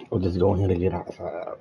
We'll just go ahead and get outside.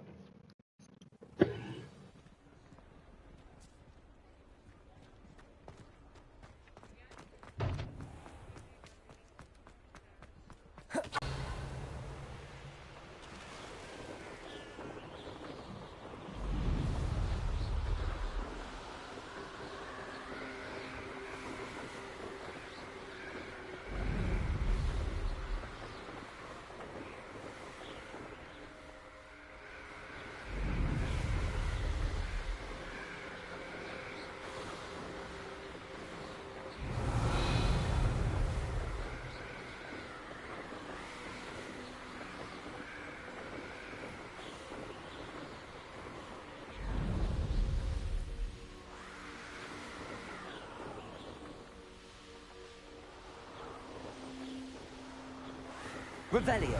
Revelio.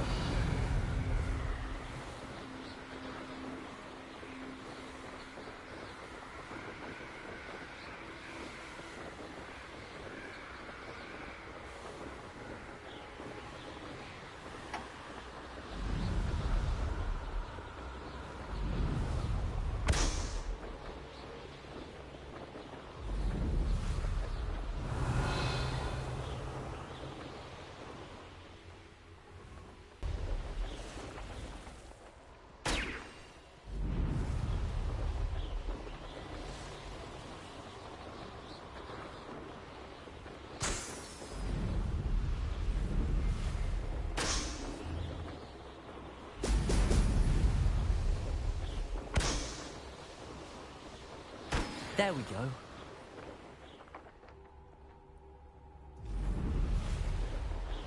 There we go.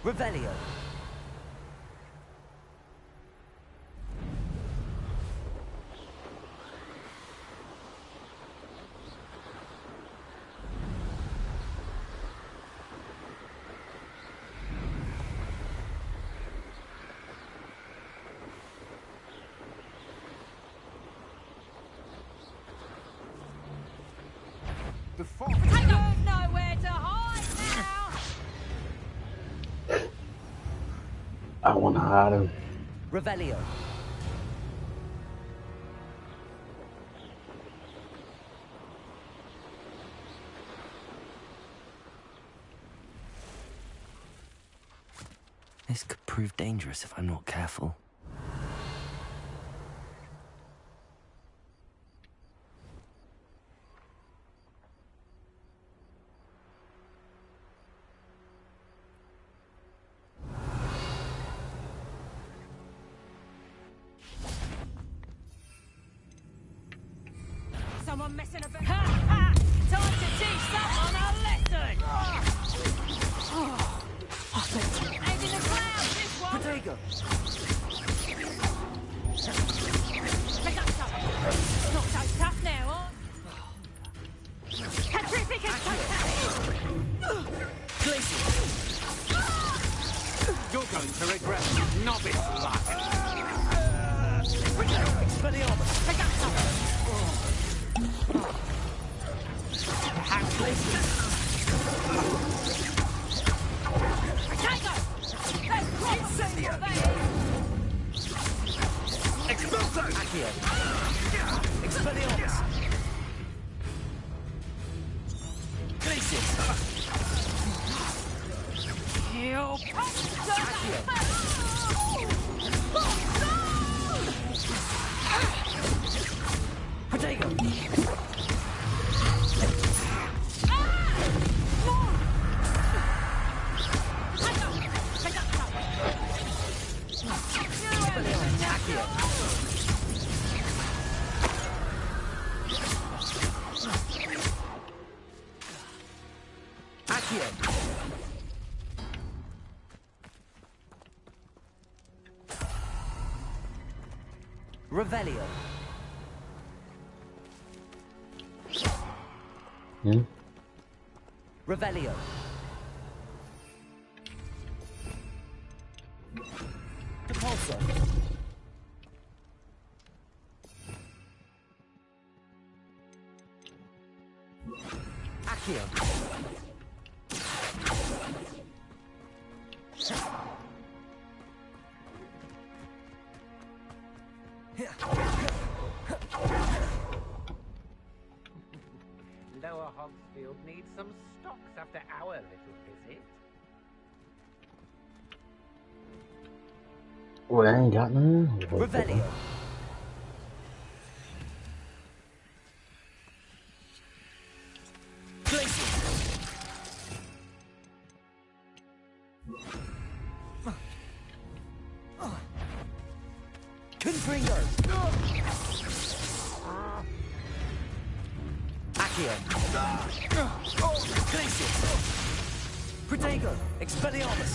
Revelio. The fox. There's nowhere to hide now. I want to hide him. Revelio. This could prove dangerous if I'm not careful. Someone messing about. Ha ha! Time to teach someone a lesson. Ain't in the clouds, this one. Protego. Pick up something. Not so tough now, huh? Terrific Glacier. You're going to regret novice luck. Expelliarmus. Pick up something. Glacier. Potato! That's Incendio. Expulso! Accio. Expelliarmus. Glacier. You Accio. Protego. Accio. Revelio. Revelio. Depulso. Accio. Lower Hogsfield needs some stocks after our little visit. Well, I ain't got none. Revelio. Confringo. Accio. Glacius. Protego. Expelliarmus.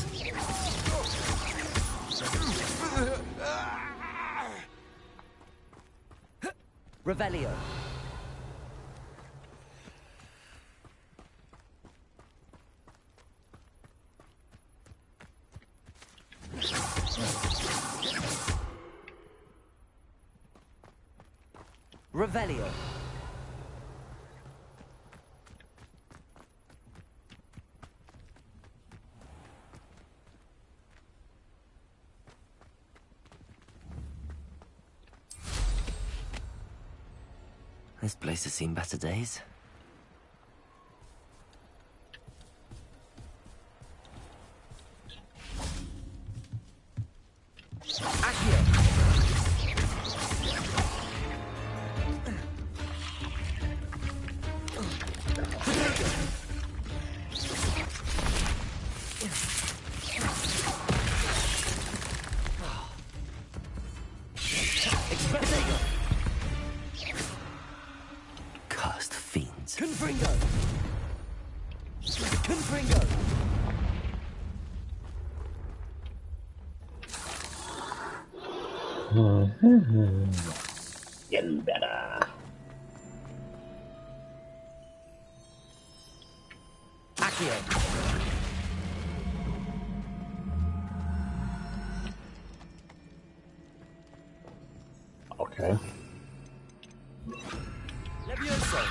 Revelio. Revelio. This place has seen better days. Cursed fiends. Confringo. Confringo. Getting better. Accio. Okay. Levioso.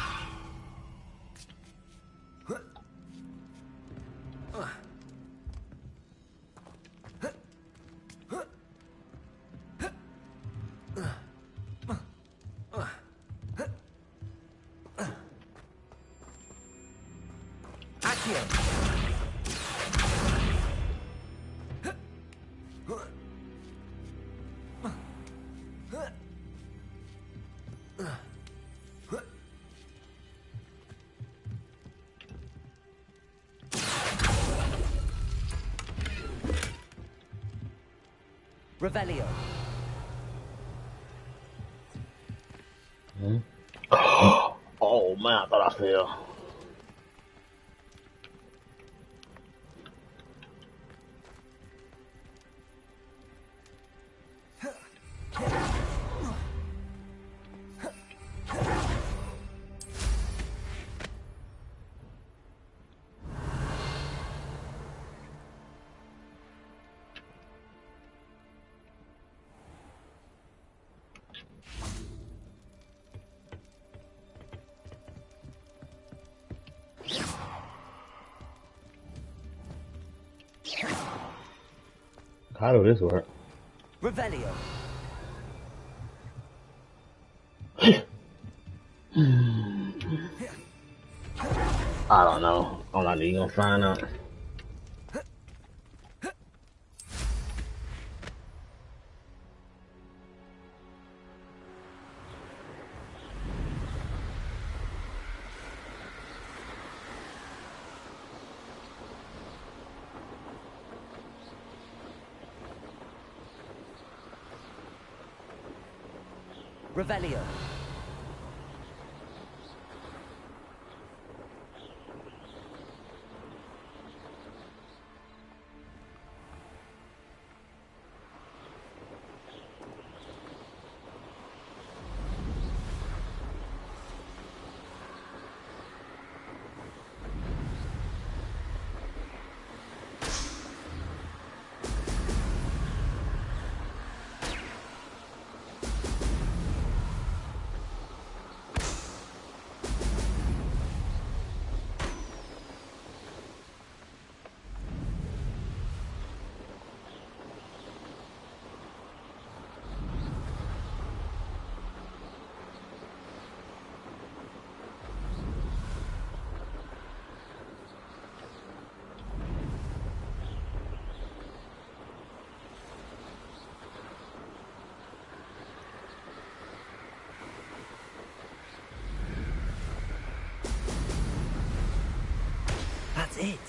Accio. Revelio. Oh man, I thought I fell. How does this work? Revelio. I don't know. I'm not even gonna find out. Revelio. it.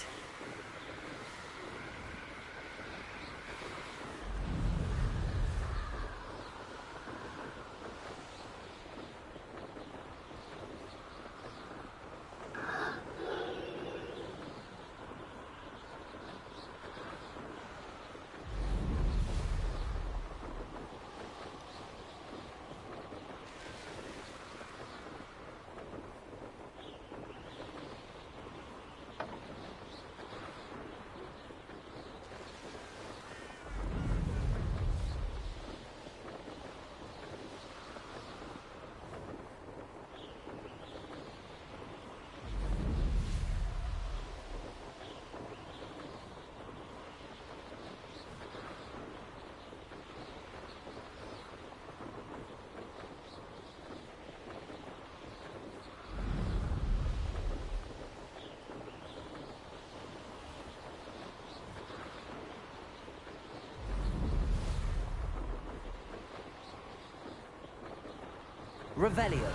Revelio.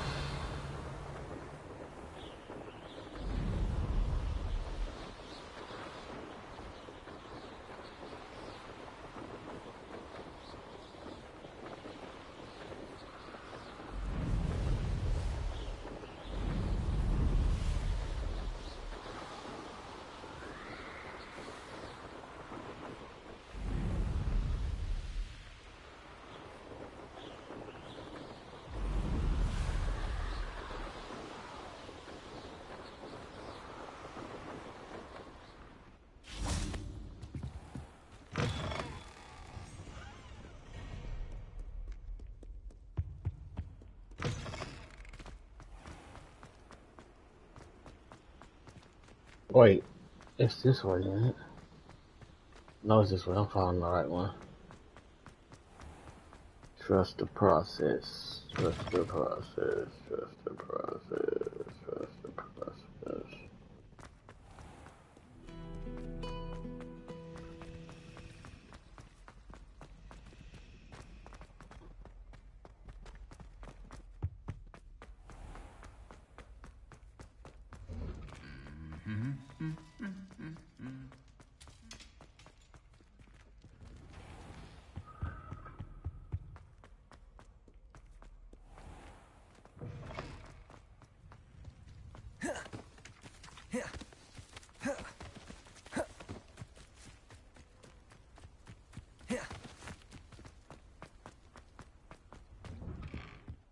Wait, it's this way, isn't it? No, it's this way. I'm following the right one. Trust the process. Trust the process. Trust the process. Trust the process.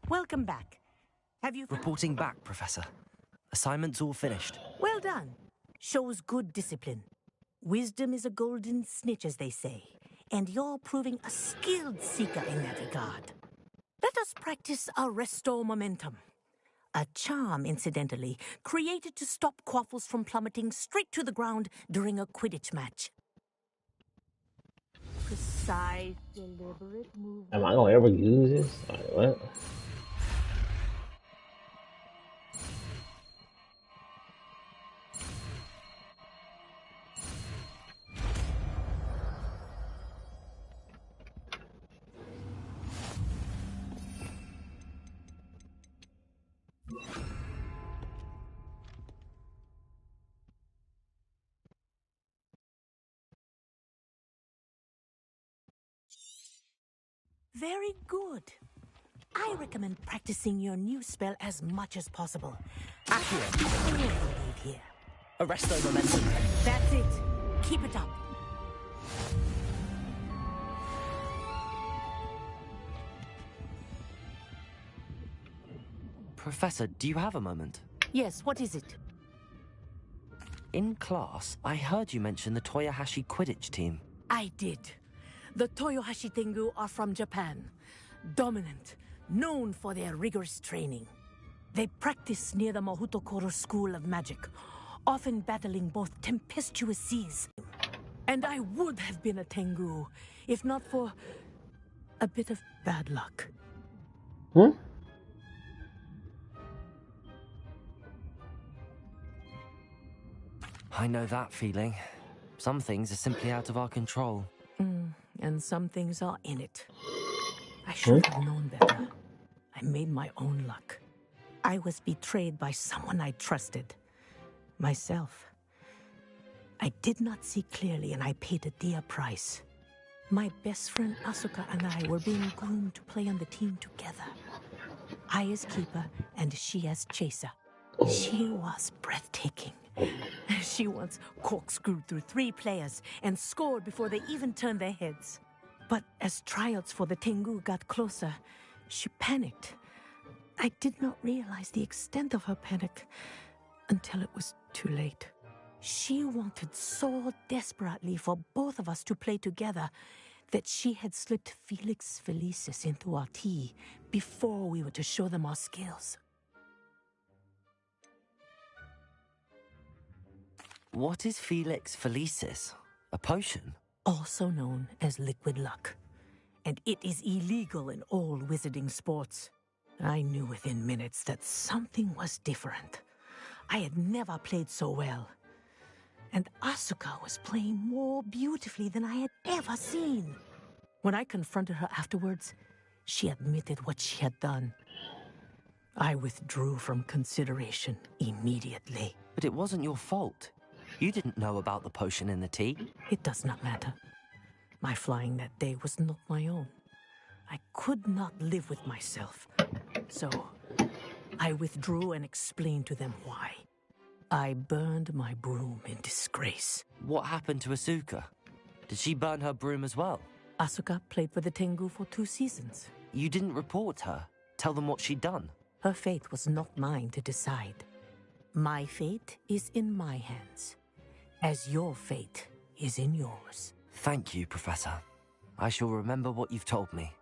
Welcome back. Have you... Reporting back, Professor. Assignment's all finished. Well done. Shows good discipline. Wisdom is a golden snitch, as they say, and you're proving a skilled seeker in that regard. Let us practice our restore momentum. A charm, incidentally, created to stop quaffles from plummeting straight to the ground during a Quidditch match. Precise, deliberate movement. Am I gonna ever use this? Like, what? Very good. I recommend practicing your new spell as much as possible. Accio. Here. Arresto momentum. That's it. Keep it up. Professor, do you have a moment? Yes, what is it? In class, I heard you mention the Toyohashi Quidditch team. I did. The Toyohashi Tengu are from Japan. Dominant, known for their rigorous training. They practice near the Mahutokoro School of Magic, often battling both tempestuous seas. And I would have been a Tengu, if not for a bit of bad luck. Hmm? I know that feeling. Some things are simply out of our control. And some things are in it. I should have known better. I made my own luck. I was betrayed by someone I trusted. Myself. I did not see clearly, and I paid a dear price. My best friend Asuka and I were being groomed to play on the team together. I as keeper, and she as chaser. She was breathtaking. She once corkscrewed through 3 players and scored before they even turned their heads. But as tryouts for the Tengu got closer, she panicked. I did not realize the extent of her panic until it was too late. She wanted so desperately for both of us to play together that she had slipped Felix Felicis into our tea before we were to show them our skills. What is Felix Felicis? A potion? Also known as liquid luck. And it is illegal in all wizarding sports. I knew within minutes that something was different. I had never played so well. And Asuka was playing more beautifully than I had ever seen. When I confronted her afterwards, she admitted what she had done. I withdrew from consideration immediately. But it wasn't your fault. You didn't know about the potion in the tea. It does not matter. My flying that day was not my own. I could not live with myself. So, I withdrew and explained to them why. I burned my broom in disgrace. What happened to Asuka? Did she burn her broom as well? Asuka played for the Tengu for 2 seasons. You didn't report her? Tell them what she'd done? Her fate was not mine to decide. My fate is in my hands, as your fate is in yours. Thank you, Professor. I shall remember what you've told me.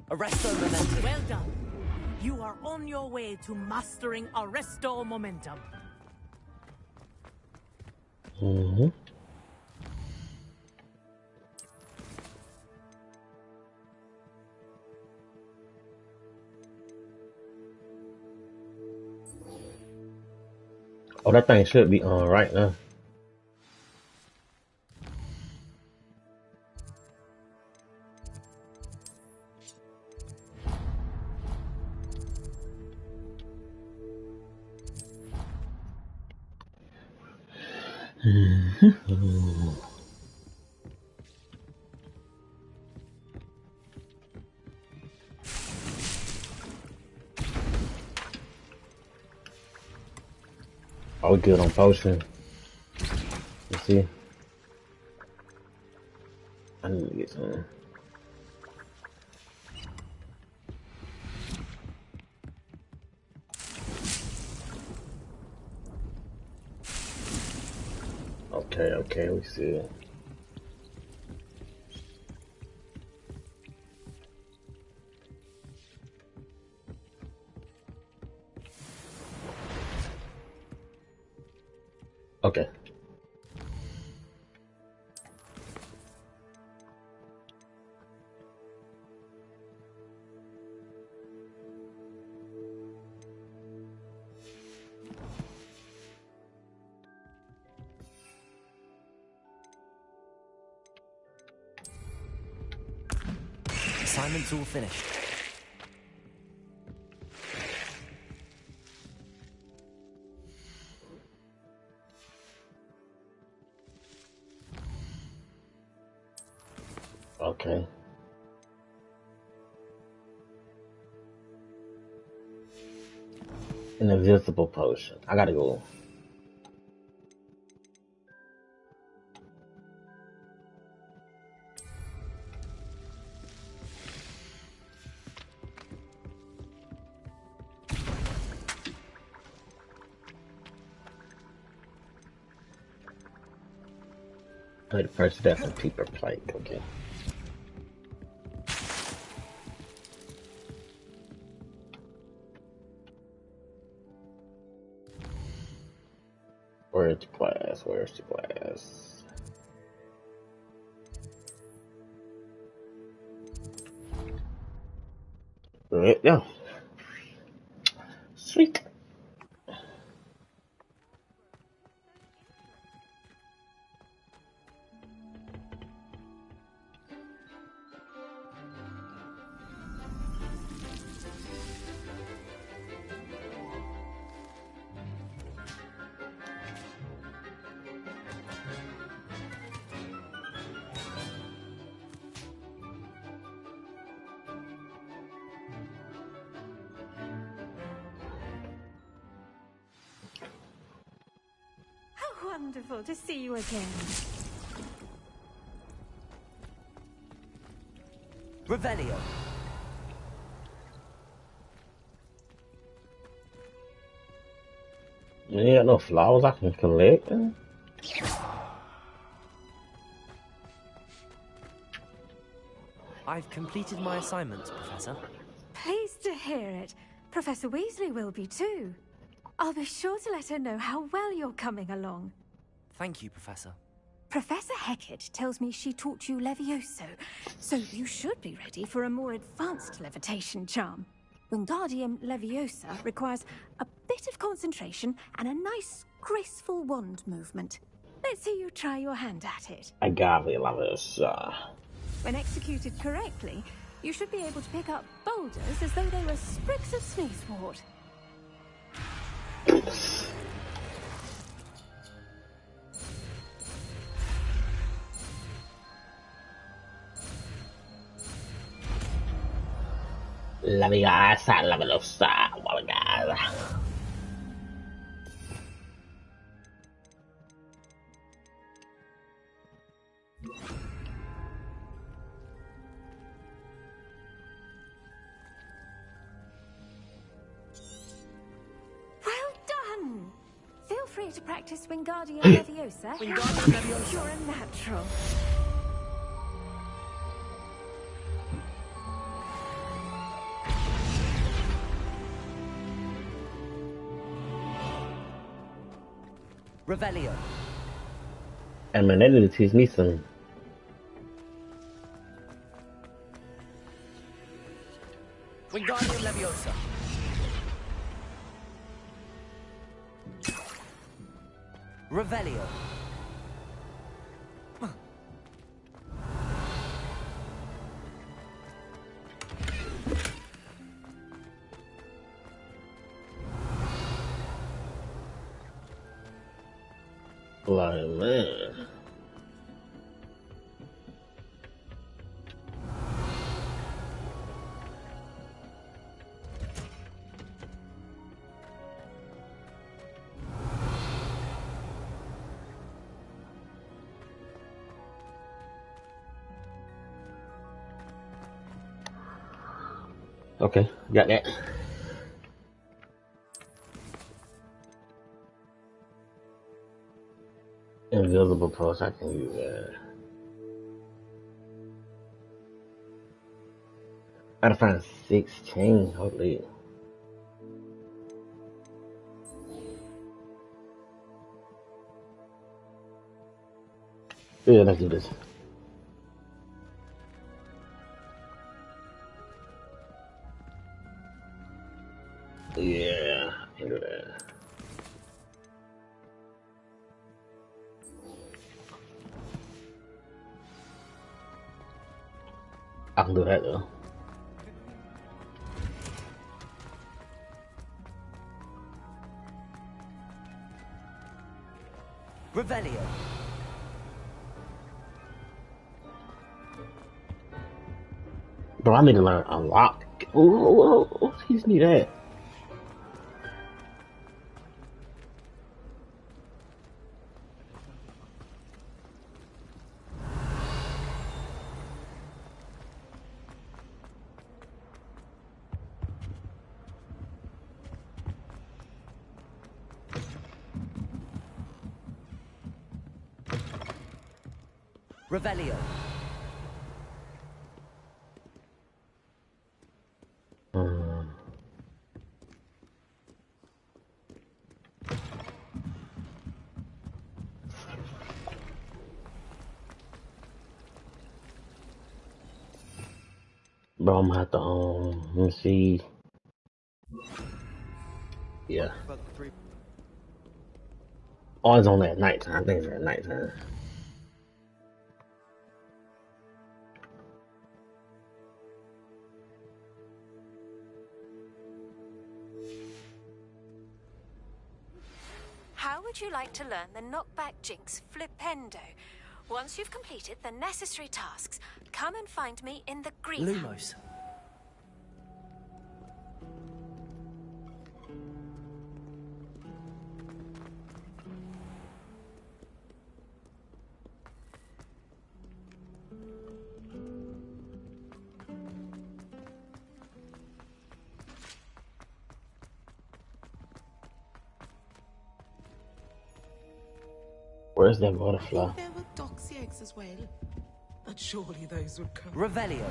Arresto momentum. Well done. You are on your way to mastering Arresto Momentum. Oh, that thing should be on right now. Oh, we good on potion. Let's see. I need to get some. Okay, we see it. Okay. Assignment's all finished. Okay. An invisible potion. I gotta go. Play the first death and paper plate. Okay. Where's the class? Where's the class? Right, yeah. Sweet. wonderful to see you again. Revelio. You ain't got no flowers I can collect. I've completed my assignments, Professor. Pleased to hear it. Professor Weasley will be too. I'll be sure to let her know how well you're coming along. Thank you, Professor. Professor Hecat tells me she taught you Levioso, so you should be ready for a more advanced levitation charm. Wingardium Leviosa requires a bit of concentration and a nice, graceful wand movement. Let's see you try your hand at it. I got it, Leviosa. When executed correctly, you should be able to pick up boulders as though they were sprigs of sneezewort. Leviosa, Leviosa, oh my god. Well done! Feel free to practice Wingardium Leviosa. Wingardium Leviosa. You're a natural. Revelio. And man, that did teach me some. Wingardium Leviosa. Revelio. Like, man. Okay, got that. Invisible pulse, I can use that. I gotta find 16, holy. Yeah, let's do this. Yeah, I can do that. I can do that though. Revelio. Bro, I need to learn unlock. Oh, teach me that. Revelio. Bro, I'm gonna have to, let me see. Yeah. Oh, it's only at nighttime. I think it's at nighttime. How would you like to learn the knockback jinx Flipendo? Once you've completed the necessary tasks, come and find me in the greenhouse. Lumos. Where's that I butterfly? think there were doxy eggs as well. But surely those would come. Revelio.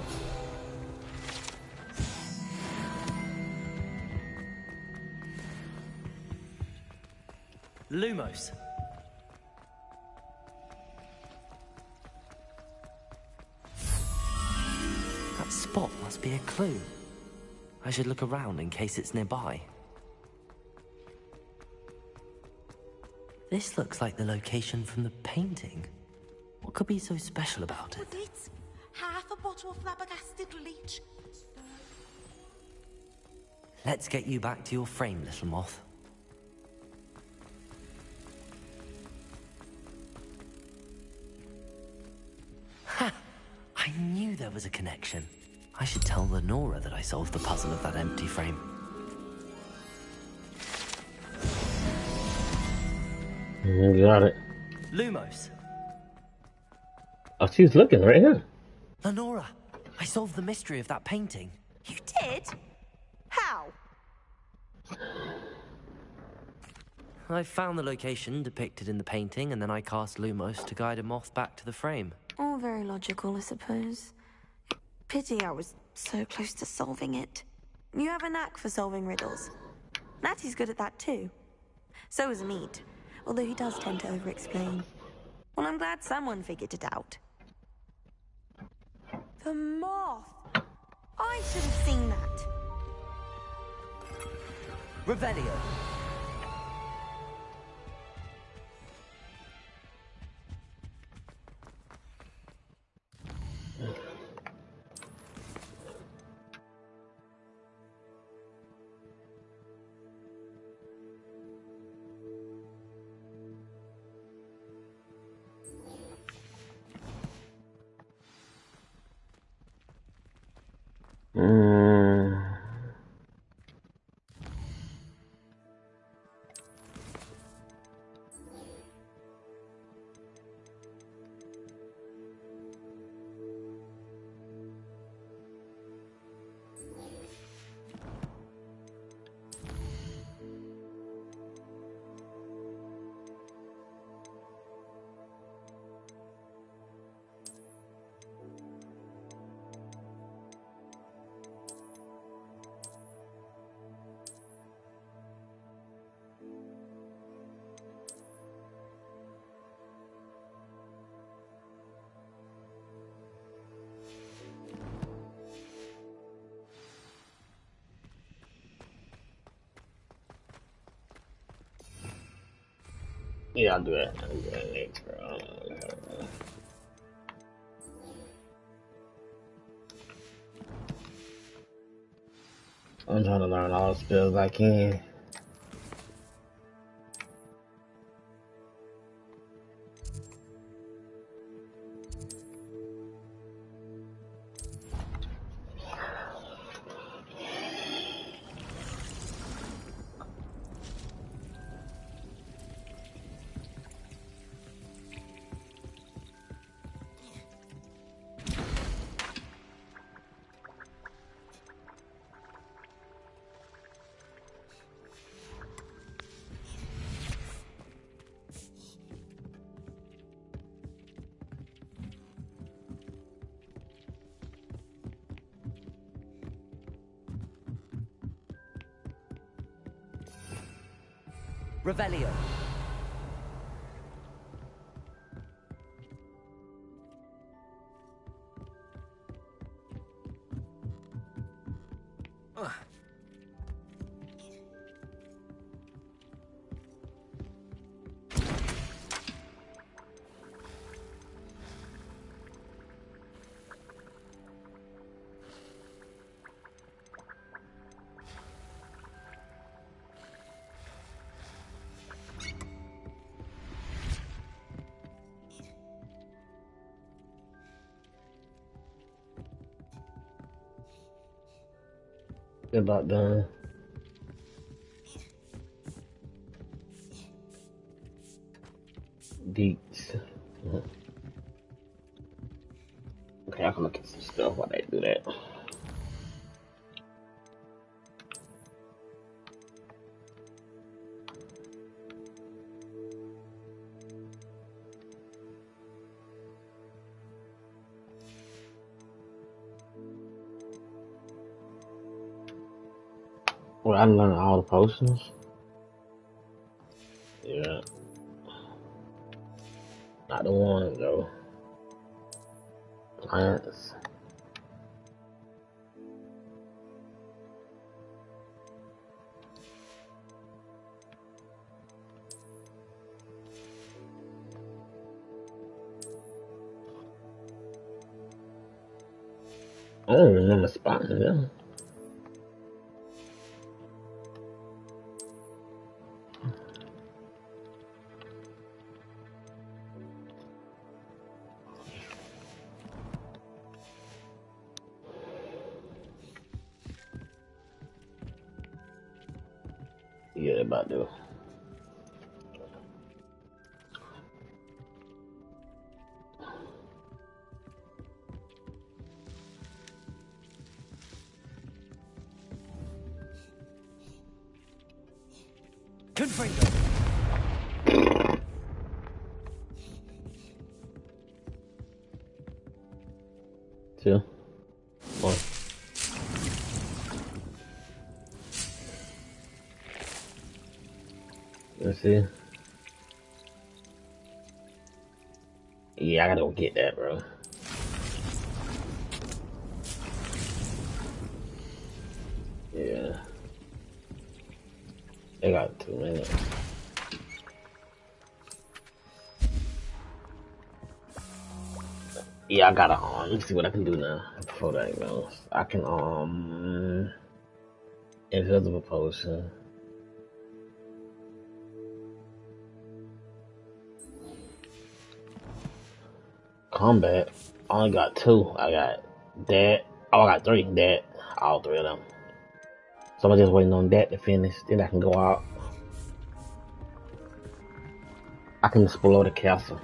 Lumos. That spot must be a clue. I should look around in case it's nearby. This looks like the location from the painting. What could be so special about it? Would it? Half a bottle of flabbergasted leech. Let's get you back to your frame, little moth. Ha! I knew there was a connection. I should tell Lenora that I solved the puzzle of that empty frame. Got it. Lumos. Oh, she's looking right here. Lenora, I solved the mystery of that painting. You did? How? I found the location depicted in the painting, and then I cast Lumos to guide a moth back to the frame. All very logical, I suppose. Pity I was so close to solving it. You have a knack for solving riddles. Natty's good at that too. So is Mead, although he does tend to over-explain. Well, I'm glad someone figured it out. The moth! I should have seen that. Revelio. Yeah, I'll do that. I'll do that later. I'm trying to learn all the spells I can. Revelio. About done. Deets. Okay, I can look at some stuff while they do that. Well, I learned all the potions. Yeah. Not the one though. Plants. I don't remember spotting them. Yeah, about to. Confringo. Two. One. Let's see. Yeah, I gotta go get that, bro. Yeah. They got 2 minutes. Yeah, I gotta let me see what I can do now before that goes. I can invisible potion. Combat. I only got 2. I got that. Oh, I got 3. That. All 3 of them. So I'm just waiting on that to finish. Then I can go out. I can explore the castle.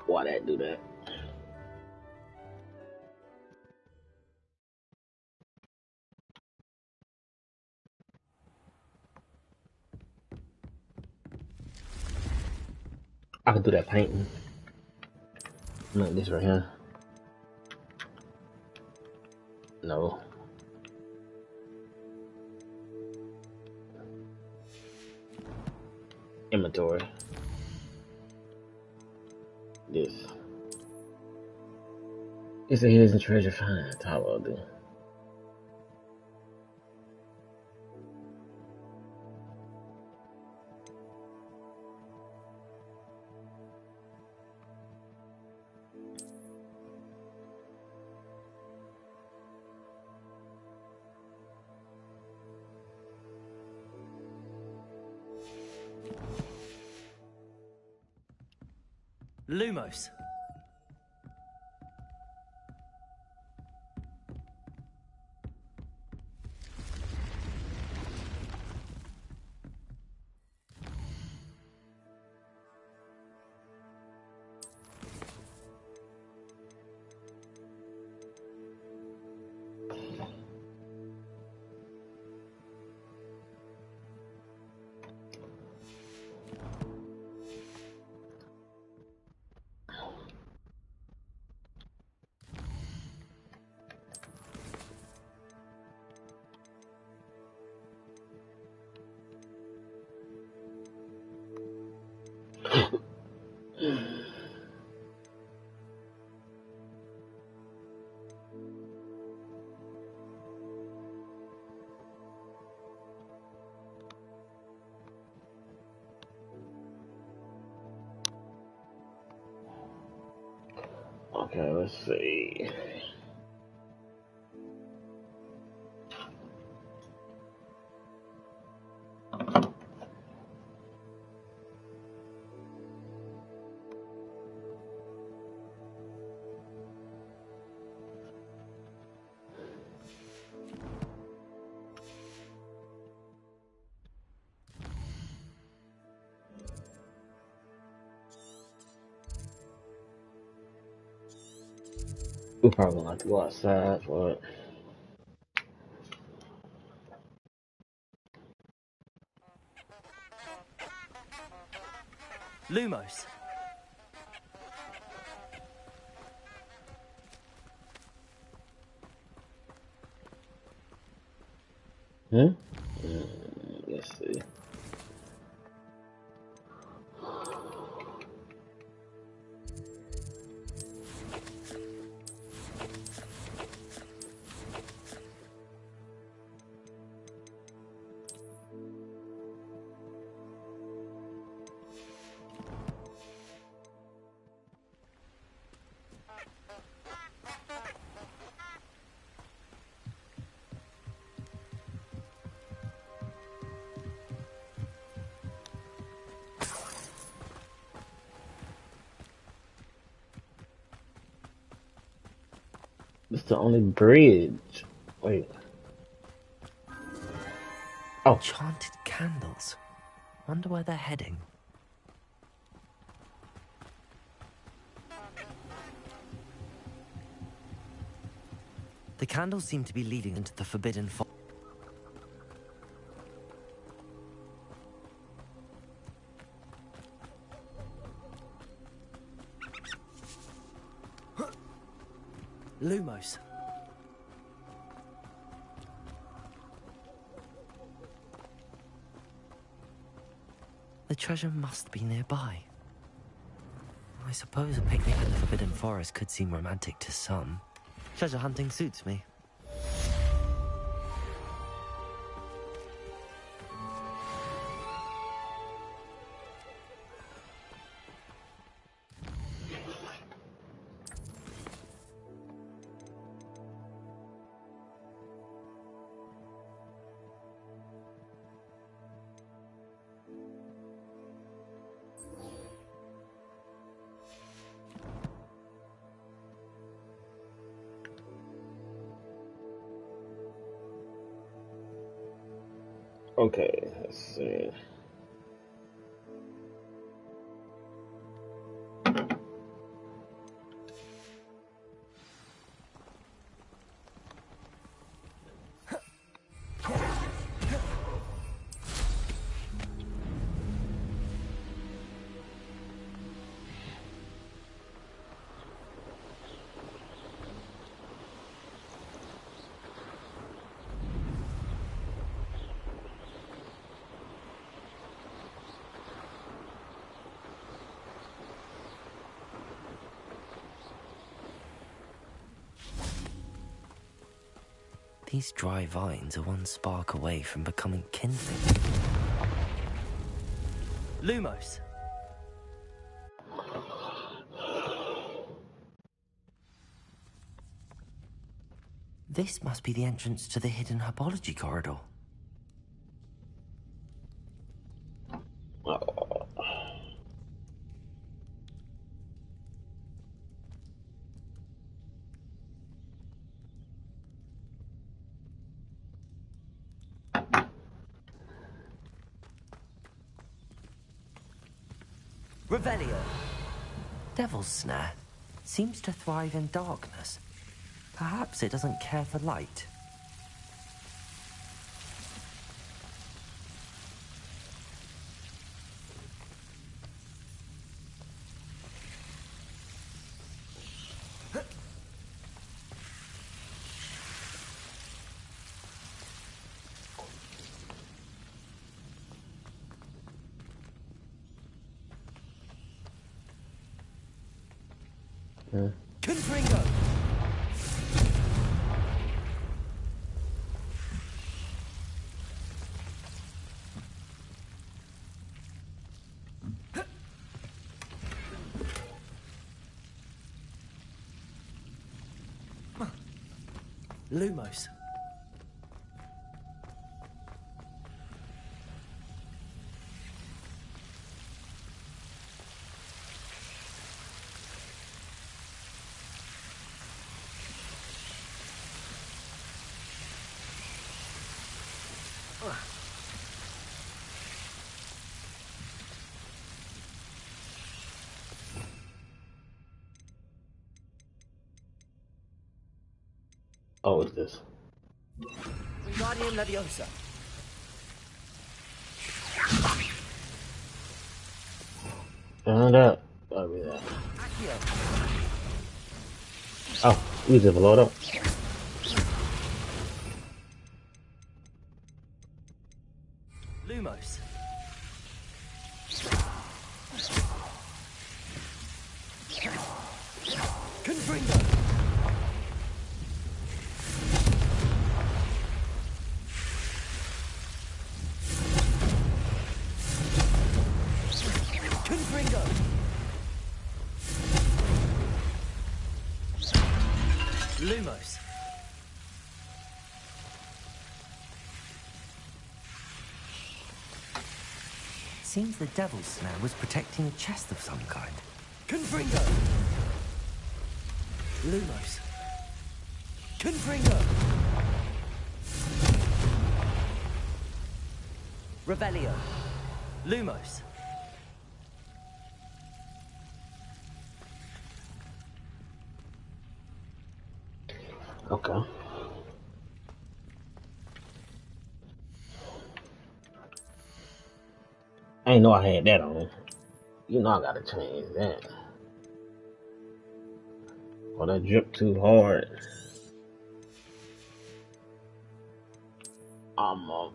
Why that do that? I can do that painting. Like this right here. No. Inventory. This. It's a hidden treasure find. How will I do? Lumos. Okay, let's see. We probably gonna have to go outside for it. Lumos. Let's see. It's the only bridge. Wait. Oh. Enchanted candles. Wonder where they're heading. The candles seem to be leading into the Forbidden Forest. Lumos. The treasure must be nearby. I suppose a picnic in the Forbidden Forest could seem romantic to some. Treasure hunting suits me. Okay, let's see. These dry vines are one spark away from becoming kindling. Lumos! This must be the entrance to the hidden herbology corridor. Revelio. Devil's Snare seems to thrive in darkness. Perhaps it doesn't care for light. Confringo! Lumos. Oh, what's this? Wingardium Leviosa. Found out. I'll be that. Accio. Oh, we just load up. Confringo! Confringo! Lumos! Seems the devil's snare was protecting a chest of some kind. Confringo! Lumos! Confringo! Revelio! Lumos! Okay. I ain't know I had that on. You know I gotta change that. Or that drip too hard. I'm up.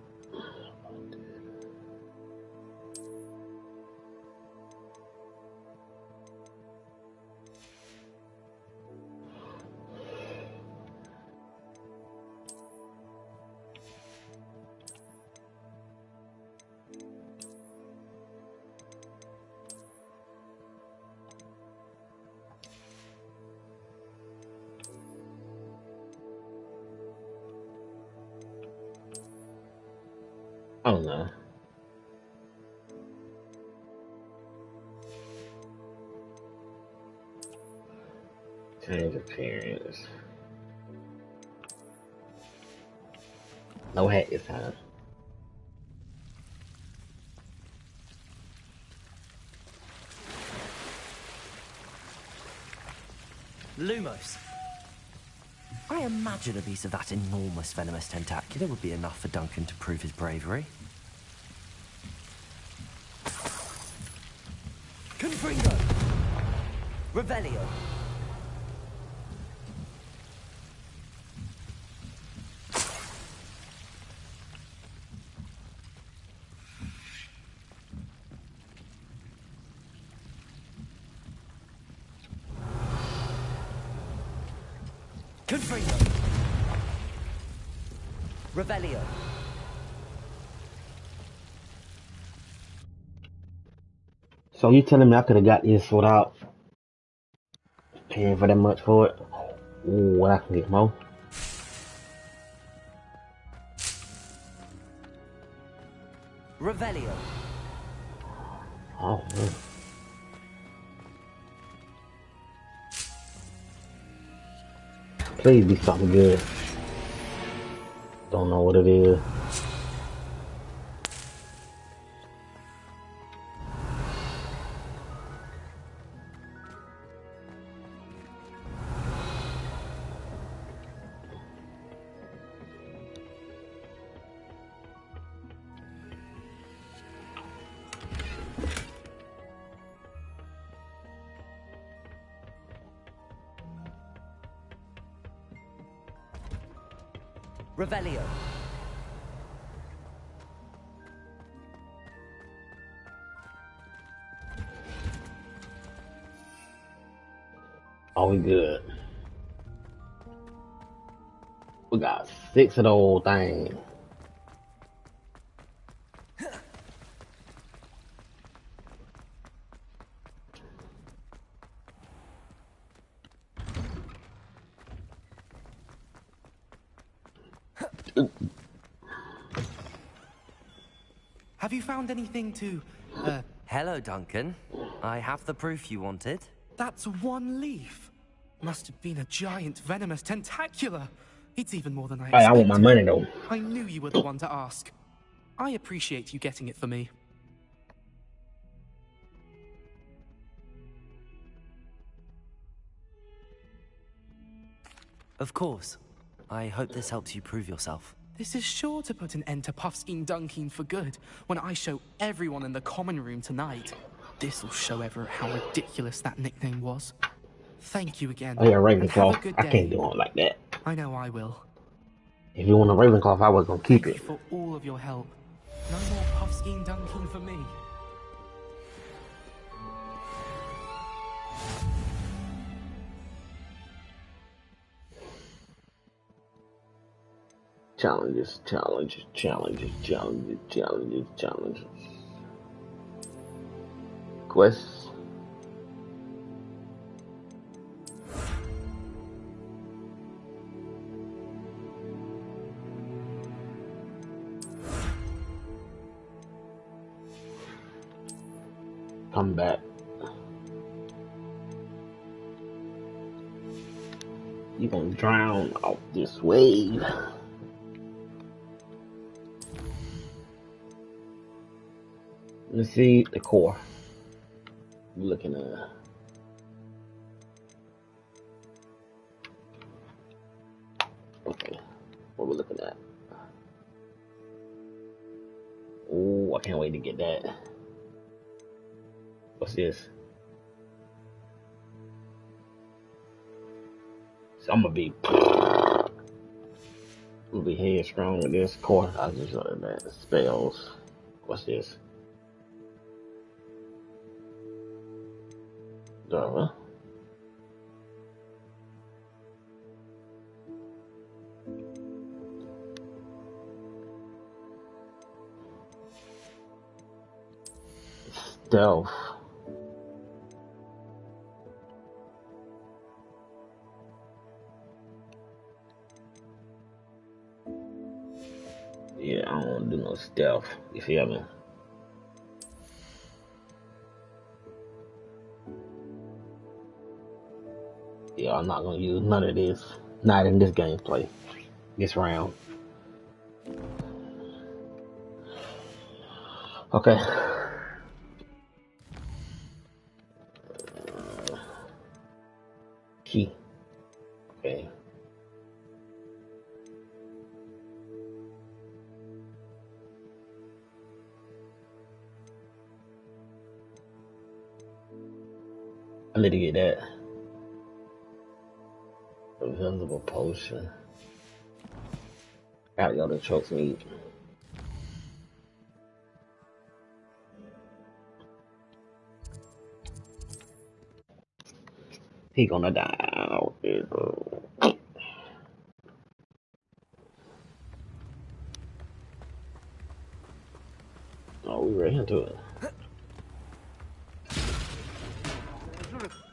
I don't know. Change appearance. No hat this time. Lumos. I imagine a piece of that enormous venomous tentacular would be enough for Duncan to prove his bravery. Confringo! Revelio! Confringo! Revelio! So you telling me I could have got this without paying for that much for it? Ooh, I can get more. Revelio! Oh man. Please be something good. Don't know what it is. Revelio! Oh, we good. We got 6 of the old things. Have you found anything to, Hello, Duncan. I have the proof you wanted. That's one leaf. Must have been a giant venomous tentacula. It's even more than I Hey, expected. I want my money though. I knew you were the one to ask. I appreciate you getting it for me. Of course. I hope this helps you prove yourself. This is sure to put an end to Puffskein Dunkin for good when I show everyone in the common room tonight. This'll show everyone how ridiculous that nickname was. Thank you again. Oh yeah, and have a Ravenclaw. good I day. can't do it like that. I know I will. If you want a Ravenclaw, I was gonna keep Thank it. you for all of your help. No more Puffskein Dunkin for me. Challenges. Quests. Come back. You gonna drown off this wave. Let's see the core. We're looking at. Okay, what we're looking at. Oh, I can't wait to get that. What's this? So I'm gonna be headstrong with this core. I just learned that spells. What's this? Duh. Stealth. Yeah, I don't want to do no stealth. You feel me? Yeah, I'm not gonna use none of this. Not in this gameplay. This round. Okay. Key. Okay. I need to get that. Invisible potion. Gotta go to choke meat. He gonna die. Oh, we right into it.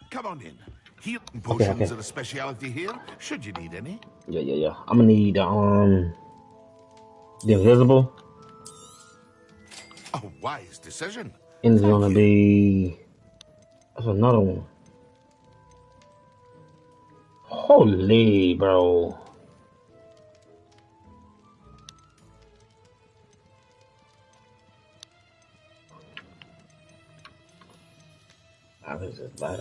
Come on in. Healing potions are a specialty here. Should you need any? Yeah. I'm gonna need the invisible. A wise decision. And it's gonna be. That's another one. Holy, bro. I was just like,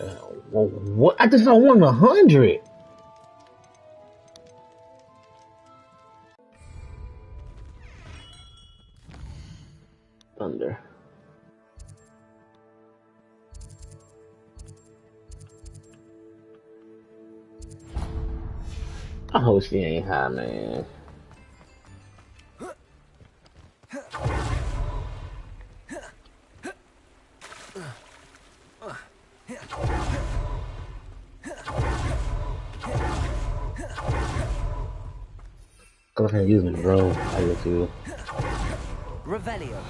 what? I just don't want 100. Thunder. I hope she ain't high, man. Go ahead and use me, bro. I get you. Revelio.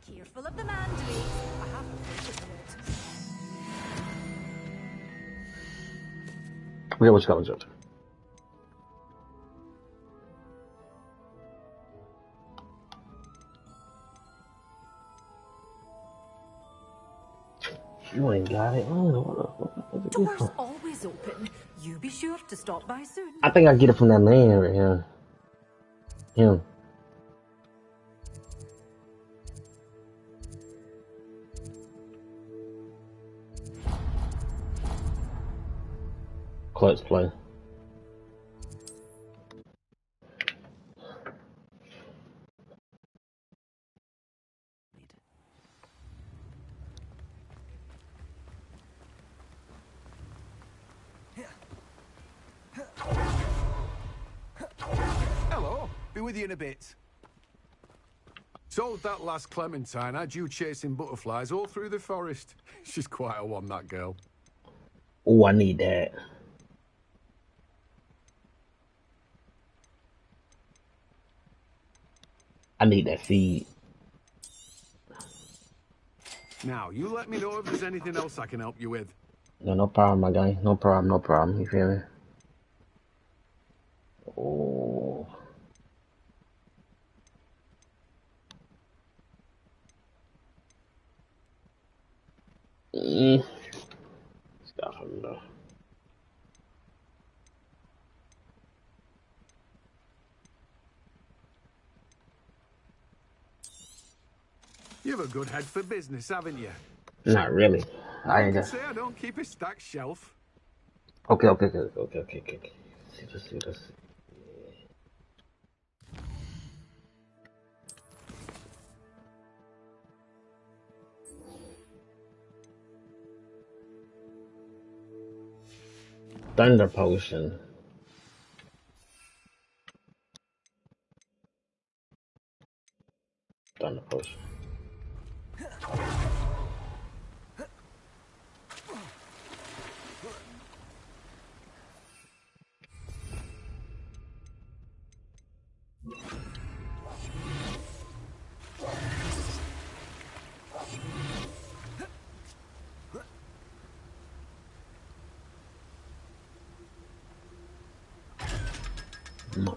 Careful of the mandrakes. I have a favorite. Okay, what's coming, Judge? You ain't got it. Doors always open. You be sure to stop by soon. I think I get it from that man right here. Him. Clutch play. Hello. Be with you in a bit. Told that last Clementine had you chasing butterflies all through the forest. She's quite a one, that girl. Oh, I need that. I need that seed. Now, you let me know if there's anything else I can help you with. No, no problem, my guy. No problem, no problem. You feel me? Oh. Stuff him though. You have a good head for business, haven't you? Not really. I ain't can just. say I don't keep a stacked shelf. Okay. See this. Thunder potion. Thunder potion.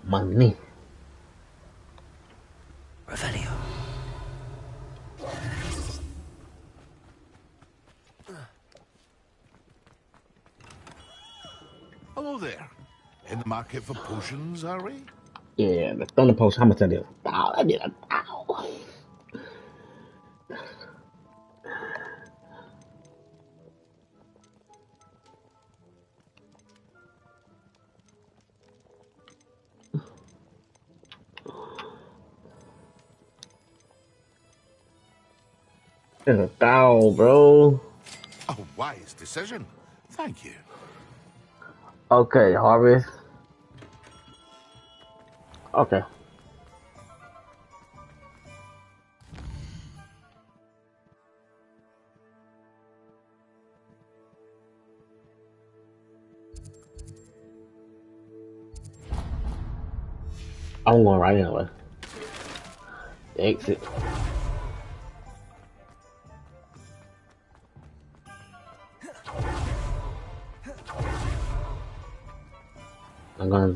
Money. Revelio. Hello there. In the market for potions, are we? Yeah, the thunder potion. How much that is? Ow, I did a ow. It's 1,000, bro. A wise decision. Thank you. Okay, harvest. Okay. I'm going right anyway. Exit. I'm gonna.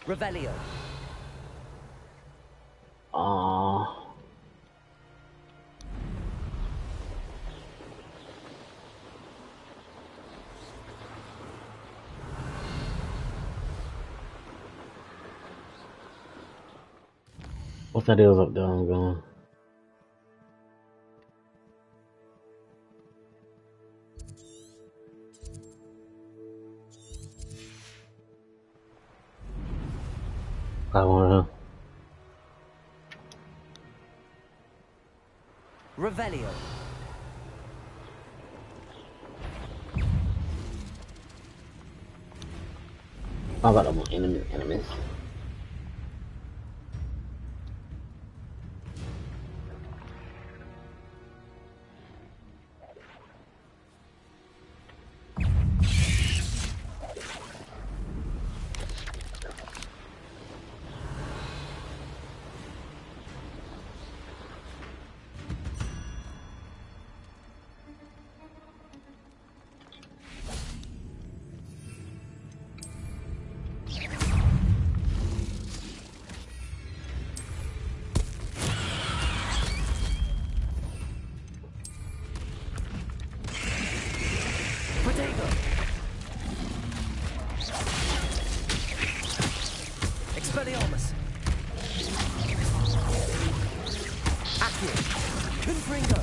Revelio. What's that is up there? I'm going. I want to. Revelio. I got more enemies. Expelliarmus. Accio. Confringo.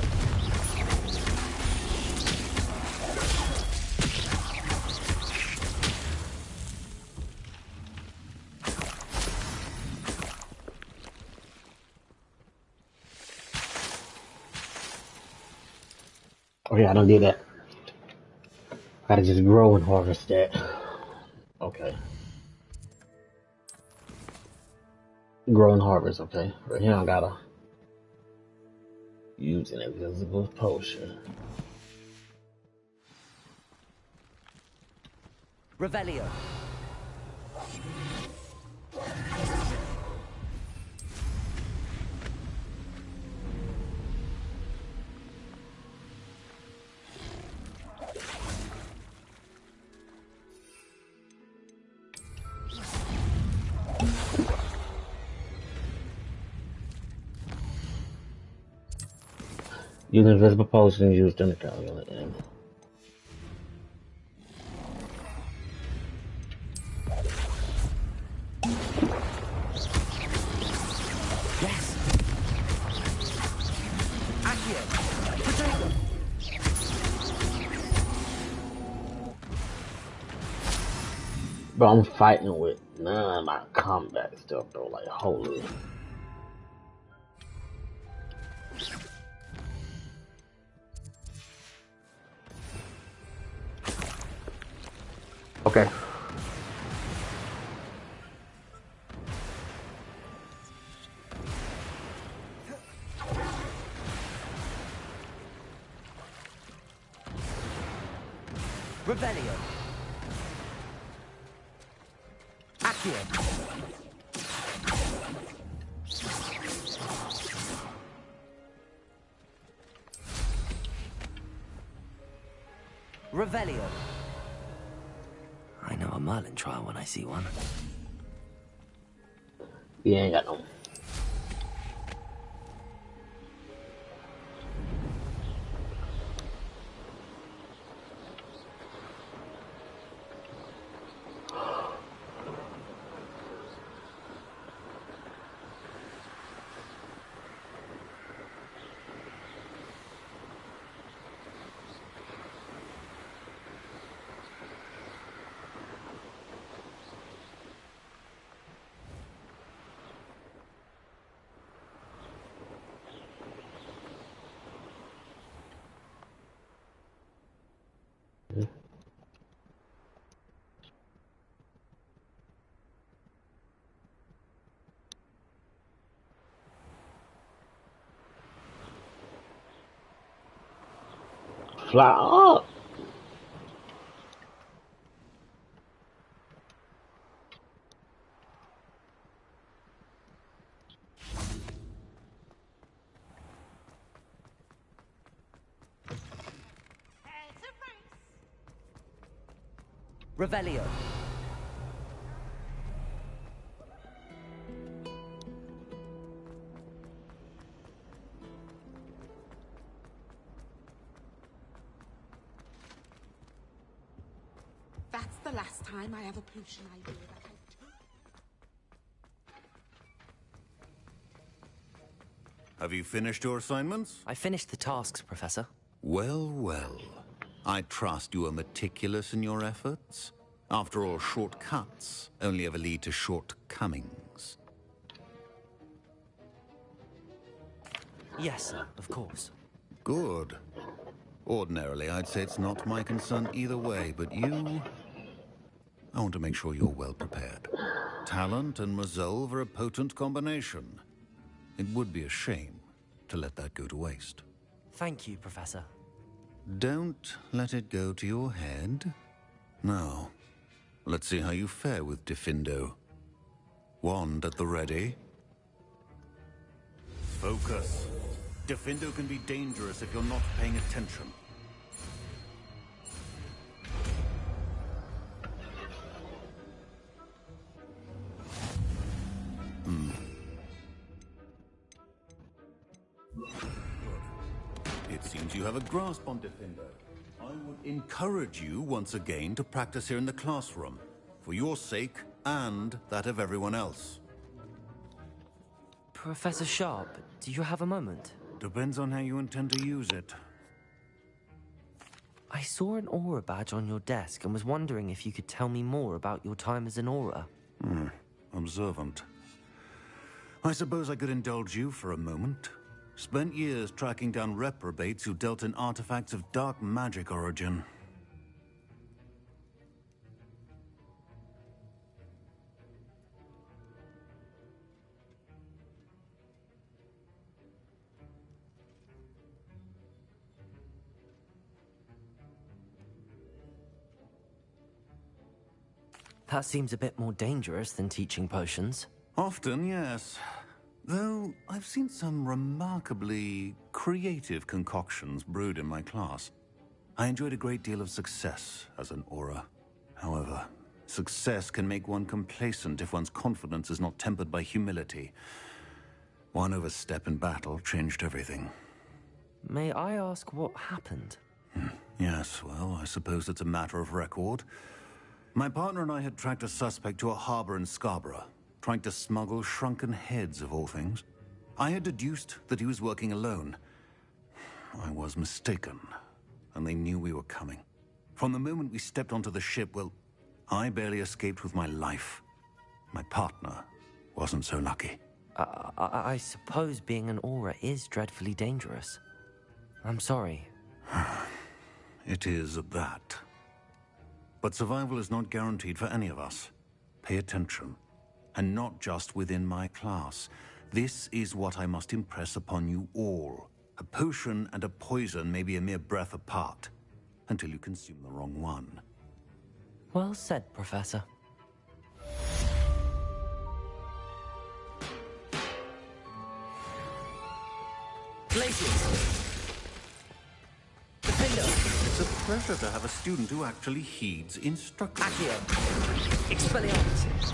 Oh yeah, I don't do that. gotta just grow and harvest that. Okay. Grow and harvest, okay. Right here I gotta use an invisible potion. Revelio. Use an invisible potion used in the calculator. Yes. Accio. Potato. But I'm fighting with none of my combat stuff though, like holy. Okay. Revelio. Accio. Revelio. I know a Merlin trial when I see one. You ain't got no. Fly up. Revelio. That's the last time I have a potion idea that I took. Have you finished your assignments? I finished the tasks, Professor. Well, well. I trust you are meticulous in your efforts. After all, shortcuts only ever lead to shortcomings. Yes, sir, of course. Good. Ordinarily, I'd say it's not my concern either way, but you... I want to make sure you're well prepared. Talent and resolve are a potent combination. It would be a shame to let that go to waste. Thank you, Professor. Don't let it go to your head. Now, let's see how you fare with Diffindo. Wand at the ready. Focus. Diffindo can be dangerous if you're not paying attention. It seems you have a grasp on Diffindo. I would encourage you once again to practice here in the classroom, for your sake and that of everyone else. Professor Sharp, do you have a moment? Depends on how you intend to use it. I saw an aura badge on your desk and was wondering if you could tell me more about your time as an aura. Observant. I suppose I could indulge you for a moment. Spent years tracking down reprobates who dealt in artifacts of dark magic origin. That seems a bit more dangerous than teaching potions. Often, yes. Though I've seen some remarkably creative concoctions brewed in my class. I enjoyed a great deal of success as an aura. However, success can make one complacent if one's confidence is not tempered by humility. One overstep in battle changed everything. May I ask what happened? Yes, well, I suppose it's a matter of record. My partner and I had tracked a suspect to a harbor in Scarborough, trying to smuggle shrunken heads of all things. I had deduced that he was working alone. I was mistaken, and they knew we were coming. From the moment we stepped onto the ship, well, I barely escaped with my life. My partner wasn't so lucky. I suppose being an aura is dreadfully dangerous. I'm sorry. It is that. But survival is not guaranteed for any of us. Pay attention. And not just within my class. This is what I must impress upon you all. A potion and a poison may be a mere breath apart, until you consume the wrong one. Well said, Professor. Glaciers! Defender! It's a pleasure to have a student who actually heeds instructions. Accio! Expelliarmus!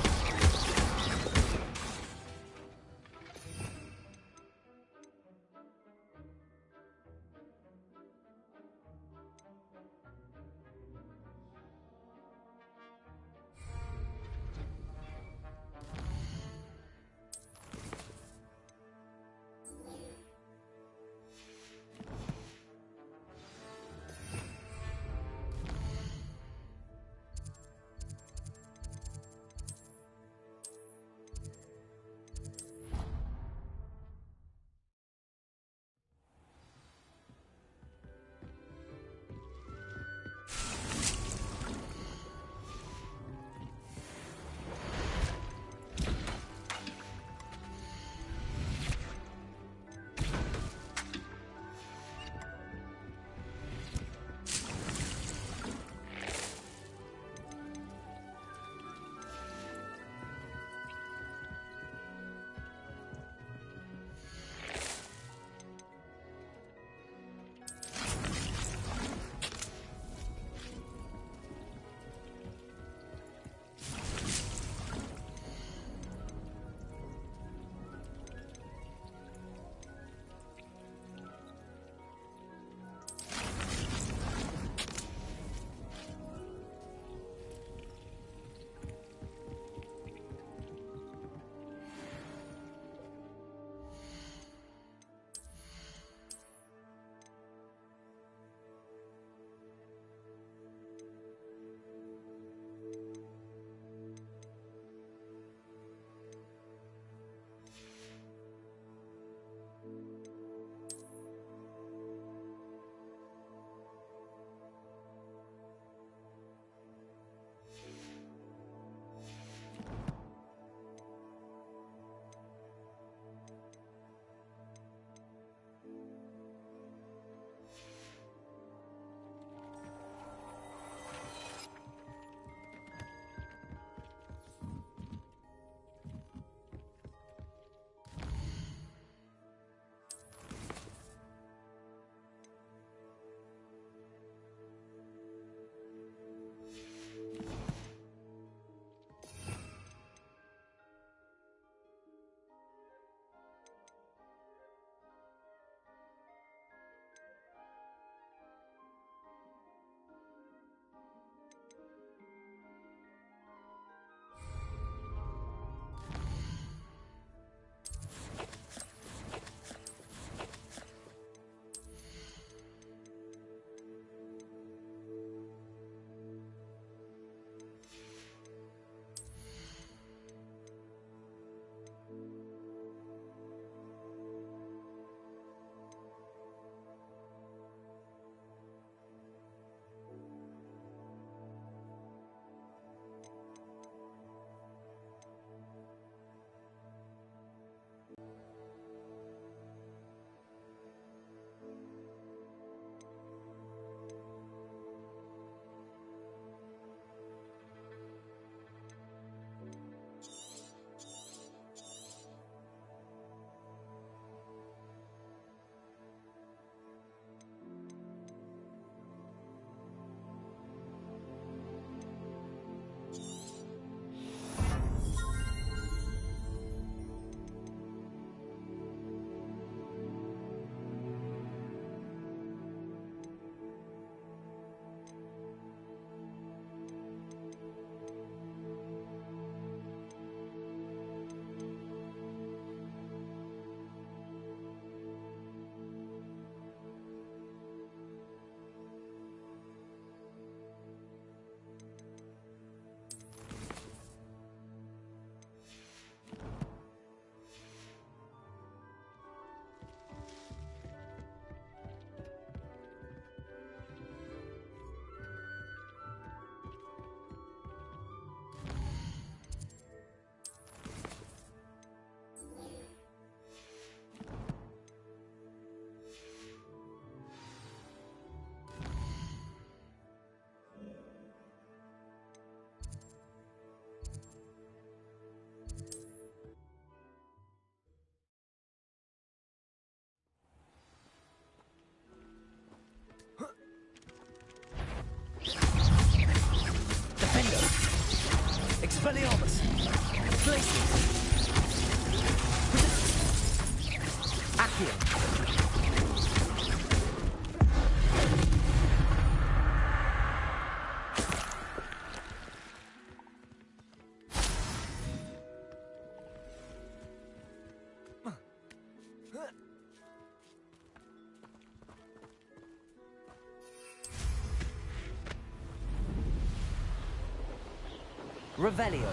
Revelio.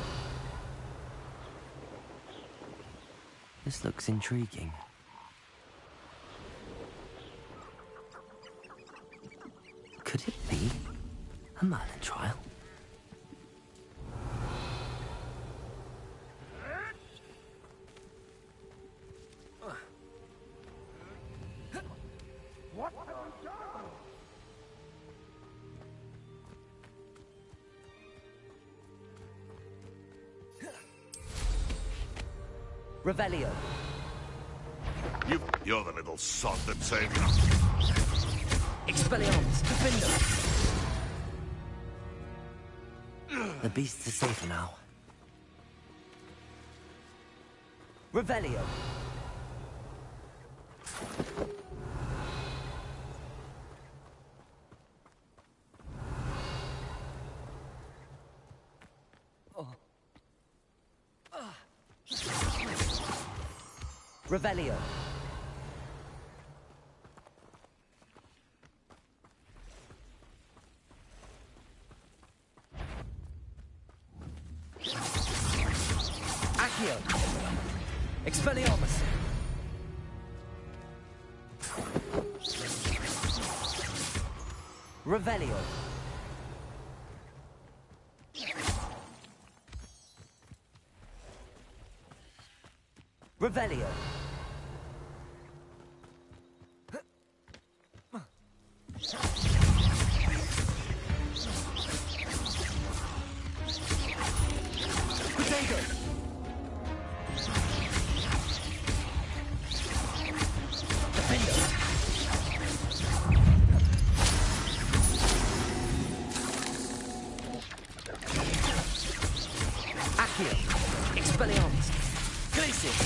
This looks intriguing. Could it be a Merlin trial? What have we done? Revelio. You're the little sod that saved you. Expelliarmus, defender. The beasts are safer now. Revelio. Revelio. Accio. Expelliarmus. Revelio. Revelio. Potato. Defender. Accio. Expelliarmus. Glacius.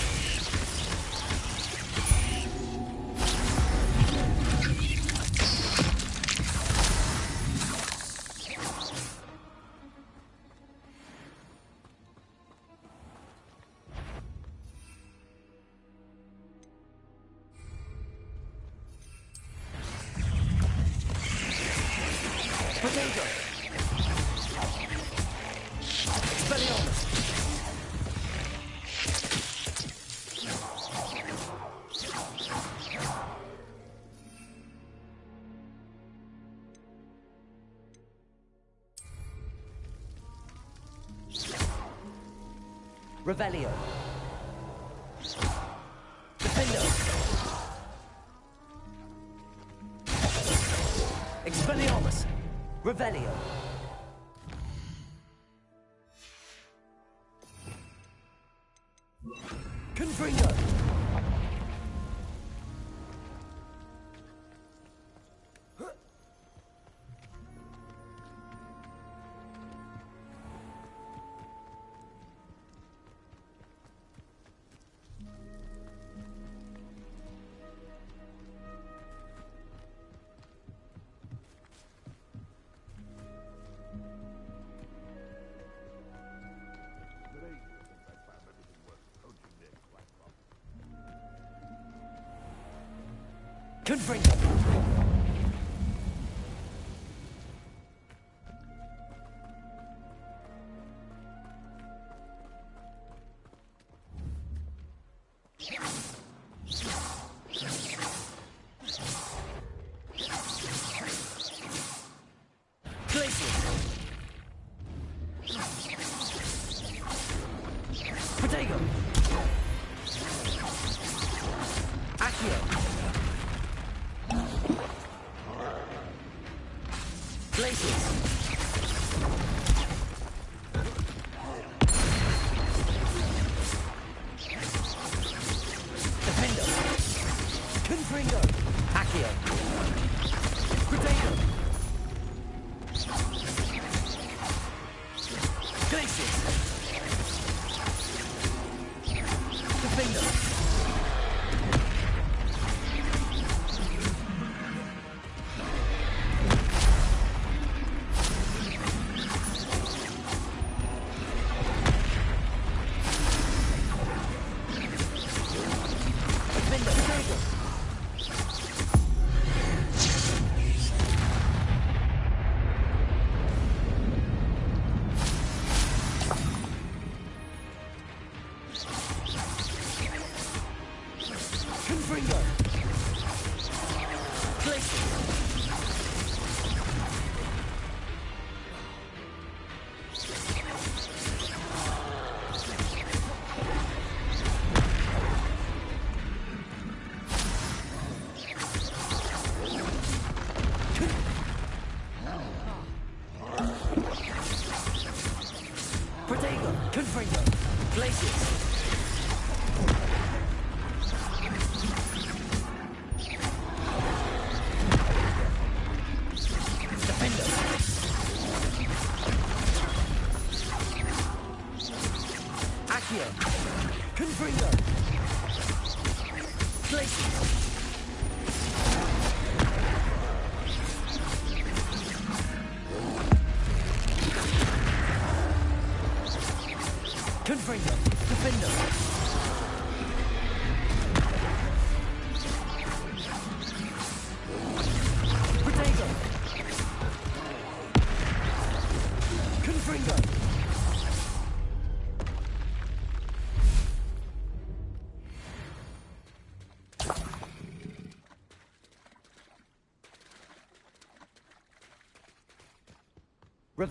Potato. Expelliarmus. Revelio. Defender. Expelliarmus. Revelio. Confringo. Confringo. Potato. Accio.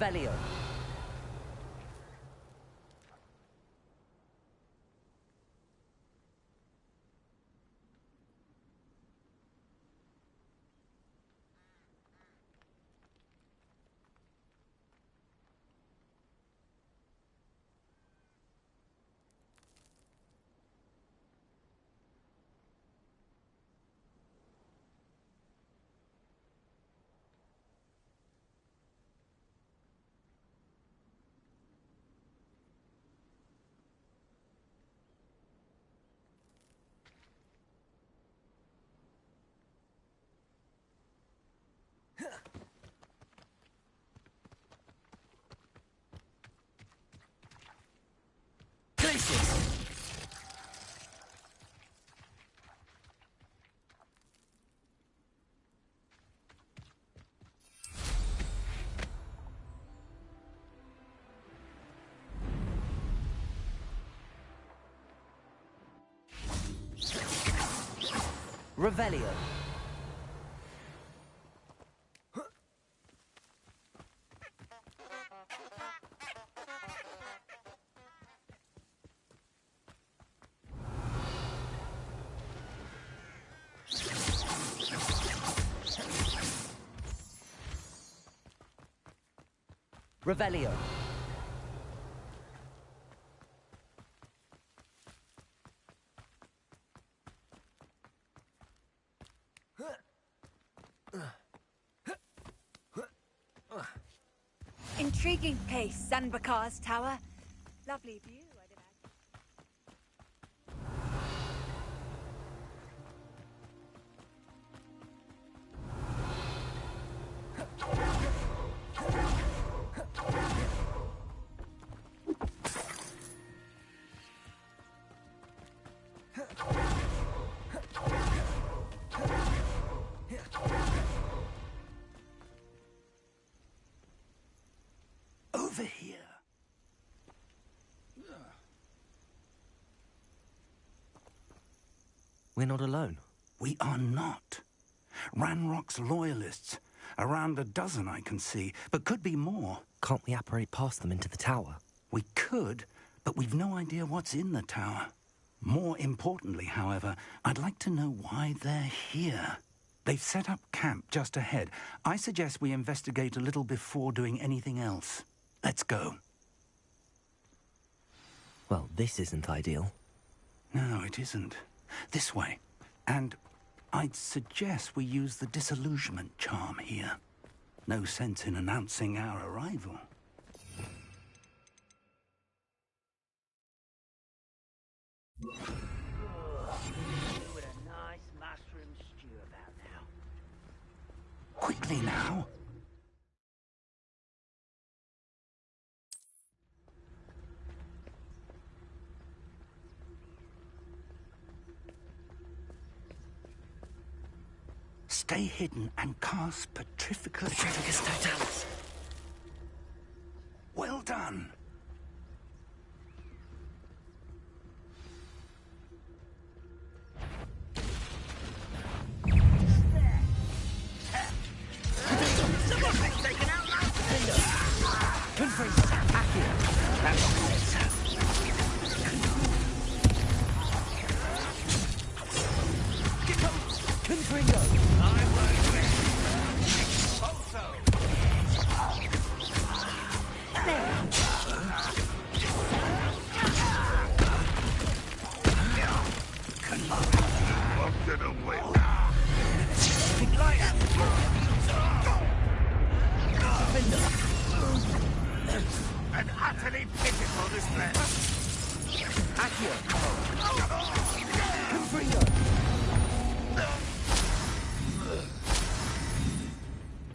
Revelio. Revelio. Revelio. Intriguing place, Zanbakar's tower. Lovely view, I'd Over here. We're not alone. We are not. Ranrock's loyalists. Around a dozen I can see, but could be more. Can't we apparate past them into the tower? We could, but we've no idea what's in the tower. More importantly, however, I'd like to know why they're here. They've set up camp just ahead. I suggest we investigate a little before doing anything else. Let's go. Well, this isn't ideal. No, it isn't. This way. And I'd suggest we use the disillusionment charm here. No sense in announcing our arrival. With a nice mushroom stew about now. Quickly now. Stay hidden and cast Petrificus Totalis. Well done.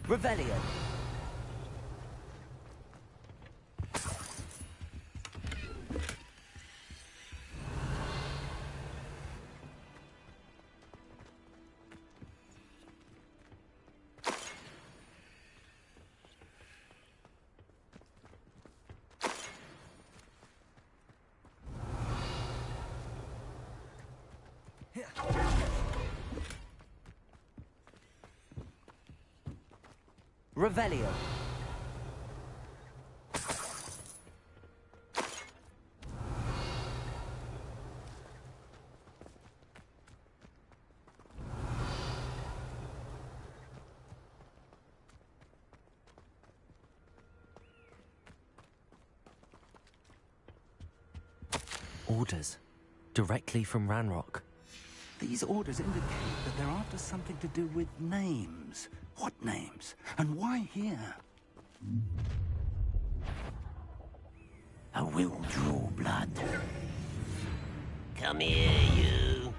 Revelio. Revelio. Orders. Directly from Ranrock. These orders indicate that they're after something to do with names. What names? And why here? I will draw blood. Come here, you.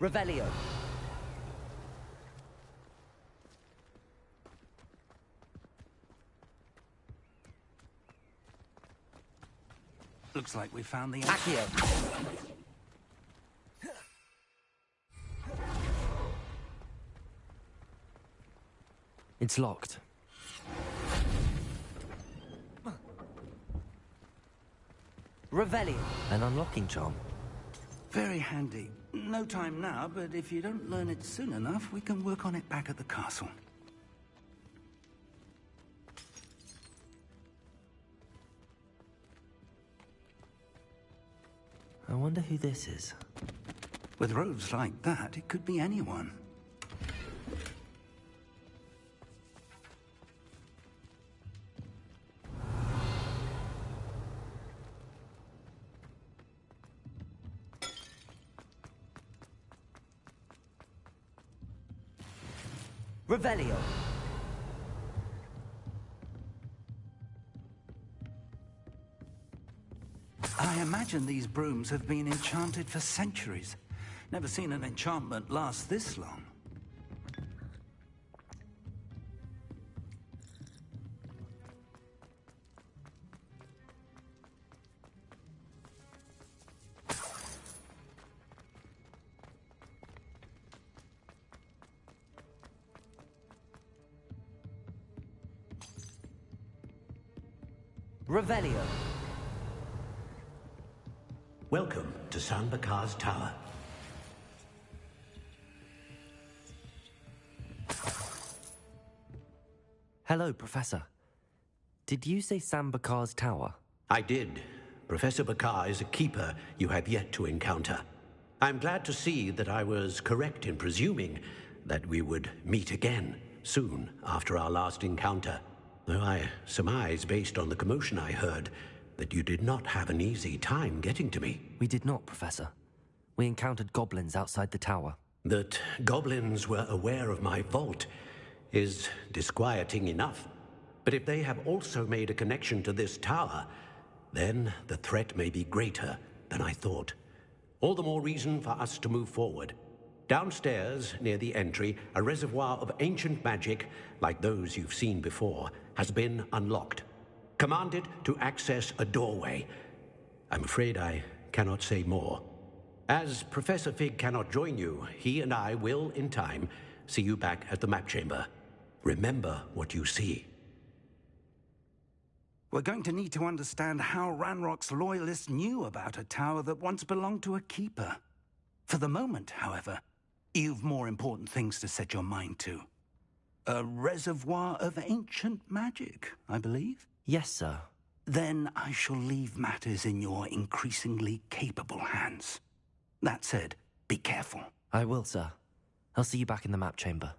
Revelio. Looks like we found the... Accio. It's locked. Revelio. An unlocking charm. Very handy. No time now, but if you don't learn it soon enough, we can work on it back at the castle. I wonder who this is. With robes like that, it could be anyone. Revelio. I imagine these brooms have been enchanted for centuries. Never seen an enchantment last this long. Revelio. Welcome to Sanbakar's Tower. Hello, Professor. Did you say Sam Bakar's tower? I did. Professor Bakar is a keeper you have yet to encounter. I'm glad to see that I was correct in presuming that we would meet again soon after our last encounter. Though I surmise, based on the commotion I heard, that you did not have an easy time getting to me. We did not, Professor. We encountered goblins outside the tower. That goblins were aware of my vault is disquieting enough. But if they have also made a connection to this tower, then the threat may be greater than I thought. All the more reason for us to move forward. Downstairs, near the entry, a reservoir of ancient magic, like those you've seen before, has been unlocked. Commanded to access a doorway. I'm afraid I cannot say more. As Professor Fig cannot join you, he and I will, in time, see you back at the map chamber. Remember what you see. We're going to need to understand how Ranrock's loyalists knew about a tower that once belonged to a keeper. For the moment, however, you've more important things to set your mind to. A reservoir of ancient magic, I believe? Yes, sir. Then I shall leave matters in your increasingly capable hands. That said, be careful. I will, sir. I'll see you back in the map chamber.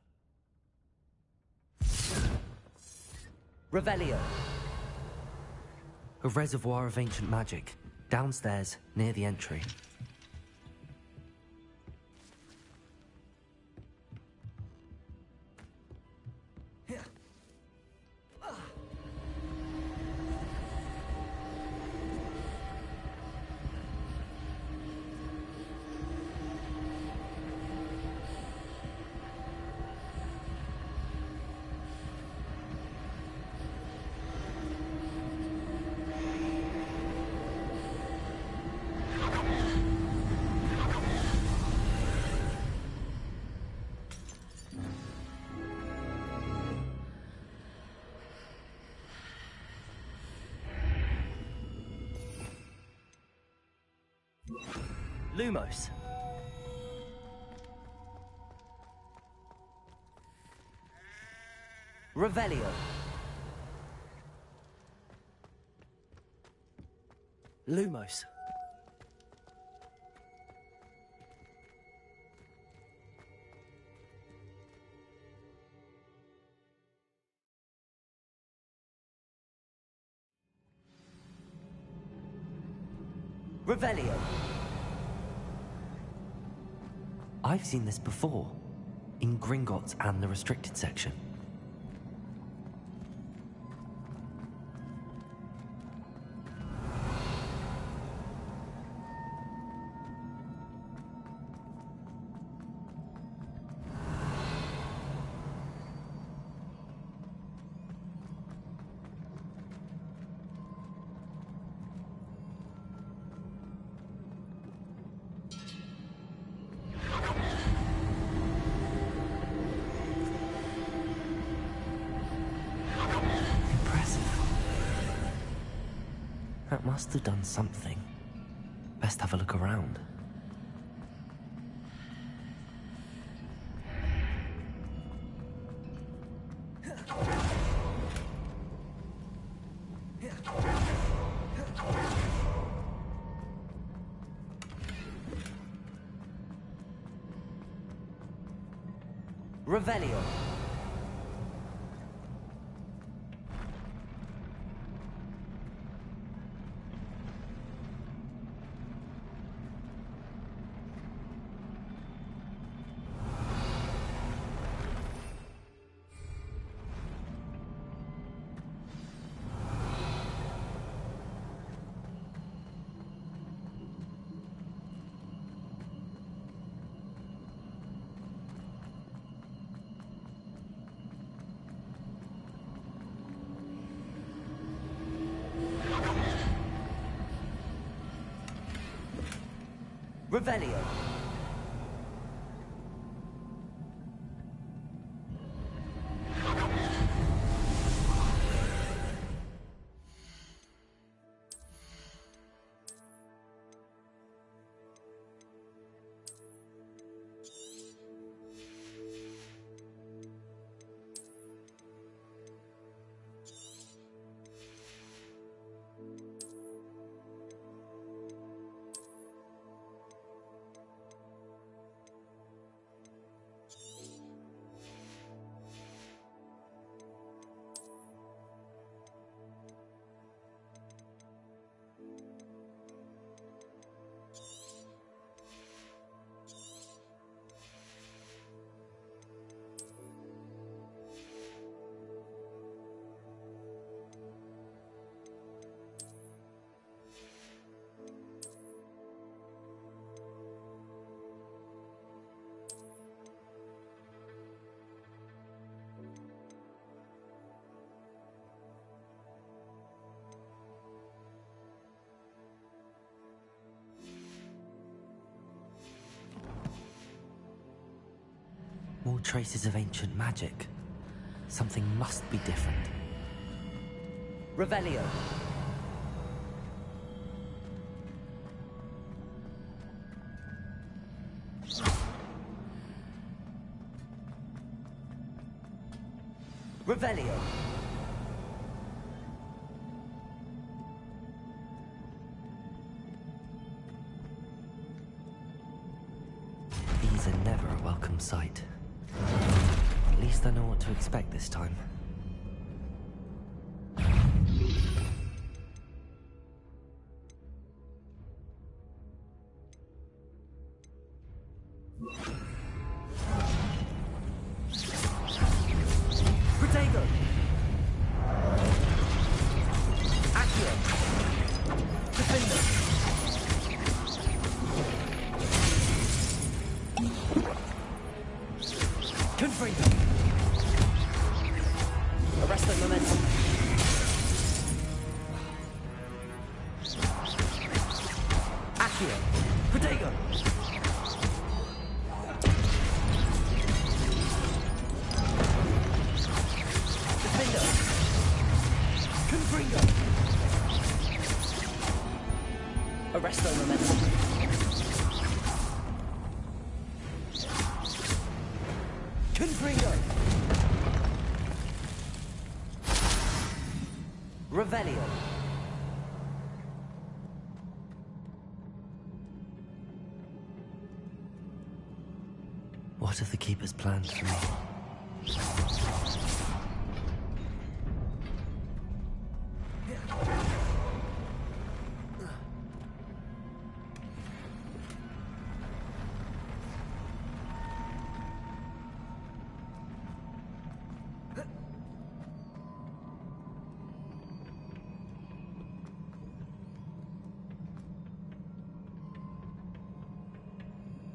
Revelio! A reservoir of ancient magic. Downstairs, near the entry. Lumos. Revelio. Lumos. Revelio. I've seen this before, in Gringotts and the restricted section. That must have done something. Best have a look around. Revelio. Revelio. More traces of ancient magic. Something must be different. Revelio. Revelio. These are never a welcome sight. At least I know what to expect this time. Protego! Accio! Defender! Confringo! Arrest the momentum! Accio! Protego! Defender! Confringo! Arrest the momentum! Confringo! Revelio! What have the Keepers planned for me?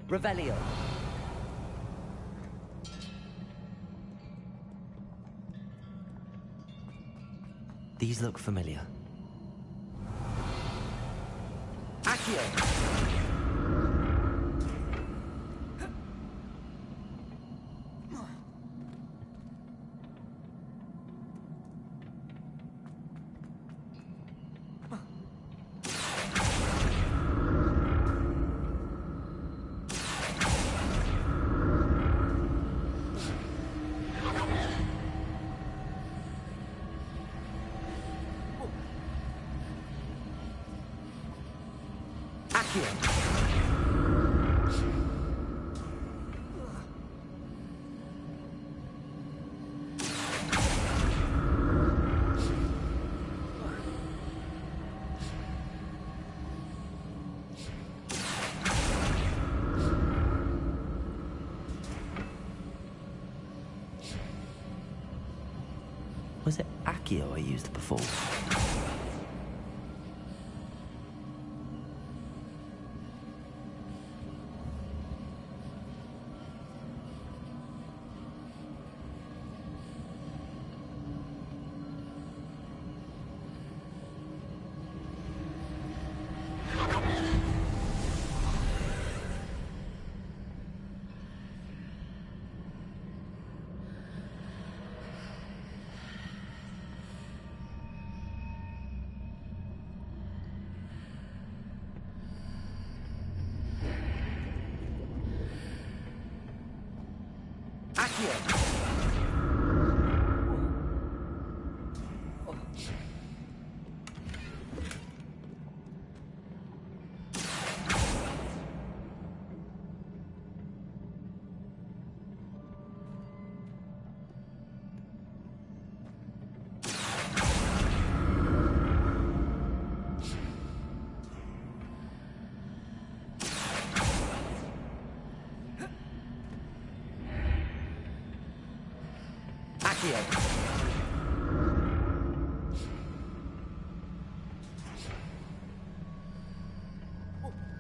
Revelio. These look familiar. Accio! Was it Accio I used before?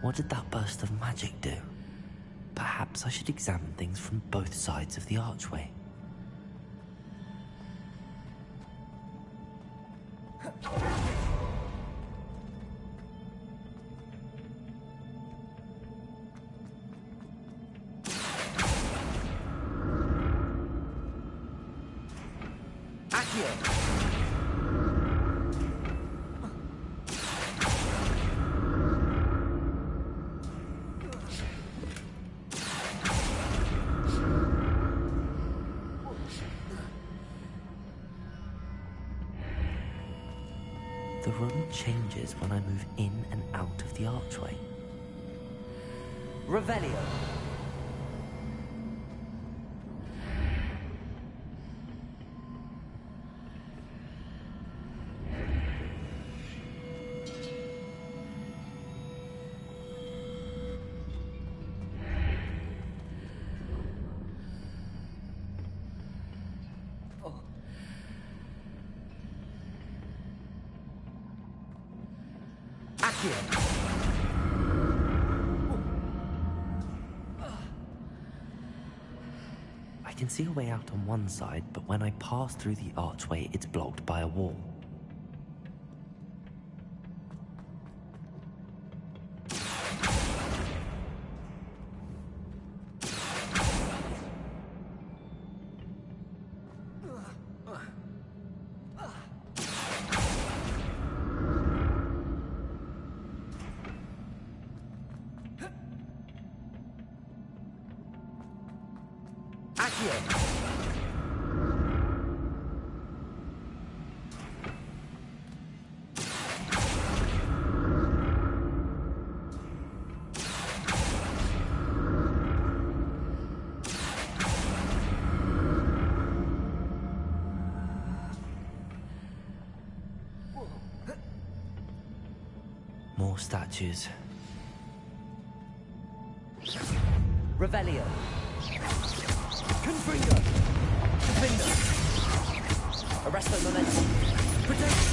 What did that burst of magic do? Perhaps I should examine things from both sides of the archway. room changes when I move in and out of the archway. Revelio. I can see a way out on one side, but when I pass through the archway, it's blocked by a wall. More statues. Revelio. Confringo. Confringo. Arresto momentum. Protect.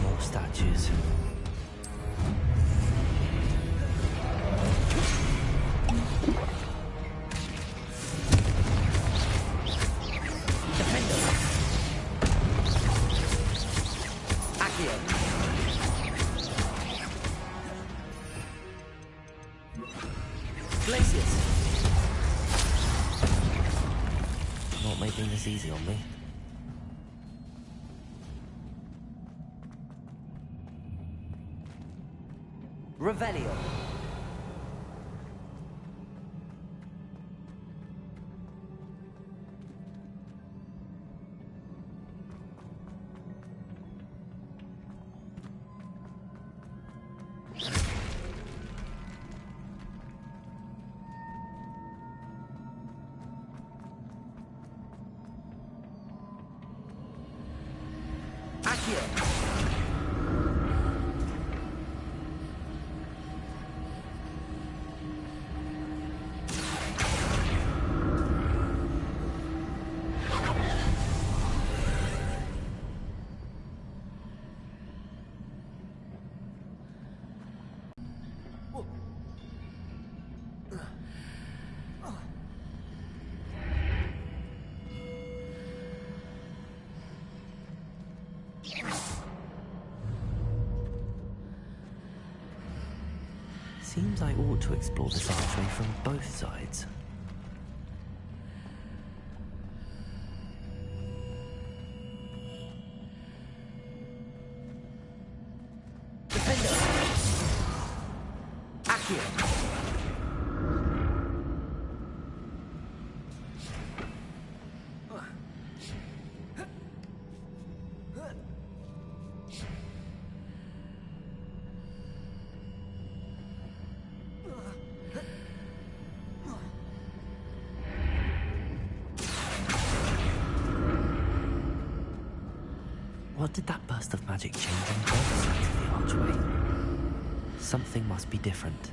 More statues. Not making this easy on me. Revelio. Seems I ought to explore this archway from both sides. What did that burst of magic change on both sides of the archway? Something must be different.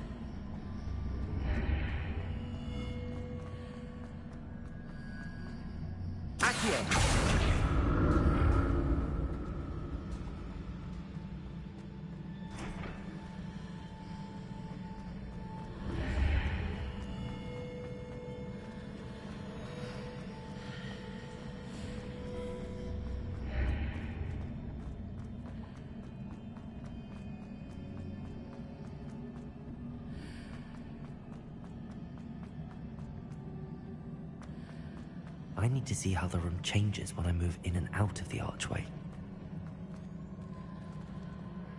I need to see how the room changes when I move in and out of the archway.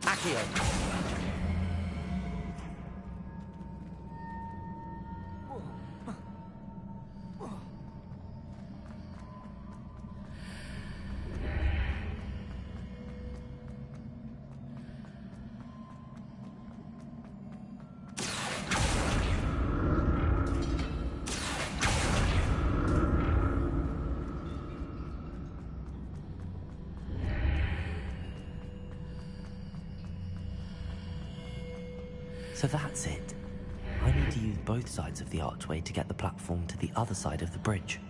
Accio. So that's it. I need to use both sides of the archway to get the platform to the other side of the bridge.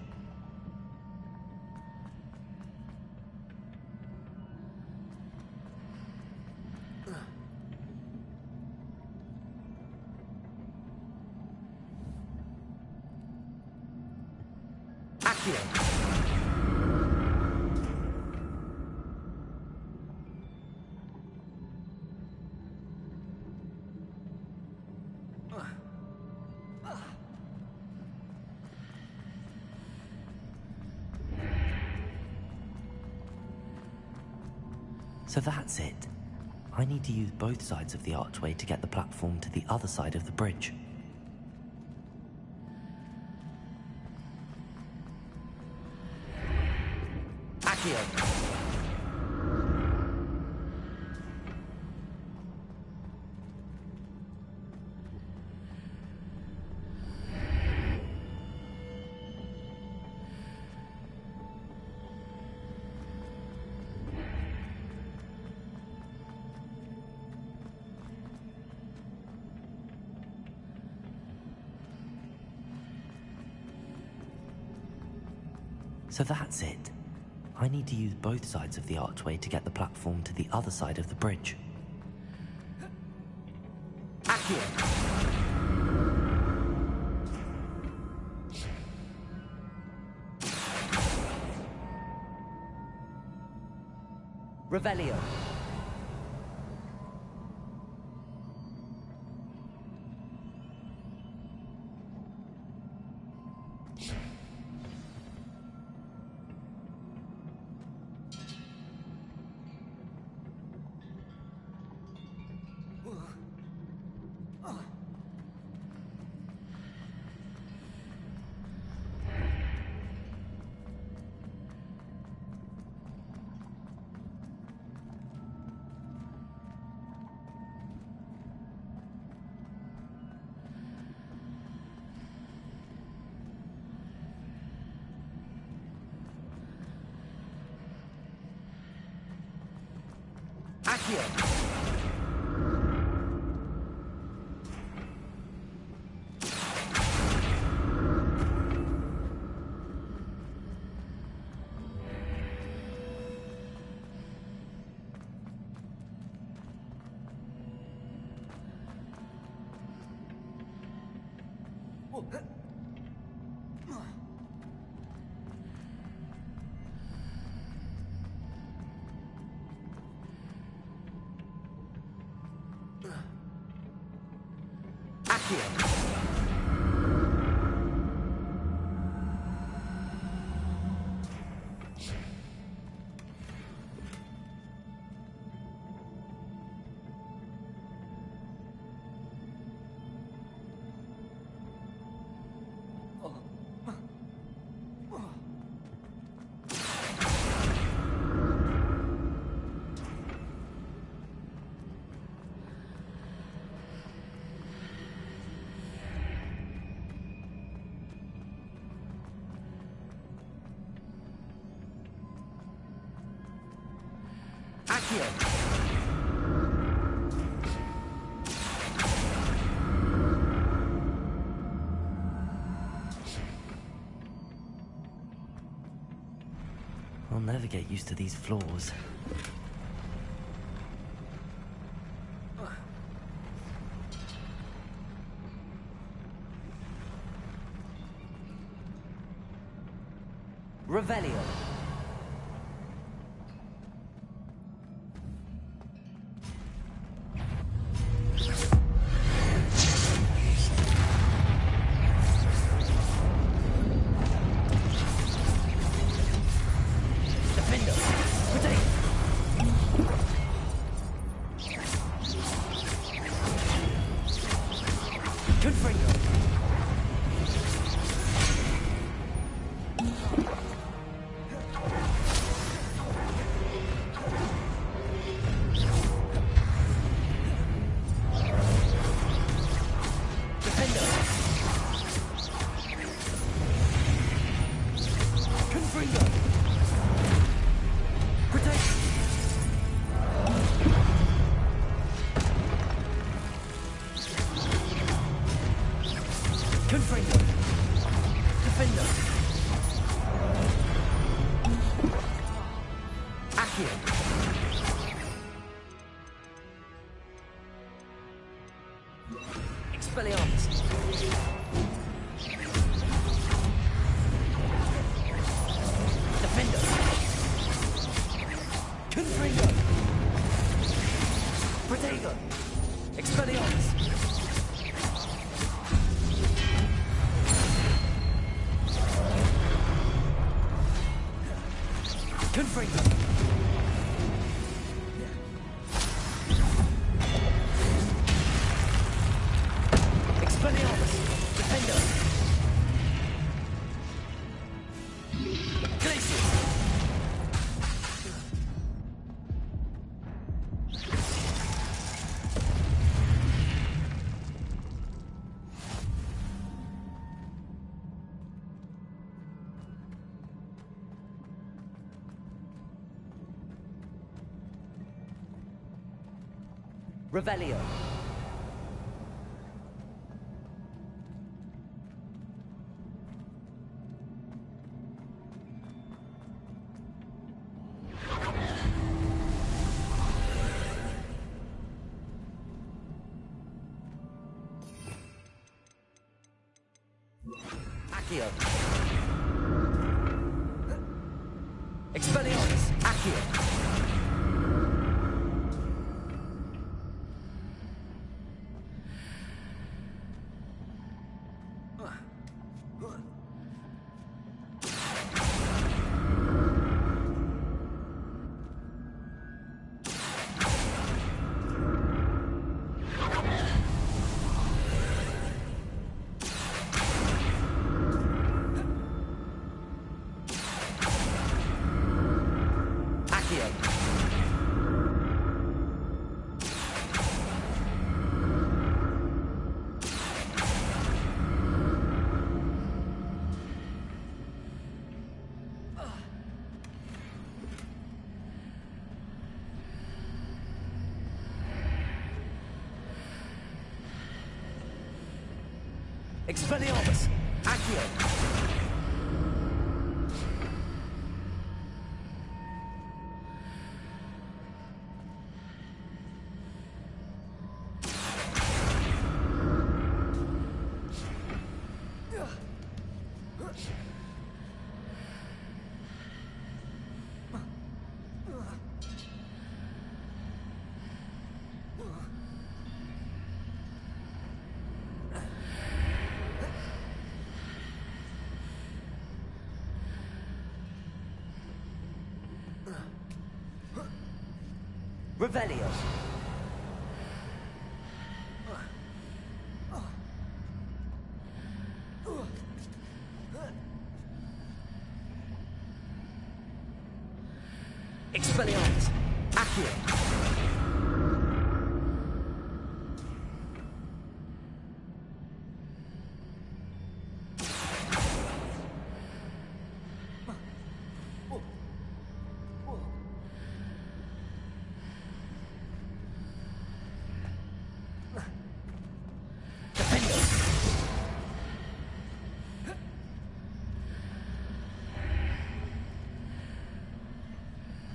Accio. So that's it. I need to use both sides of the archway to get the platform to the other side of the bridge. Accio. So that's it. I need to use both sides of the archway to get the platform to the other side of the bridge. Accio. Revelio. Accio. Accio. I'll never get used to these floors. Revelio. Defender. Accio. Expelliarmus. Defender. Confringo. Protego. Expelliarmus. Confringo. Expelliarmus. Defender. Glacius. Revelio. Accio. Expelliarmus. Accio. Expelliarmus. Accio. Revelio. Expelliarmus. Accio.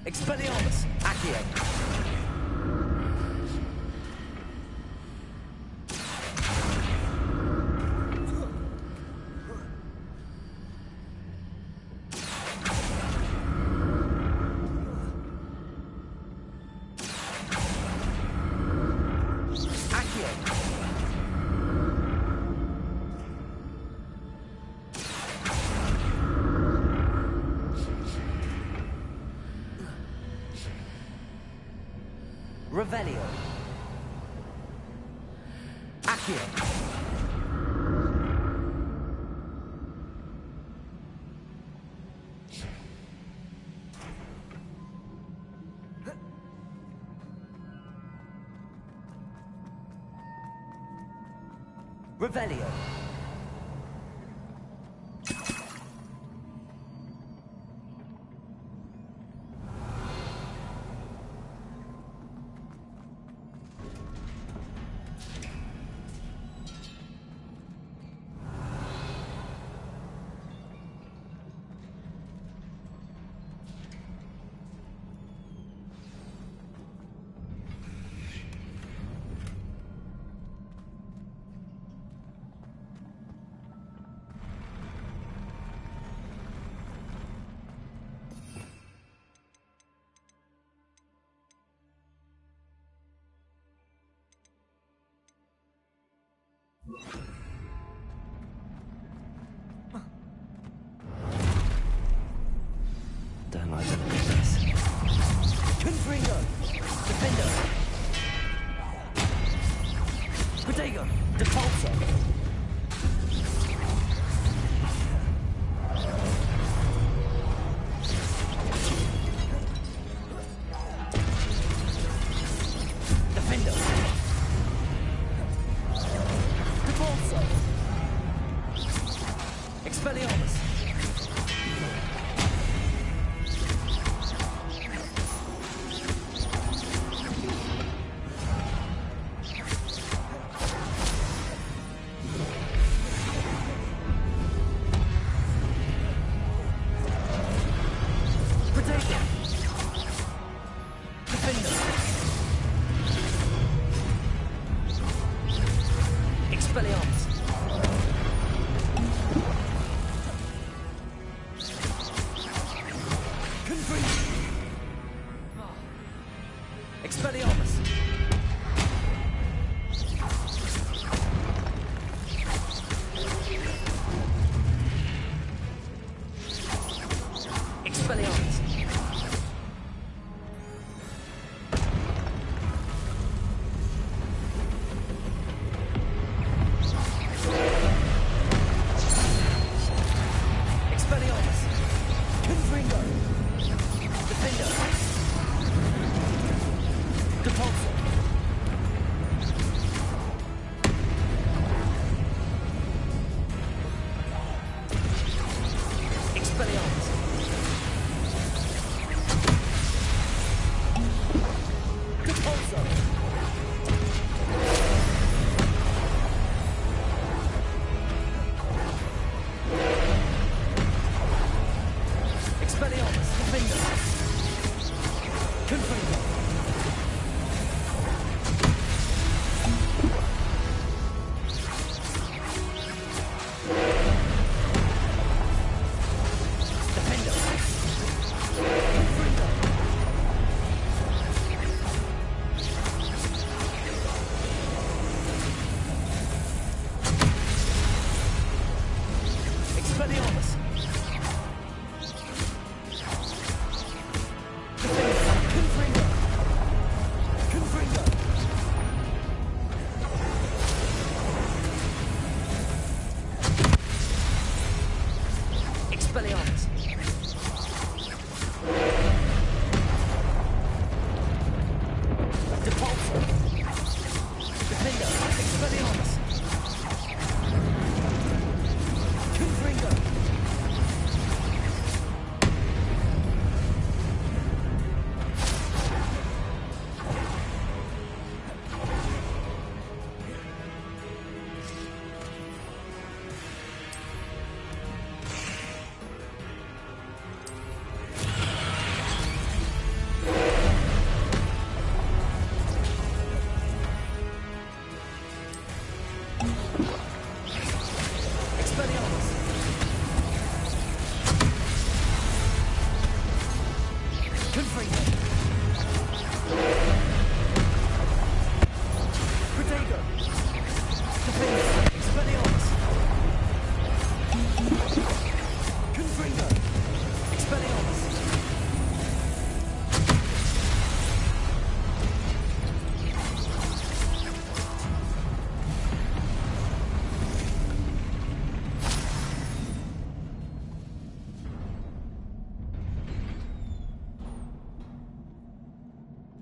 Expelliarmus. Accio. Revelio. Accio. Revelio. Expelliarmus.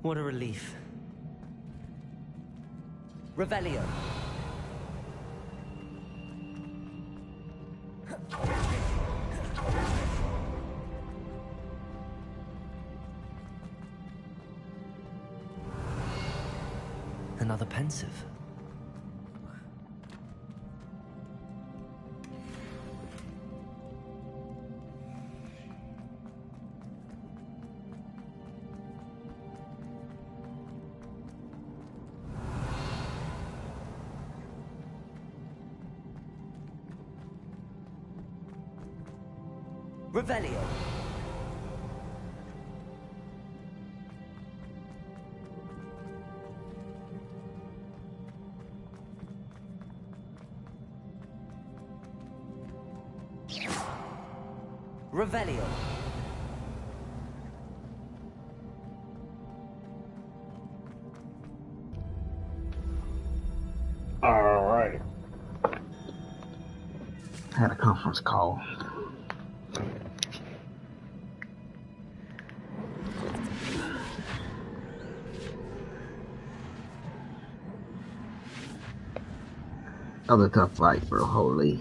What a relief. Revelio. Another pensive. Revelio. Revelio. Alright. Had a conference call. Other tough fight, bro. Holy.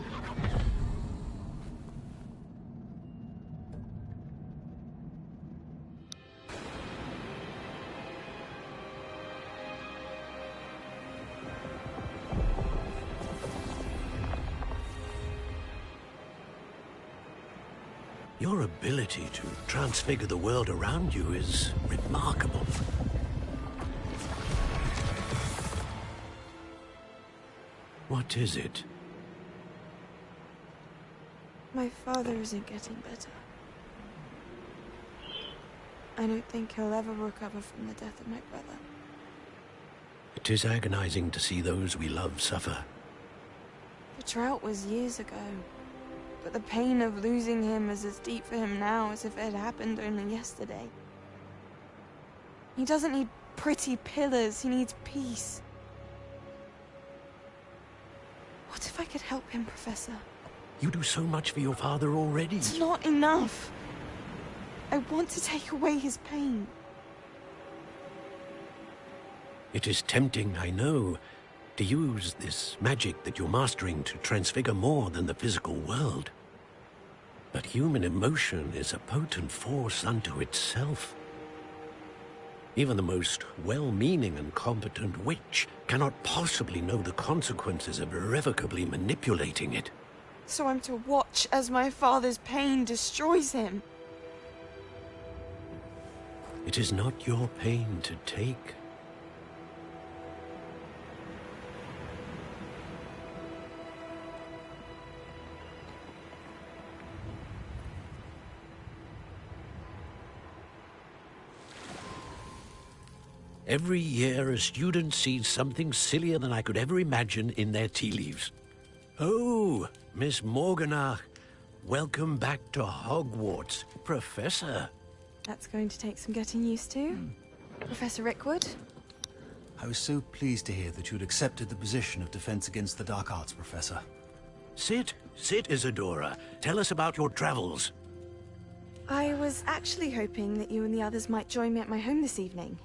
Your ability to transfigure the world around you is remarkable. What is it? My father isn't getting better. I don't think he'll ever recover from the death of my brother. It is agonizing to see those we love suffer. The drought was years ago, but the pain of losing him is as deep for him now as if it had happened only yesterday. He doesn't need pretty pillars, he needs peace. What if I could help him, Professor? You do so much for your father already. It's not enough. I want to take away his pain. It is tempting, I know, to use this magic that you're mastering to transfigure more than the physical world. But human emotion is a potent force unto itself. Even the most well-meaning and competent witch cannot possibly know the consequences of irrevocably manipulating it. So I'm to watch as my father's pain destroys him. It is not your pain to take. Every year, a student sees something sillier than I could ever imagine in their tea leaves. Oh, Miss Morganach, welcome back to Hogwarts, Professor. That's going to take some getting used to. Professor Rickwood? I was so pleased to hear that you'd accepted the position of Defense Against the Dark Arts, Professor. Sit, Isadora. Tell us about your travels. I was actually hoping that you and the others might join me at my home this evening.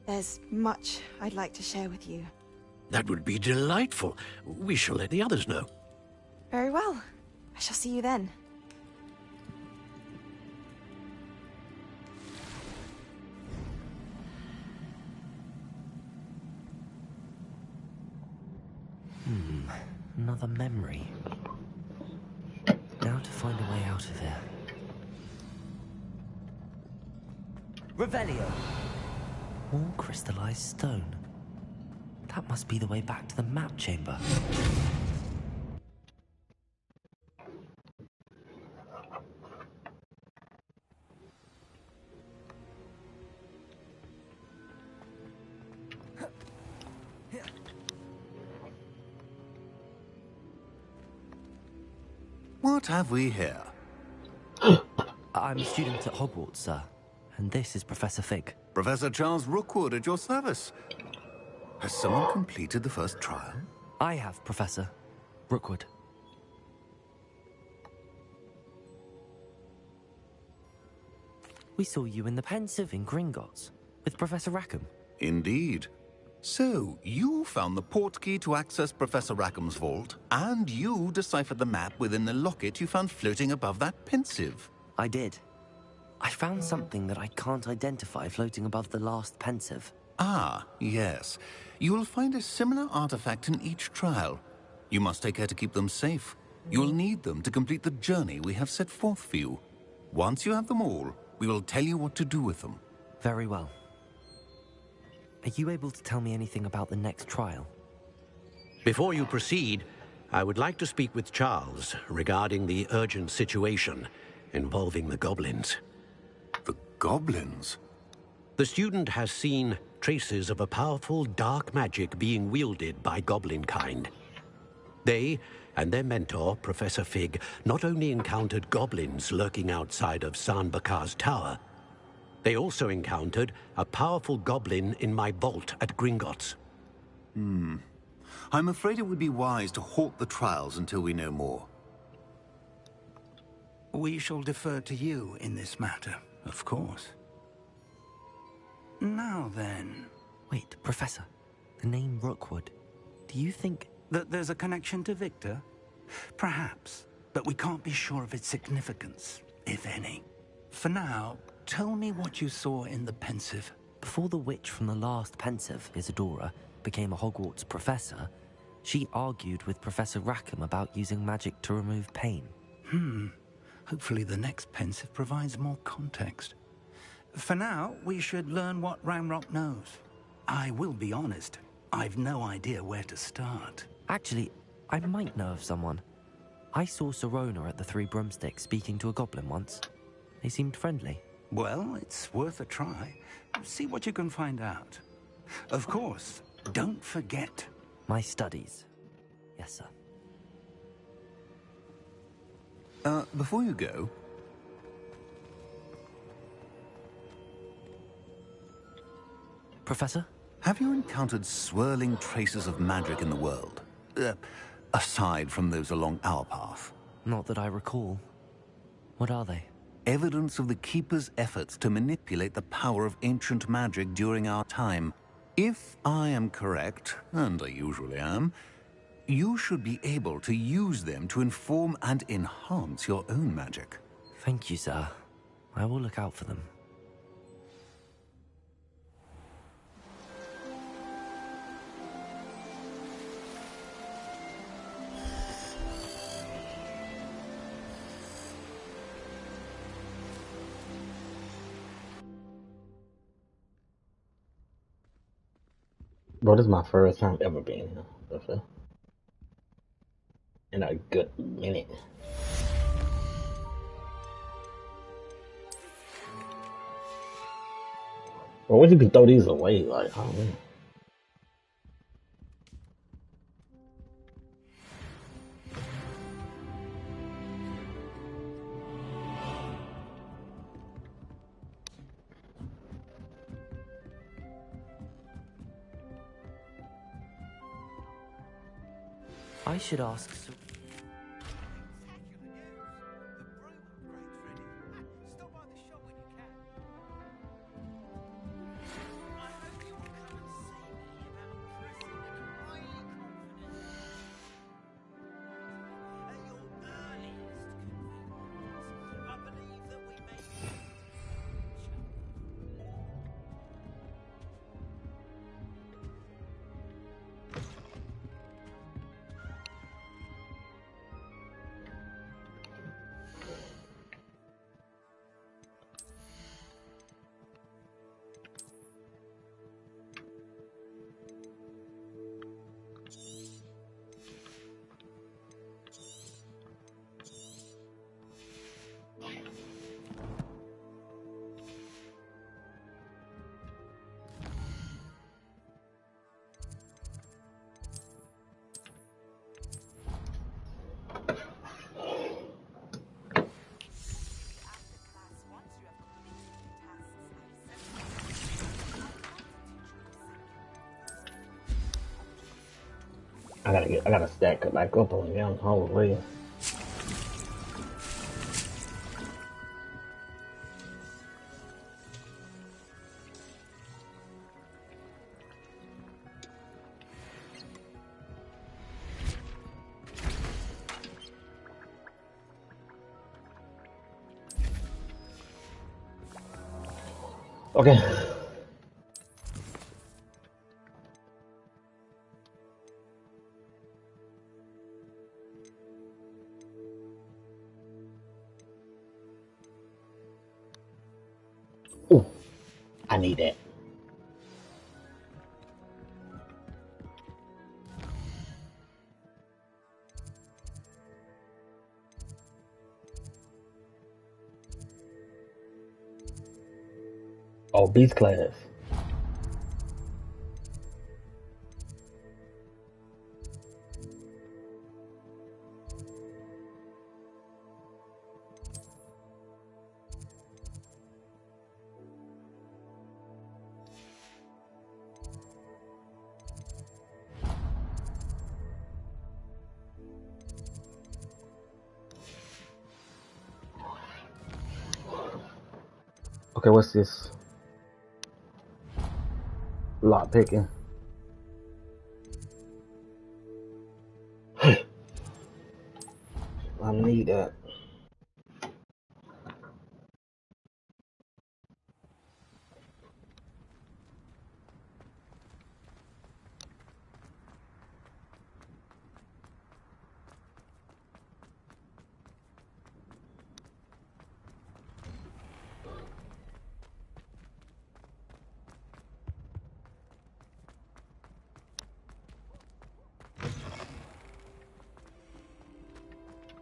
There's much I'd like to share with you. That would be delightful. We shall let the others know. Very well. I shall see you then. Another memory. Now to find a way out of here. Revelio! More crystallized stone. That must be the way back to the map chamber. What have we here? I'm a student at Hogwarts, sir. And this is Professor Fig. Professor Charles Rookwood at your service. Has someone completed the first trial? I have, Professor Rookwood. We saw you in the Pensive in Gringotts with Professor Rackham. Indeed. So, you found the portkey to access Professor Rackham's vault, and you deciphered the map within the locket you found floating above that Pensive. I did. I found something that I can't identify floating above the last Pensive. Ah, yes. You will find a similar artifact in each trial. You must take care to keep them safe. You will need them to complete the journey we have set forth for you. Once you have them all, we will tell you what to do with them. Very well. Are you able to tell me anything about the next trial? Before you proceed, I would like to speak with Charles regarding the urgent situation involving the goblins. The goblins? The student has seen traces of a powerful dark magic being wielded by goblin kind. They and their mentor, Professor Fig, not only encountered goblins lurking outside of San Bakar's tower, they also encountered a powerful goblin in my vault at Gringotts. I'm afraid it would be wise to halt the trials until we know more. We shall defer to you in this matter, of course. Now then... Wait, Professor. The name Rookwood. Do you think... that there's a connection to Victor? Perhaps, but we can't be sure of its significance, if any. For now, tell me what you saw in the Pensive. Before the witch from the last Pensive, Isadora, became a Hogwarts professor, she argued with Professor Rackham about using magic to remove pain. Hopefully the next pensive provides more context. For now, we should learn what Ramrock knows. I will be honest, I've no idea where to start. Actually, I might know of someone. I saw Sirona at the Three Broomsticks speaking to a goblin once. They seemed friendly. Well, it's worth a try. See what you can find out. Of course, don't forget my studies. Yes, sir. Before you go... Professor? Have you encountered swirling traces of magic in the world? Aside from those along our path? Not that I recall. What are they? Evidence of the Keeper's efforts to manipulate the power of ancient magic during our time. If I am correct, and I usually am, you should be able to use them to inform and enhance your own magic. Thank you, sir. I will look out for them. Bro, this is my first time ever being here. Okay. In a good minute. Well, when you can throw these away, like, I don't know. I should ask... I gotta stack it back up on young holy. Okay. Ooh, I need that. Oh, beast class. Okay, what's this? Lock picking. I need that.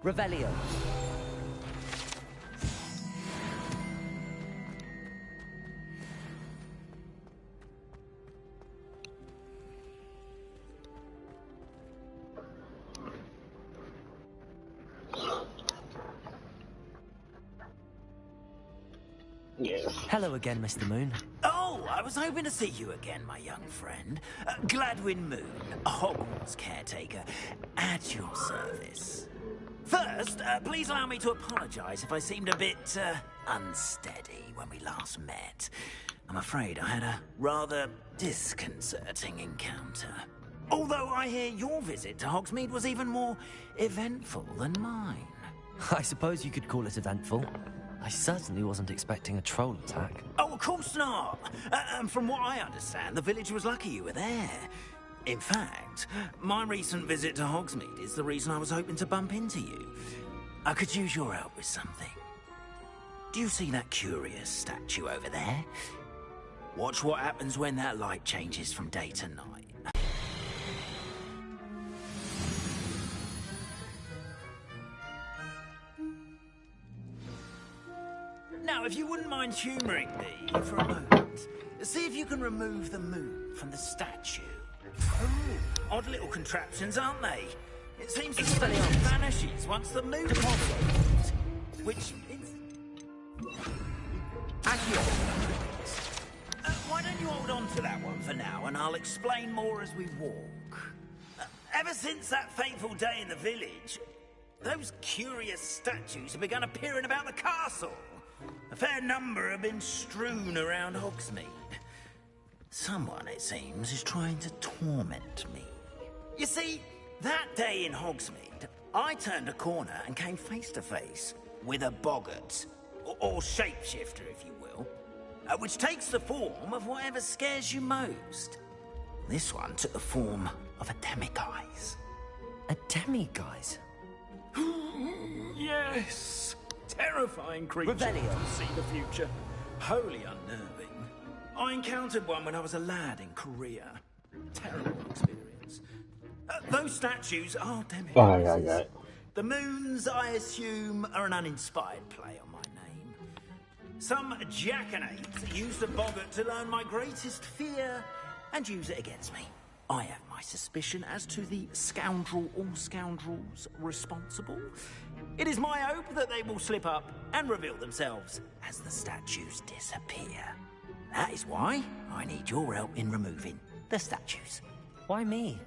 Revelio. Yes. Hello again, Mr. Moon. Oh, I was hoping to see you again, my young friend. Gladwin Moon, a Hogwarts caretaker, at your service. First, please allow me to apologize if I seemed a bit, unsteady when we last met. I'm afraid I had a rather disconcerting encounter. Although I hear your visit to Hogsmeade was even more eventful than mine. I suppose you could call it eventful. I certainly wasn't expecting a troll attack. Oh, of course not. And from what I understand, the village was lucky you were there. In fact, my recent visit to Hogsmeade is the reason I was hoping to bump into you. I could use your help with something. Do you see that curious statue over there? Watch what happens when that light changes from day to night. Now, if you wouldn't mind humouring me for a moment, see if you can remove the moon from the statue. Ooh, odd little contraptions, aren't they? It seems as though it vanishes once the moon pops, which is... why don't you hold on to that one for now, and I'll explain more as we walk. Ever since that fateful day in the village, those curious statues have begun appearing about the castle. A fair number have been strewn around Hogsmeade. Someone, it seems, is trying to torment me. You see, that day in Hogsmeade, I turned a corner and came face to face with a boggart, or shapeshifter, if you will, which takes the form of whatever scares you most. This one took the form of a demiguise. A demiguise? Yes! Terrifying creatures Revelio. to see the future. Wholly unnerving. I encountered one when I was a lad in Korea. Terrible experience. Those statues are demiguises. The moons, I assume, are an uninspired play on my name. Some jackanapes used the boggart to learn my greatest fear and use it against me. I have my suspicion as to the scoundrel or scoundrels responsible. It is my hope that they will slip up and reveal themselves as the statues disappear. That is why I need your help in removing the statues. Why me?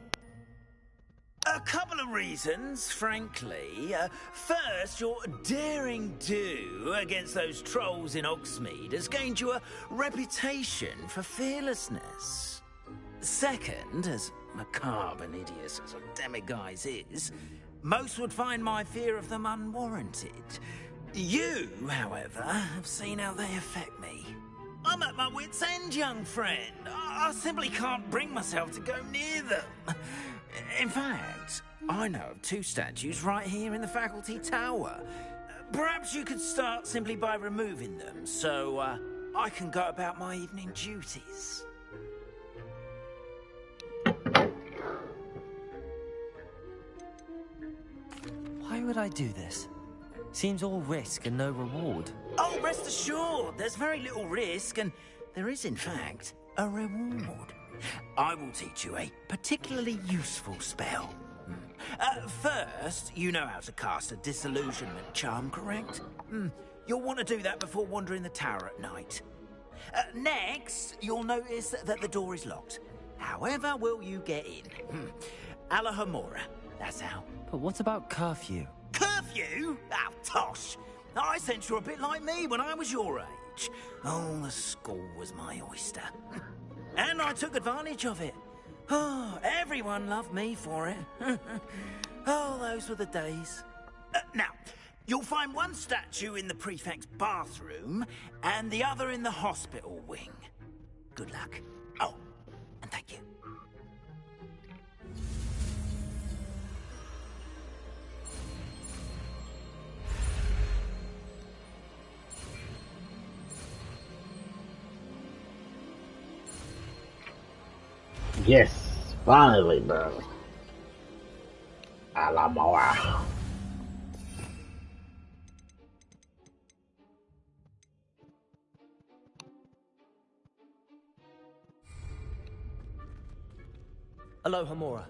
A couple of reasons, frankly. First, your daring do against those trolls in Hogsmeade has gained you a reputation for fearlessness. Second, as macabre and hideous as a demiguise is, most would find my fear of them unwarranted. You, however, have seen how they affect me. I'm at my wit's end, young friend. I simply can't bring myself to go near them. In fact, I know of two statues right here in the faculty tower. Perhaps you could start simply by removing them, so I can go about my evening duties. Why would I do this? Seems all risk and no reward. Oh, rest assured, there's very little risk, and there is, in fact, a reward. I will teach you a particularly useful spell. First, you know how to cast a disillusionment charm, correct? You'll want to do that before wandering the tower at night. Next, you'll notice that the door is locked. However will you get in? Alahomora, that's how. But what about curfew? Curfew? Oh, tosh. I sense you're a bit like me when I was your age. Oh, the school was my oyster. And I took advantage of it. Oh, everyone loved me for it. Oh, those were the days. Now, you'll find one statue in the prefect's bathroom and the other in the hospital wing. Good luck. Oh, and thank you. Yes, finally, bro. Alamora. Aloha Mora.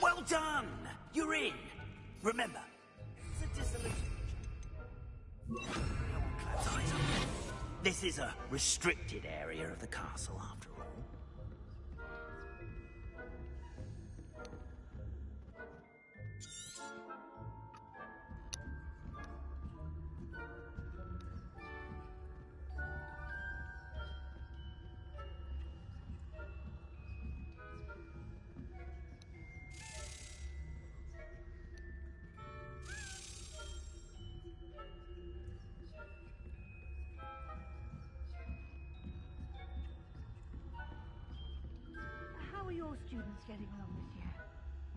Well done! You're in. Remember, it's a dissolution. No one claps eyes on you. This is a restricted area of the castle, after all. How are your students getting along this year?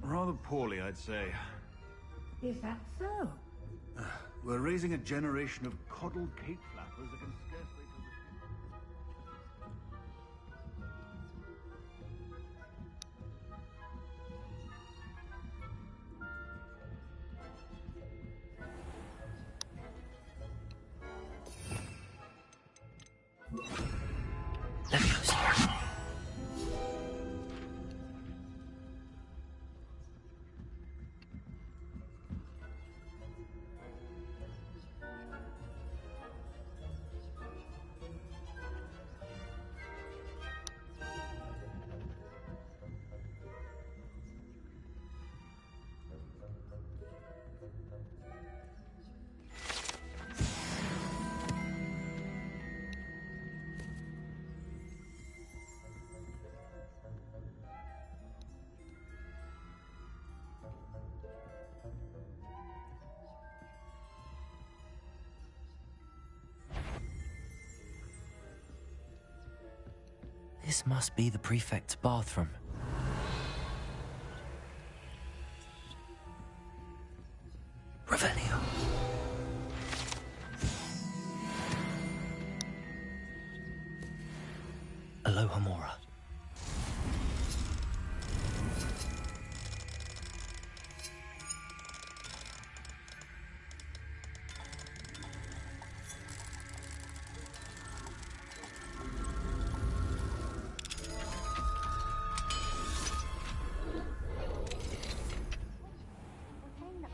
Rather poorly, I'd say. Is that so? We're raising a generation of coddled cape flappers that can scarce wait till This must be the prefect's bathroom. Revelio. Aloha Mora.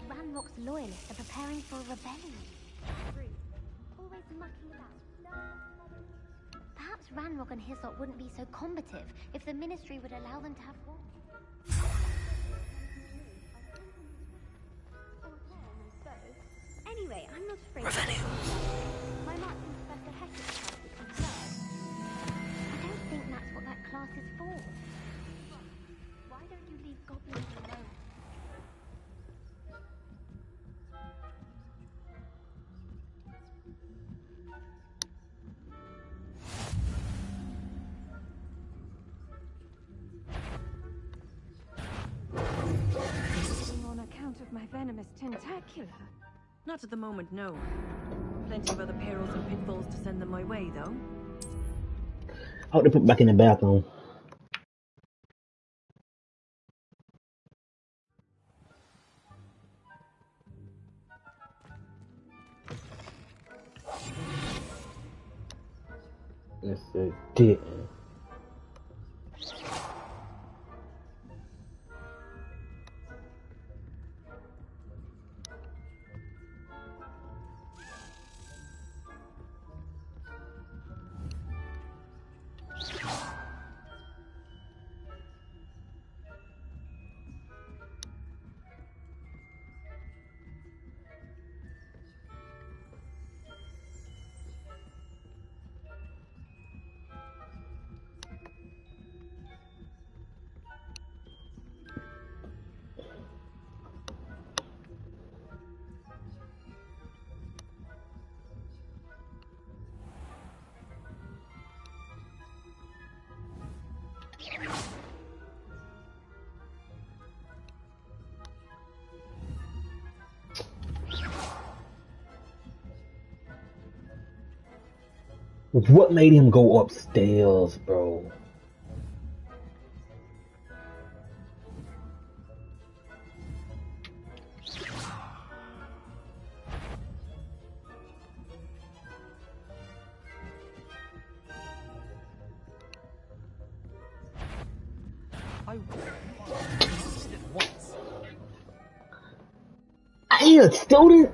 Ranrock's loyalists are preparing for a rebellion. Always mucking about. Perhaps Ranrock and Hislop wouldn't be so combative if the Ministry would allow them to have war. Anyway, I'm not afraid of my marching Professor Hector's class is absurd. I don't think that's what that class is for. Why don't you leave goblins alone? On account of my venomous tentacula? Not at the moment, no. Plenty of other perils and pitfalls to send them my way, though. I hope they put back in the bathroom. Let's see. Did. What made him go upstairs, bro? I ain't a student.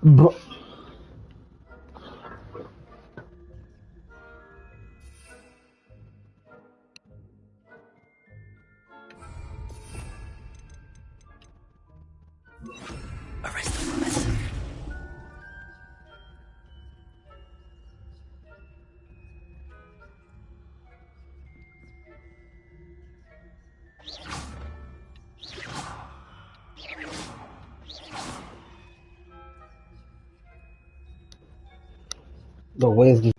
Bro. Arrest the professor. But where's the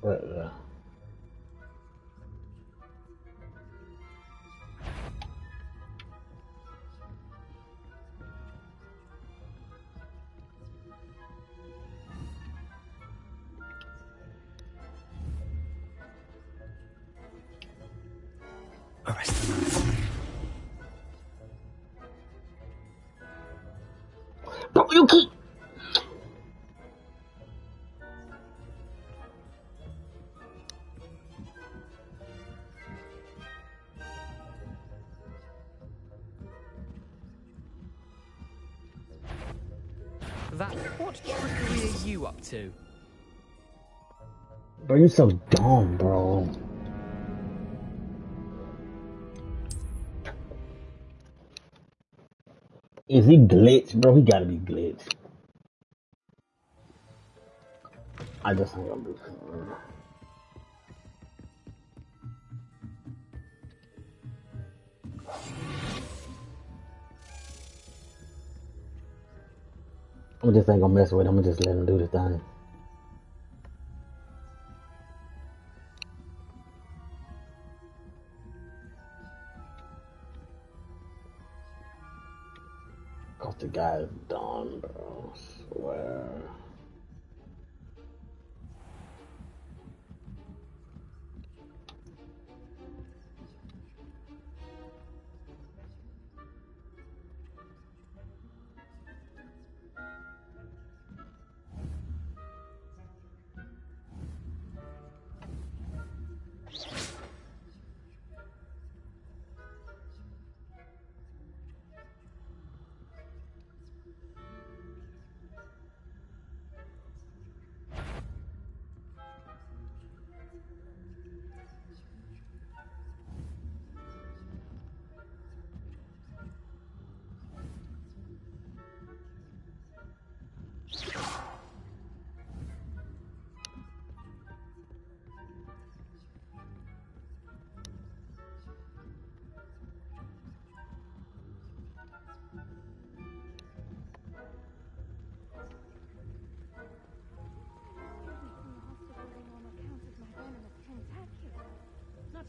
Arrest the professor. Bro, you keep That. What trickery are you up to? Bro, you so dumb, bro. Is he glitched, bro? He gotta be glitched. I just ain't gonna do something. I just ain't gonna mess with him. I'm just let him do the thing. Cause the guy is dumb, bro. I swear.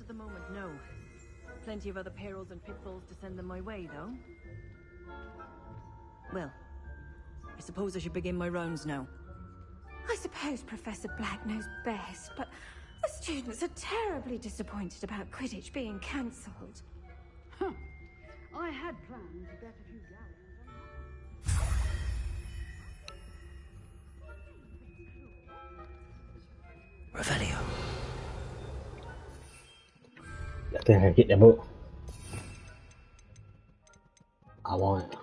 the moment, no. Plenty of other perils and pitfalls to send them my way, though. Well, I suppose I should begin my rounds now. I suppose Professor Black knows best, but the students are terribly disappointed about Quidditch being cancelled. Huh. I had planned to get a few galleons on... Revelio. I think I can get that book. I want it.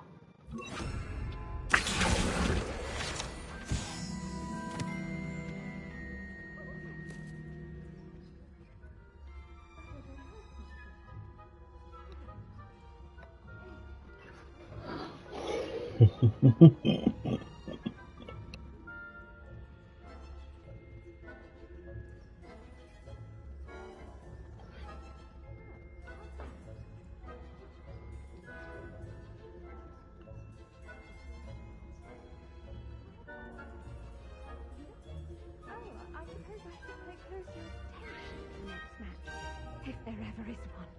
If there ever is one.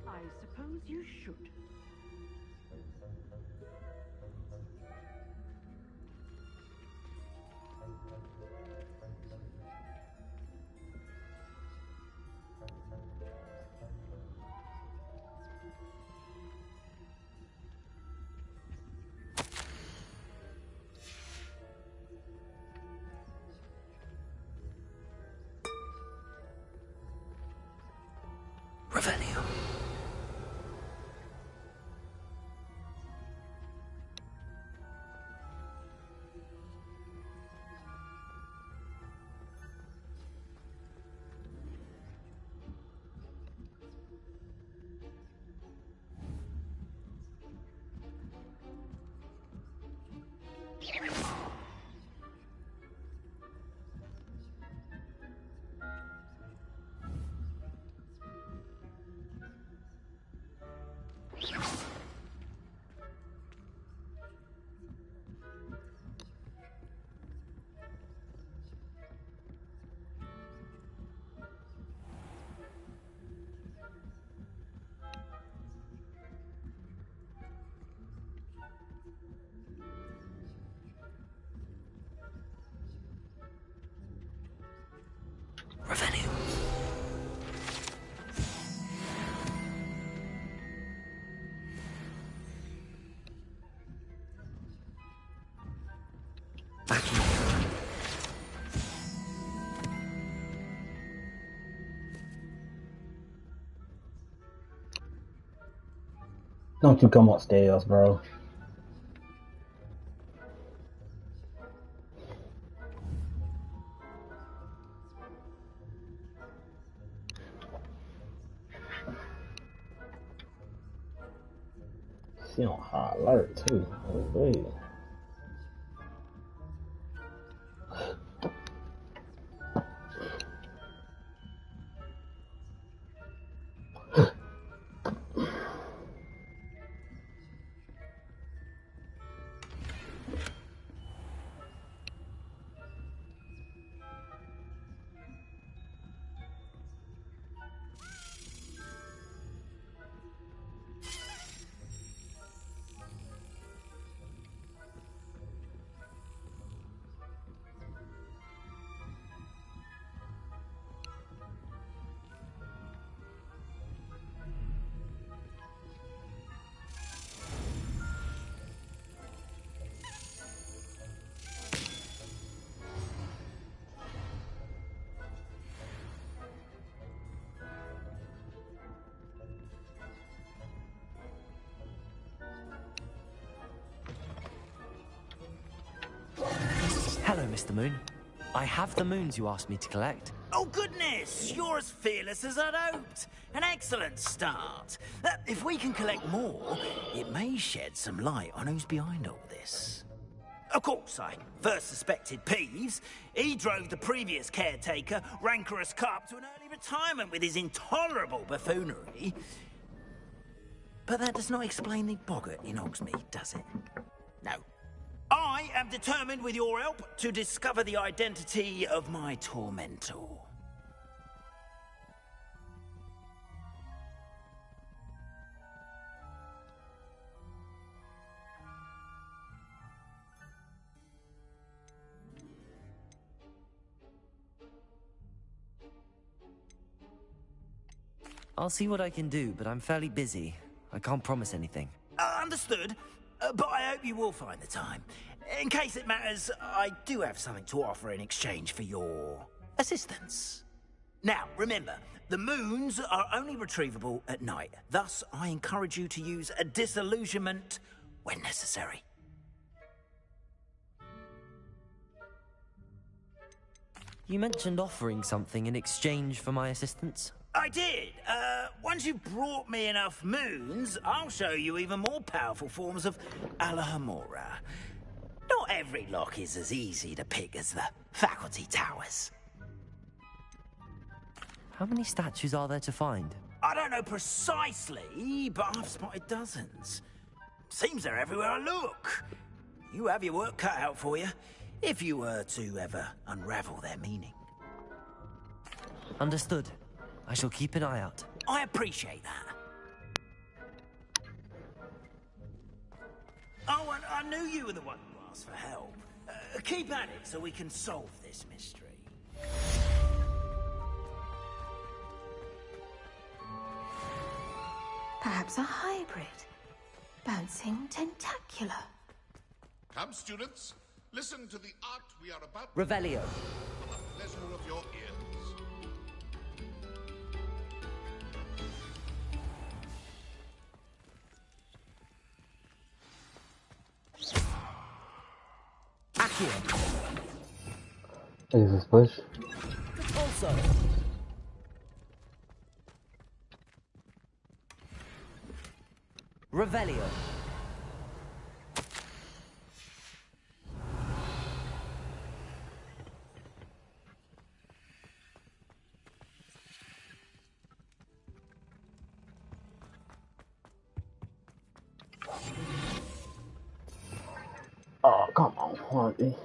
I suppose you should. Revelio. Revelio. Don't you come upstairs, bro. She on high alert too. Oh, wait. Hello, Mr. Moon. I have the moons you asked me to collect. Oh, goodness! You're as fearless as I'd hoped. An excellent start. If we can collect more, it may shed some light on who's behind all this. Of course, I first suspected Peeves. He drove the previous caretaker, Rancorous Carp, to an early retirement with his intolerable buffoonery. But that does not explain the boggart in Hogsmeade, does it? No. I am determined, with your help, to discover the identity of my tormentor. I'll see what I can do, but I'm fairly busy. I can't promise anything. Understood. But I hope you will find the time. In case it matters, I do have something to offer in exchange for your assistance. Now, remember, the moons are only retrievable at night. Thus, I encourage you to use a disillusionment when necessary. You mentioned offering something in exchange for my assistance? I did. Once you've brought me enough moons, I'll show you even more powerful forms of Alohomora. Not every lock is as easy to pick as the faculty towers. How many statues are there to find? I don't know precisely, but I've spotted dozens. Seems they're everywhere I look. You have your work cut out for you, if you were to ever unravel their meaning. Understood. I shall keep an eye out. I appreciate that. Oh, and I knew you were the one who asked for help. Keep at it so we can solve this mystery. Perhaps a hybrid. Bouncing tentacular. Come, students. Listen to the art we are about Revelio. for the pleasure of your ears. Accio. Is this push? Also. Revelio. Oh, come on, Harvey.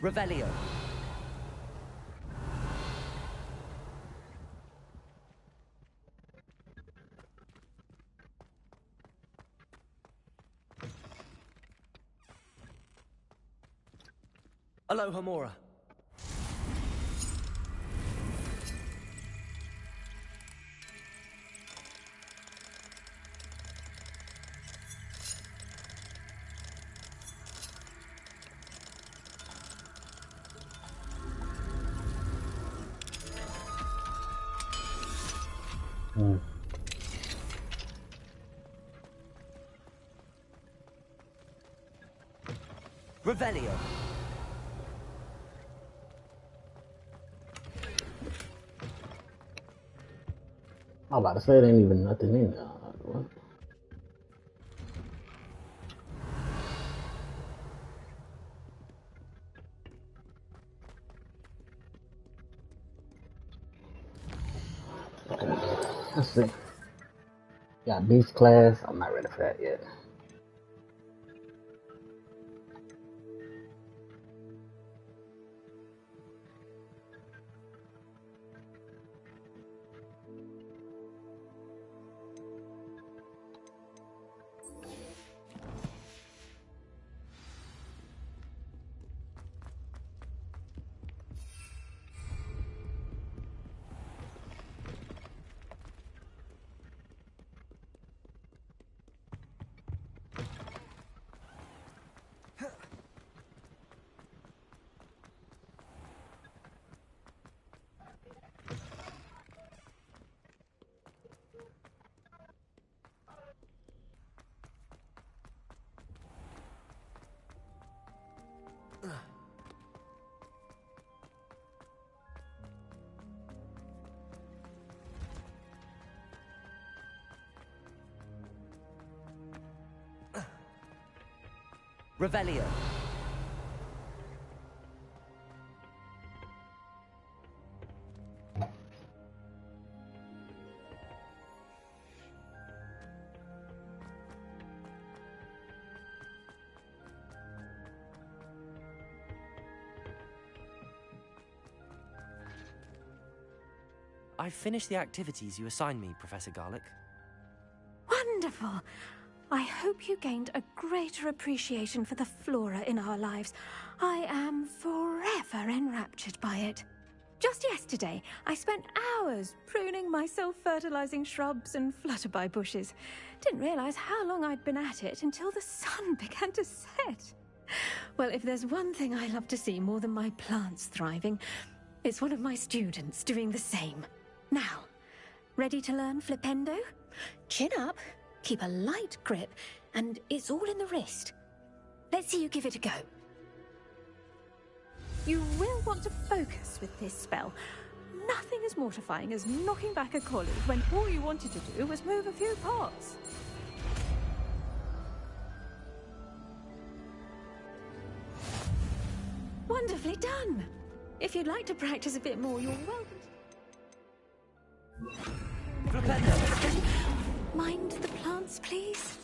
Revelio. Alohomora. Revelio. I'm about to say there ain't even nothing in there. What? Okay, let's see. Got beast class. I'm not ready for that yet. Revelio. I finished the activities you assigned me, Professor Garlick. Wonderful! I hope you gained a greater appreciation for the flora in our lives. I am forever enraptured by it. Just yesterday, I spent hours pruning my self-fertilizing shrubs and flutterby bushes. Didn't realize how long I'd been at it until the sun began to set. Well, if there's one thing I love to see more than my plants thriving, it's one of my students doing the same. Now, ready to learn Flipendo? Chin up, keep a light grip, and it's all in the wrist. Let's see you give it a go. You will want to focus with this spell. Nothing as mortifying as knocking back a colleague when all you wanted to do was move a few pots. Wonderfully done! If you'd like to practice a bit more, you're welcome to... Mind the plants, please?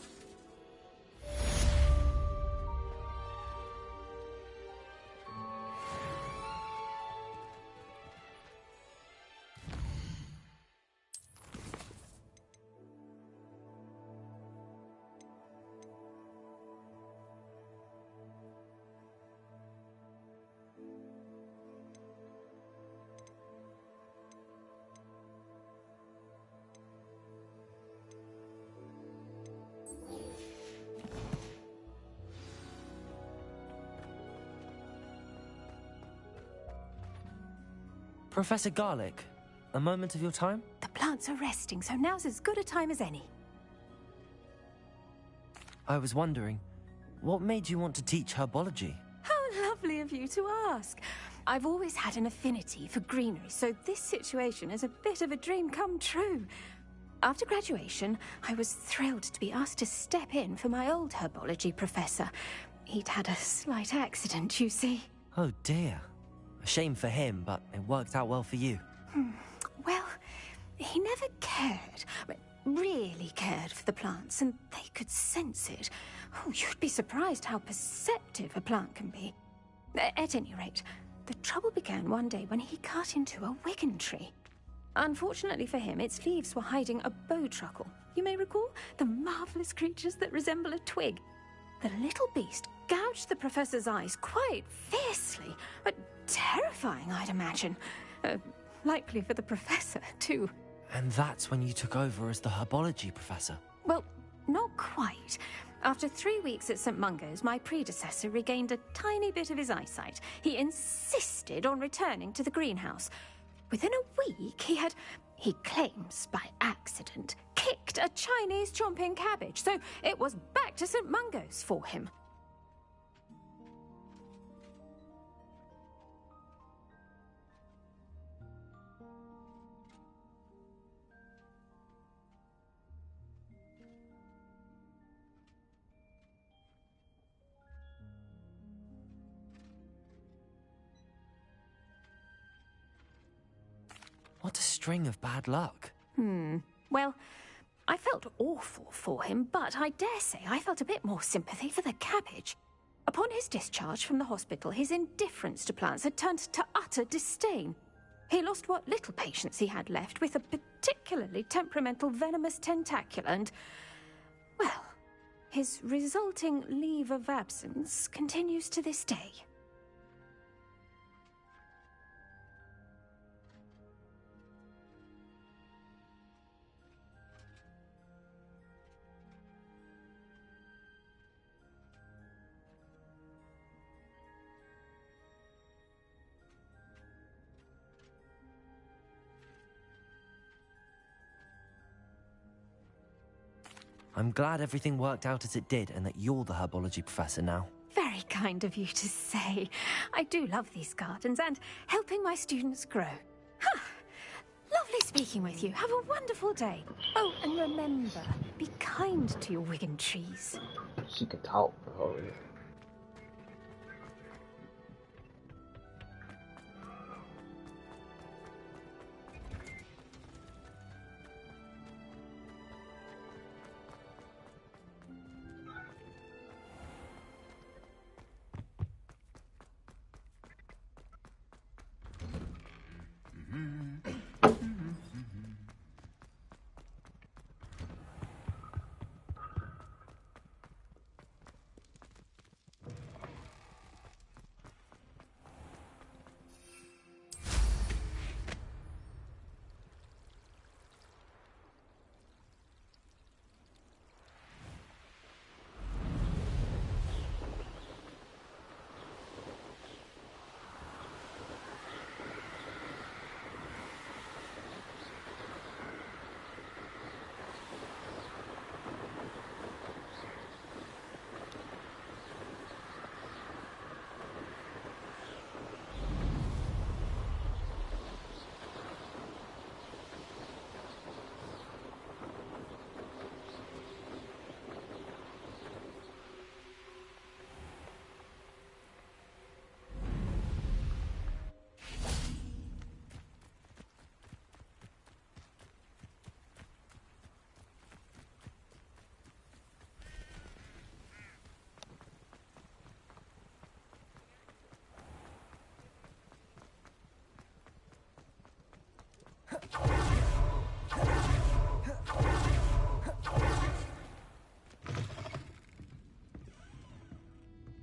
Professor Garlick, a moment of your time? The plants are resting, so now's as good a time as any. I was wondering, what made you want to teach herbology? How lovely of you to ask. I've always had an affinity for greenery, so this situation is a bit of a dream come true. After graduation, I was thrilled to be asked to step in for my old herbology professor. He'd had a slight accident, you see. Oh dear. A shame for him, but it worked out well for you. Well, he never cared, really cared for the plants, and they could sense it. Oh, you'd be surprised how perceptive a plant can be. At any rate, the trouble began one day when he cut into a wigan tree. Unfortunately for him, its leaves were hiding a bowtruckle. You may recall the marvelous creatures that resemble a twig. The little beast gouged the professor's eyes quite fiercely, but terrifying, I'd imagine. Likely for the professor, too. And that's when you took over as the herbology professor? Well, not quite. After 3 weeks at St. Mungo's, my predecessor regained a tiny bit of his eyesight. He insisted on returning to the greenhouse. Within a week, he claims by accident, kicked a Chinese chomping cabbage, so it was back to St. Mungo's for him. What a string of bad luck. Well, I felt awful for him, but I dare say I felt a bit more sympathy for the cabbage. Upon his discharge from the hospital, his indifference to plants had turned to utter disdain. He lost what little patience he had left with a particularly temperamental venomous tentacula and, well, his resulting leave of absence continues to this day. I'm glad everything worked out as it did and that you're the herbology professor now. Very kind of you to say. I do love these gardens and helping my students grow. Lovely speaking with you. Have a wonderful day. Oh, and remember, be kind to your wigan trees. She could talk, bro.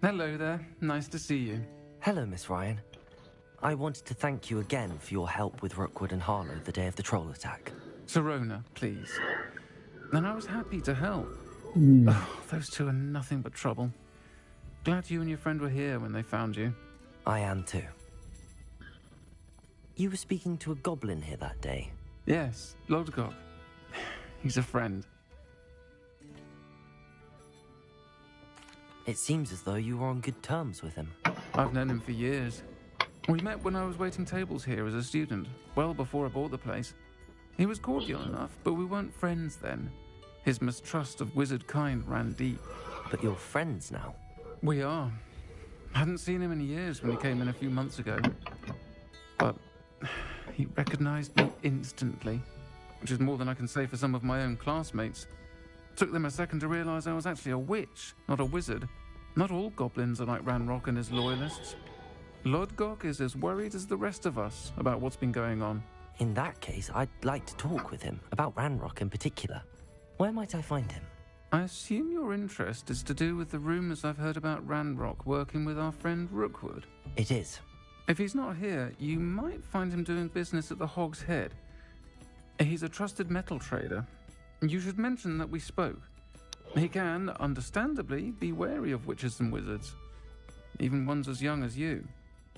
Hello there. Nice to see you. Hello, Miss Ryan. I wanted to thank you again for your help with Rookwood and Harlow the day of the troll attack. Sirona, please. And I was happy to help. Oh, those two are nothing but trouble. Glad you and your friend were here when they found you. I am too. You were speaking to a goblin here that day? Yes, Lodgok. He's a friend. It seems as though you were on good terms with him. I've known him for years. We met when I was waiting tables here as a student, well before I bought the place. He was cordial enough, but we weren't friends then. His mistrust of wizard kind ran deep. But you're friends now? We are. Hadn't seen him in years when he came in a few months ago. But he recognized me instantly, which is more than I can say for some of my own classmates. Took them a second to realize I was actually a witch, not a wizard. Not all goblins are like Ranrock and his loyalists. Lodgok is as worried as the rest of us about what's been going on. In that case, I'd like to talk with him, about Ranrock in particular. Where might I find him? I assume your interest is to do with the rumors I've heard about Ranrock working with our friend Rookwood. It is. If he's not here, you might find him doing business at the Hog's Head. He's a trusted metal trader. You should mention that we spoke. He can, understandably, be wary of witches and wizards, even ones as young as you.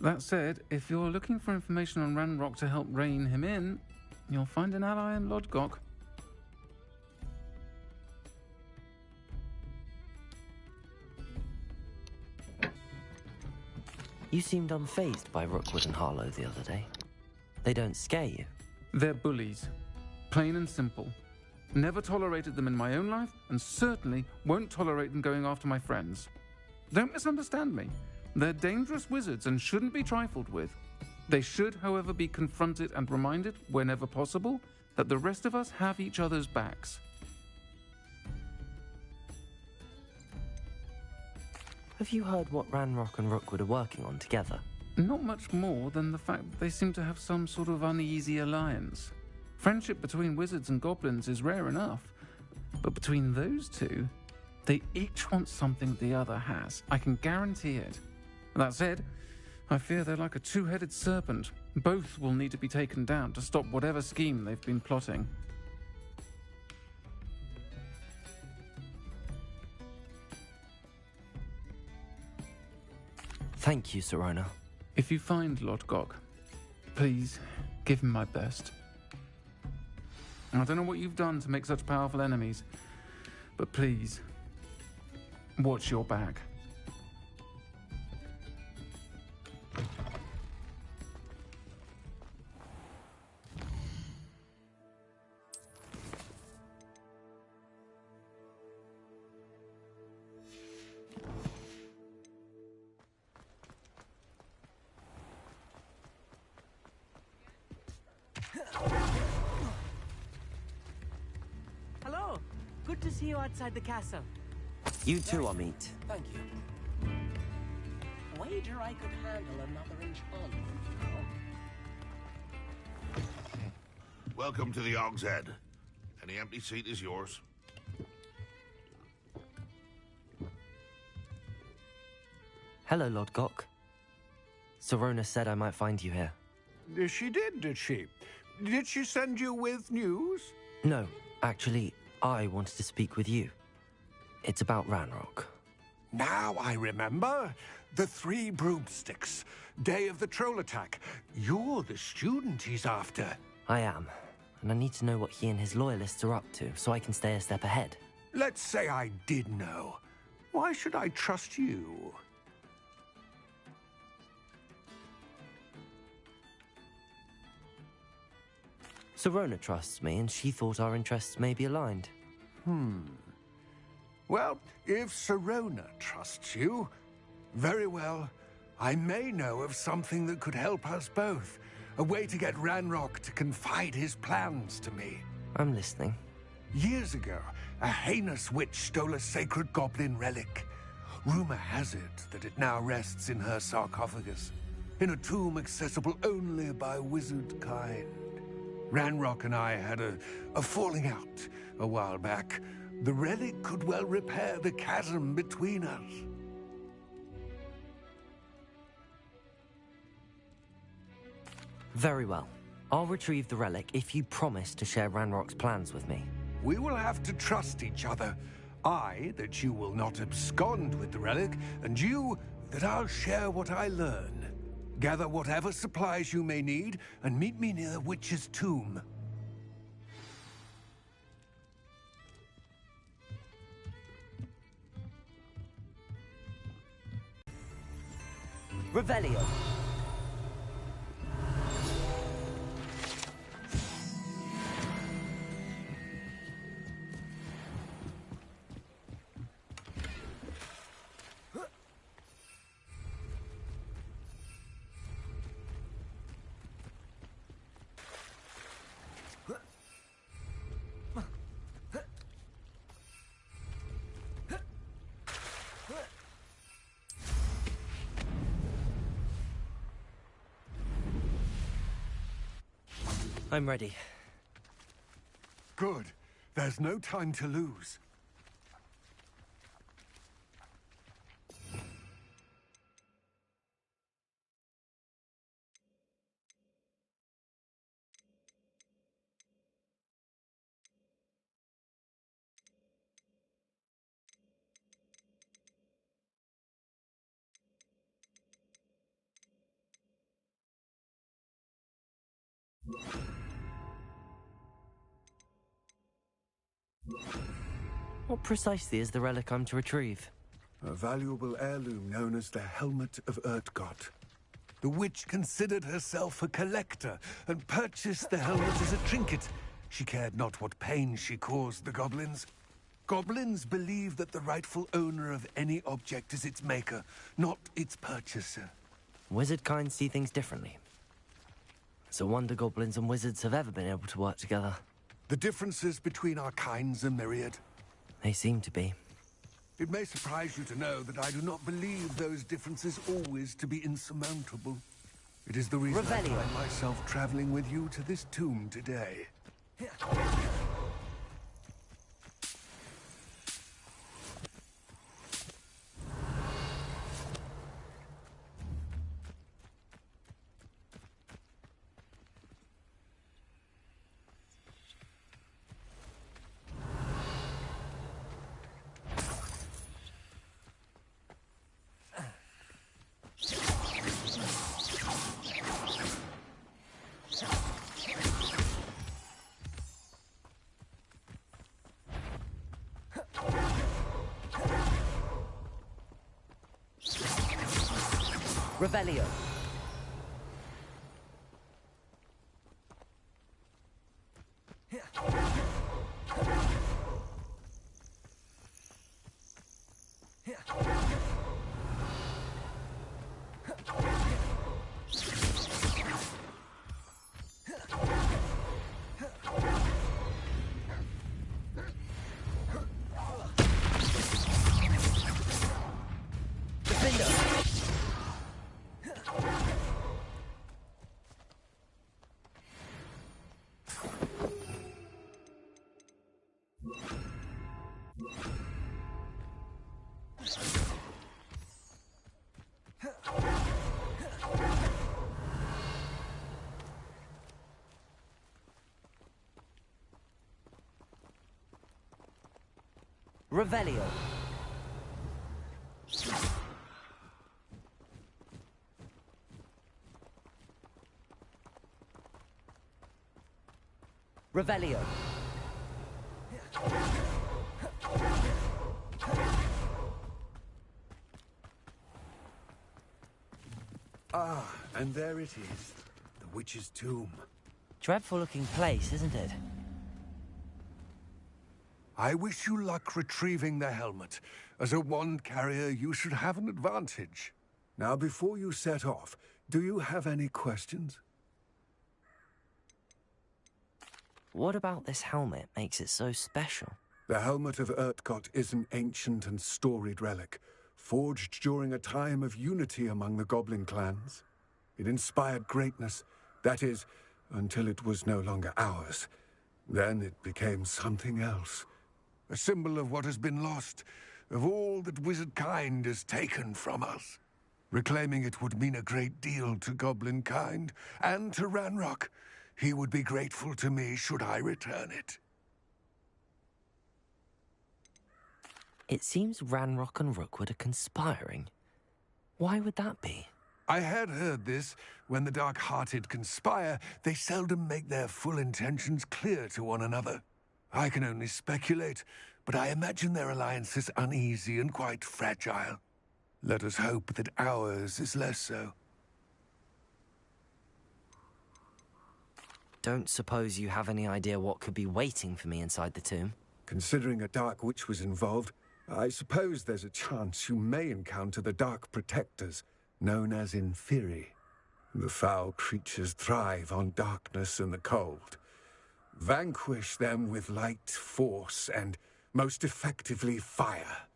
That said, if you're looking for information on Ranrock to help rein him in, you'll find an ally in Lodgok. You seemed unfazed by Rookwood and Harlow the other day. They don't scare you? They're bullies. Plain and simple. Never tolerated them in my own life, and certainly won't tolerate them going after my friends. Don't misunderstand me. They're dangerous wizards and shouldn't be trifled with. They should, however, be confronted and reminded, whenever possible, that the rest of us have each other's backs. Have you heard what Ranrock and Rookwood are working on together? Not much more than the fact that they seem to have some sort of uneasy alliance. Friendship between wizards and goblins is rare enough, but between those two, they each want something the other has. I can guarantee it. That said, I fear they're like a two-headed serpent. Both will need to be taken down to stop whatever scheme they've been plotting. Thank you, Sirona. If you find Lodgok, please give him my best. I don't know what you've done to make such powerful enemies, but please, watch your back. Hello. Good to see you outside the castle. You too, Amit. Thank you. Wager I could handle another enchantment now. Welcome to the Hog's Head. Any empty seat is yours. Hello, Lodgok. Sirona said I might find you here. She did she? Did she send you with news? No, actually, I wanted to speak with you. It's about Ranrock. Now I remember. The 3 broomsticks. Day of the troll attack. You're the student he's after. I am, and I need to know what he and his loyalists are up to so I can stay a step ahead. Let's say I did know. Why should I trust you? Sirona trusts me, and she thought our interests may be aligned. Well, if Sirona trusts you, very well. I may know of something that could help us both. A way to get Ranrock to confide his plans to me. I'm listening. Years ago, a heinous witch stole a sacred goblin relic. Rumor has it that it now rests in her sarcophagus, in a tomb accessible only by wizard kind. Ranrock and I had a falling out a while back. The relic could well repair the chasm between us. Very well. I'll retrieve the relic if you promise to share Ranrock's plans with me. We will have to trust each other. I, that you will not abscond with the relic, and you, that I'll share what I learn. Gather whatever supplies you may need, and meet me near the witch's tomb. Revelio. I'm ready. Good. There's no time to lose. What precisely is the relic I'm to retrieve? A valuable heirloom known as the Helmet of Urtkot. The witch considered herself a collector and purchased the helmet as a trinket. She cared not what pain she caused the goblins. Goblins believe that the rightful owner of any object is its maker, not its purchaser. Wizard kind see things differently. It's a wonder goblins and wizards have ever been able to work together. The differences between our kinds are myriad. They seem to be. It may surprise you to know that I do not believe those differences always to be insurmountable. It is the reason I find myself traveling with you to this tomb today. Revelio. Revelio. Revelio. Ah, and there it is. The witch's tomb. Dreadful looking place, isn't it? I wish you luck retrieving the helmet. As a wand carrier, you should have an advantage. Now, before you set off, do you have any questions? What about this helmet makes it so special? The Helmet of Urtkot is an ancient and storied relic, forged during a time of unity among the goblin clans. It inspired greatness, that is, until it was no longer ours. Then it became something else. A symbol of what has been lost, of all that wizard kind has taken from us. Reclaiming it would mean a great deal to goblin kind, and to Ranrock. He would be grateful to me should I return it. It seems Ranrock and Rookwood are conspiring. Why would that be? I had heard this. When the dark-hearted conspire, they seldom make their full intentions clear to one another. I can only speculate, but I imagine their alliance is uneasy and quite fragile. Let us hope that ours is less so. Don't suppose you have any idea what could be waiting for me inside the tomb? Considering a Dark Witch was involved, I suppose there's a chance you may encounter the Dark Protectors, known as Inferi. The foul creatures thrive on darkness and the cold. Vanquish them with light, force, and, most effectively, fire.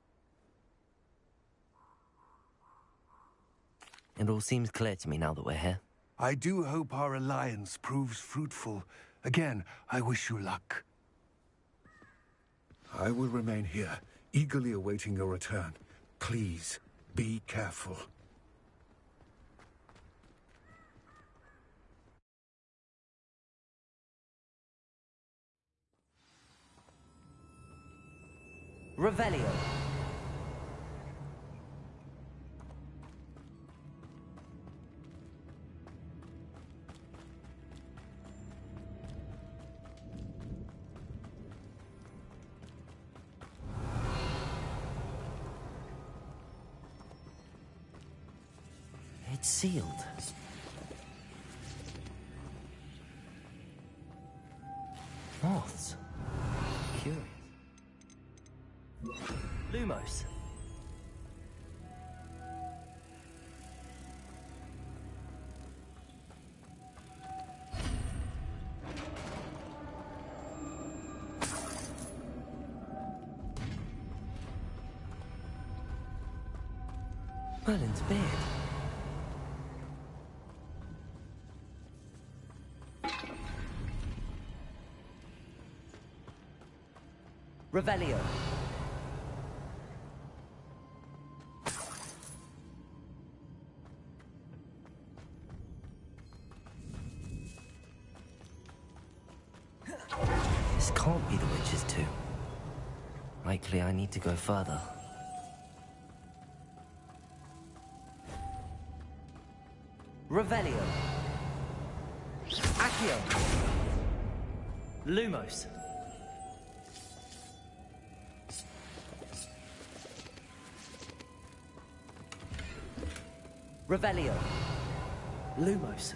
It all seems clear to me now that we're here. I do hope our alliance proves fruitful. Again, I wish you luck. I will remain here, eagerly awaiting your return. Please, be careful. Revelio. It's sealed. Moths. Curious. Lumos. Merlin's beard. Revelio. This can't be the witch's tomb. Likely I need to go further. Revelio. Accio. Lumos. Revelio. Lumos.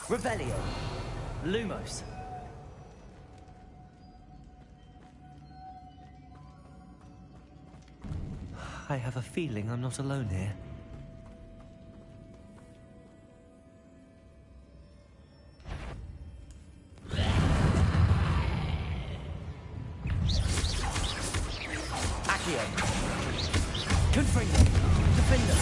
Revelio. Lumos. I have a feeling I'm not alone here. Accio. Confringo. Defender.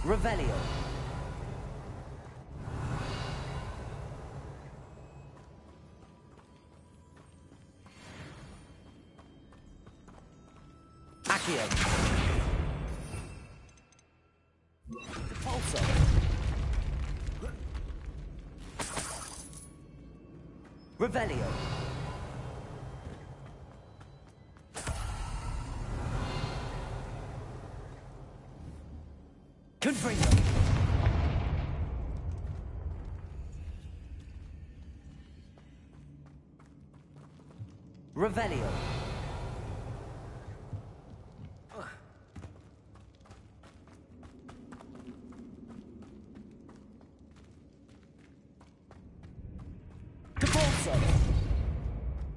Revelio. Accio. Repulsor. Revelio. Confringo. Revelio. Depulso.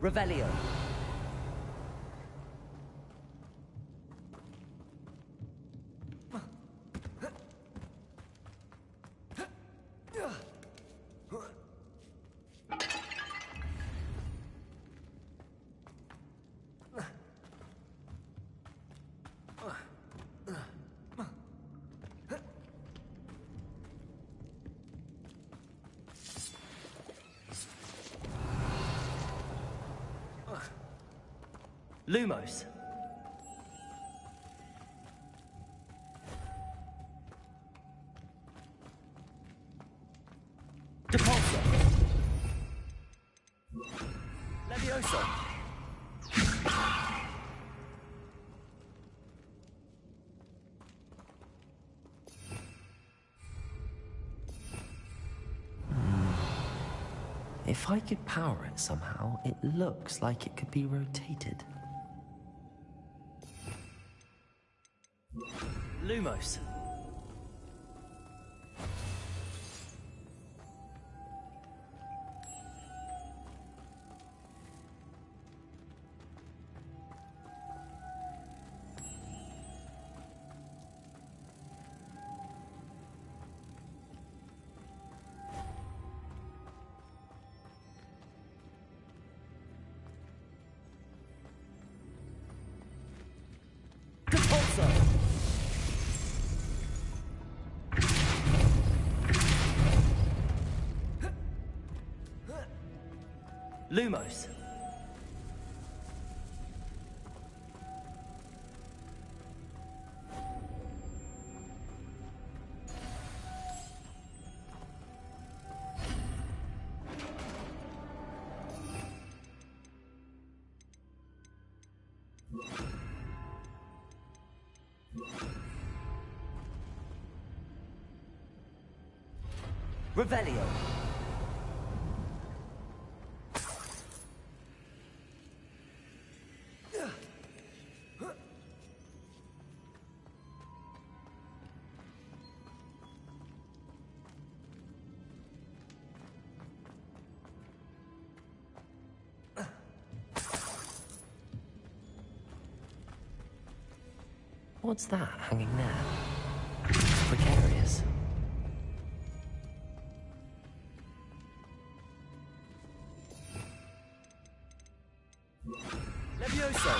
Revelio. Lumos. Depulso. Levioso. If I could power it somehow, it looks like it could be rotated. Lumos. Depulso. Lumos. Revelio. What's that hanging there? It's precarious. Levioso.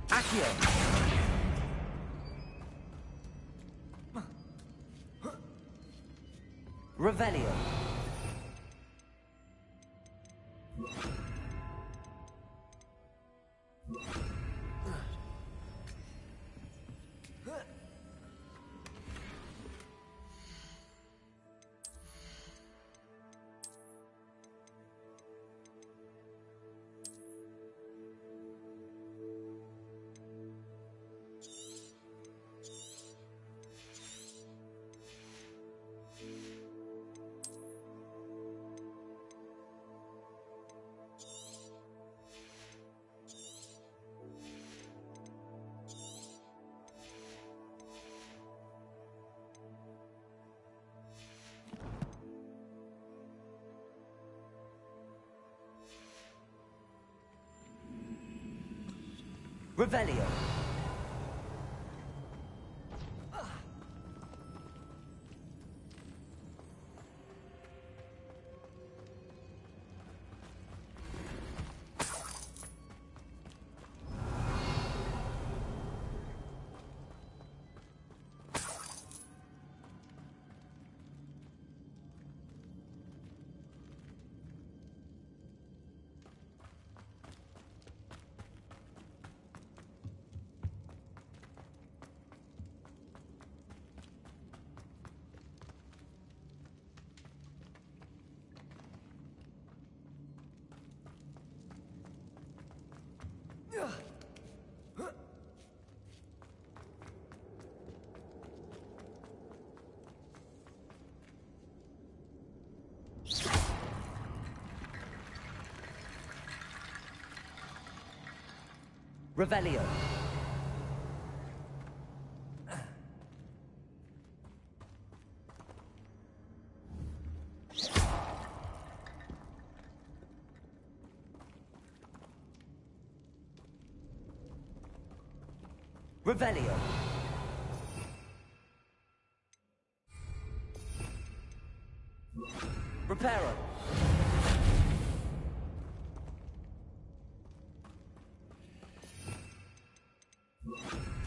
Accio. Revelio. Revelio. Revelio. Revelio. Reparo.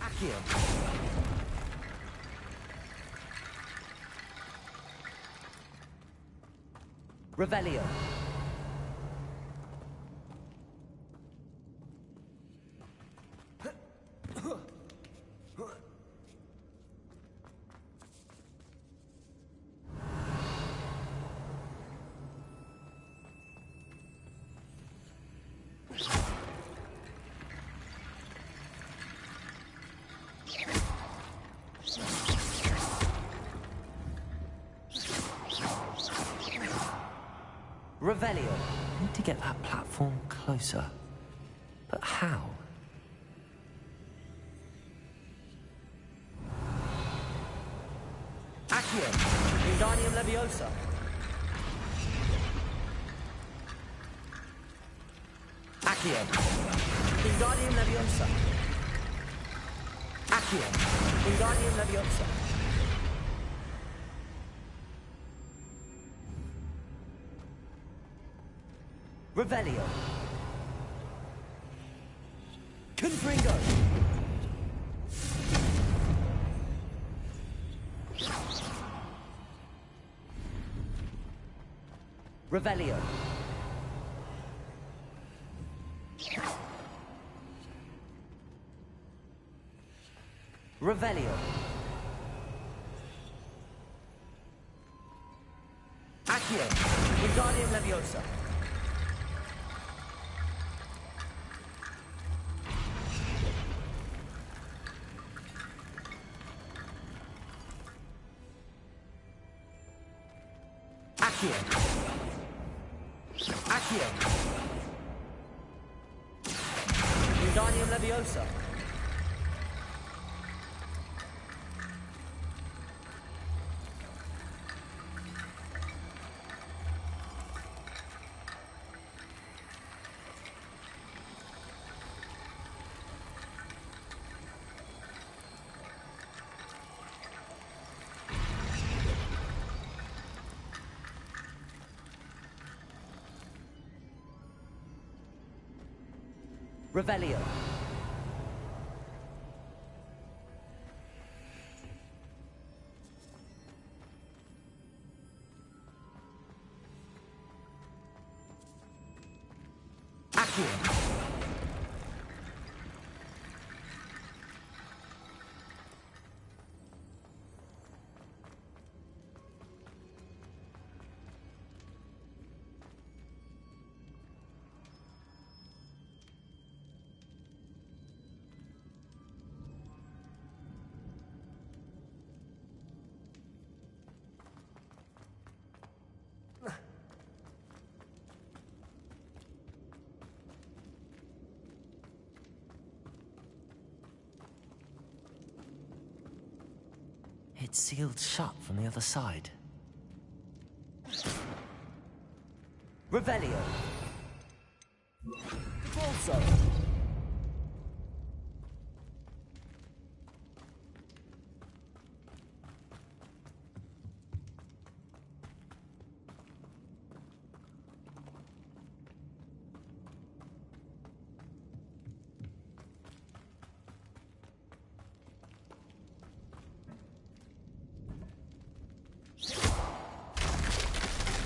Accio. Revelio. Revelio. I need to get that platform closer. But how? Accio. Wingardium Leviosa. Accio. Wingardium Leviosa. Accio. Wingardium Leviosa. Revelio. Confringo. Revelio. Revelio. Accio. Wingardium Leviosa. Accio. Accio. Wingardium Leviosa. Revelio. Accio. It's sealed shut from the other side. Revelio. Also.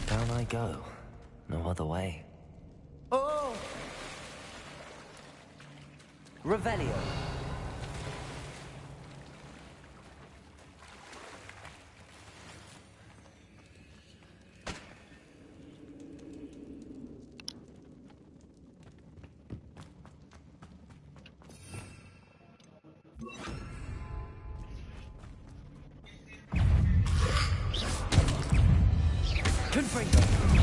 Down I go. No other way. Oh! Revelio. Confringo.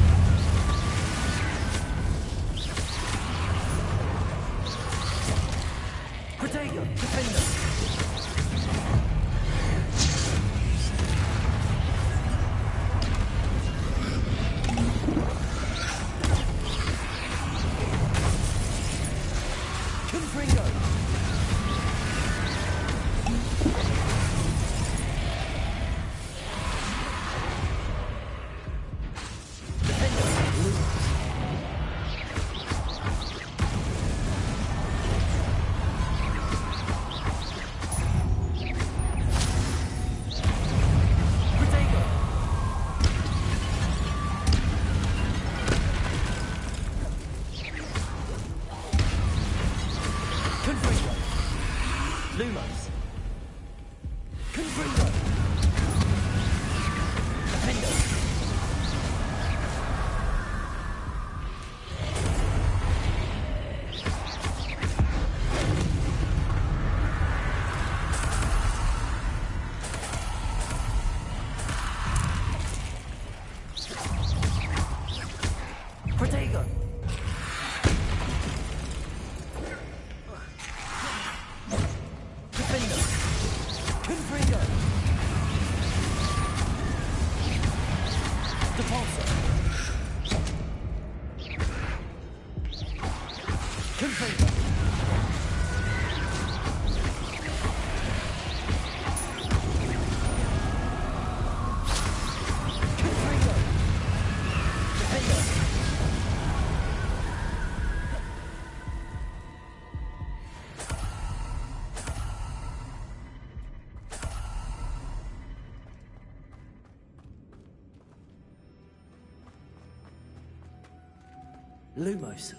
Lumos.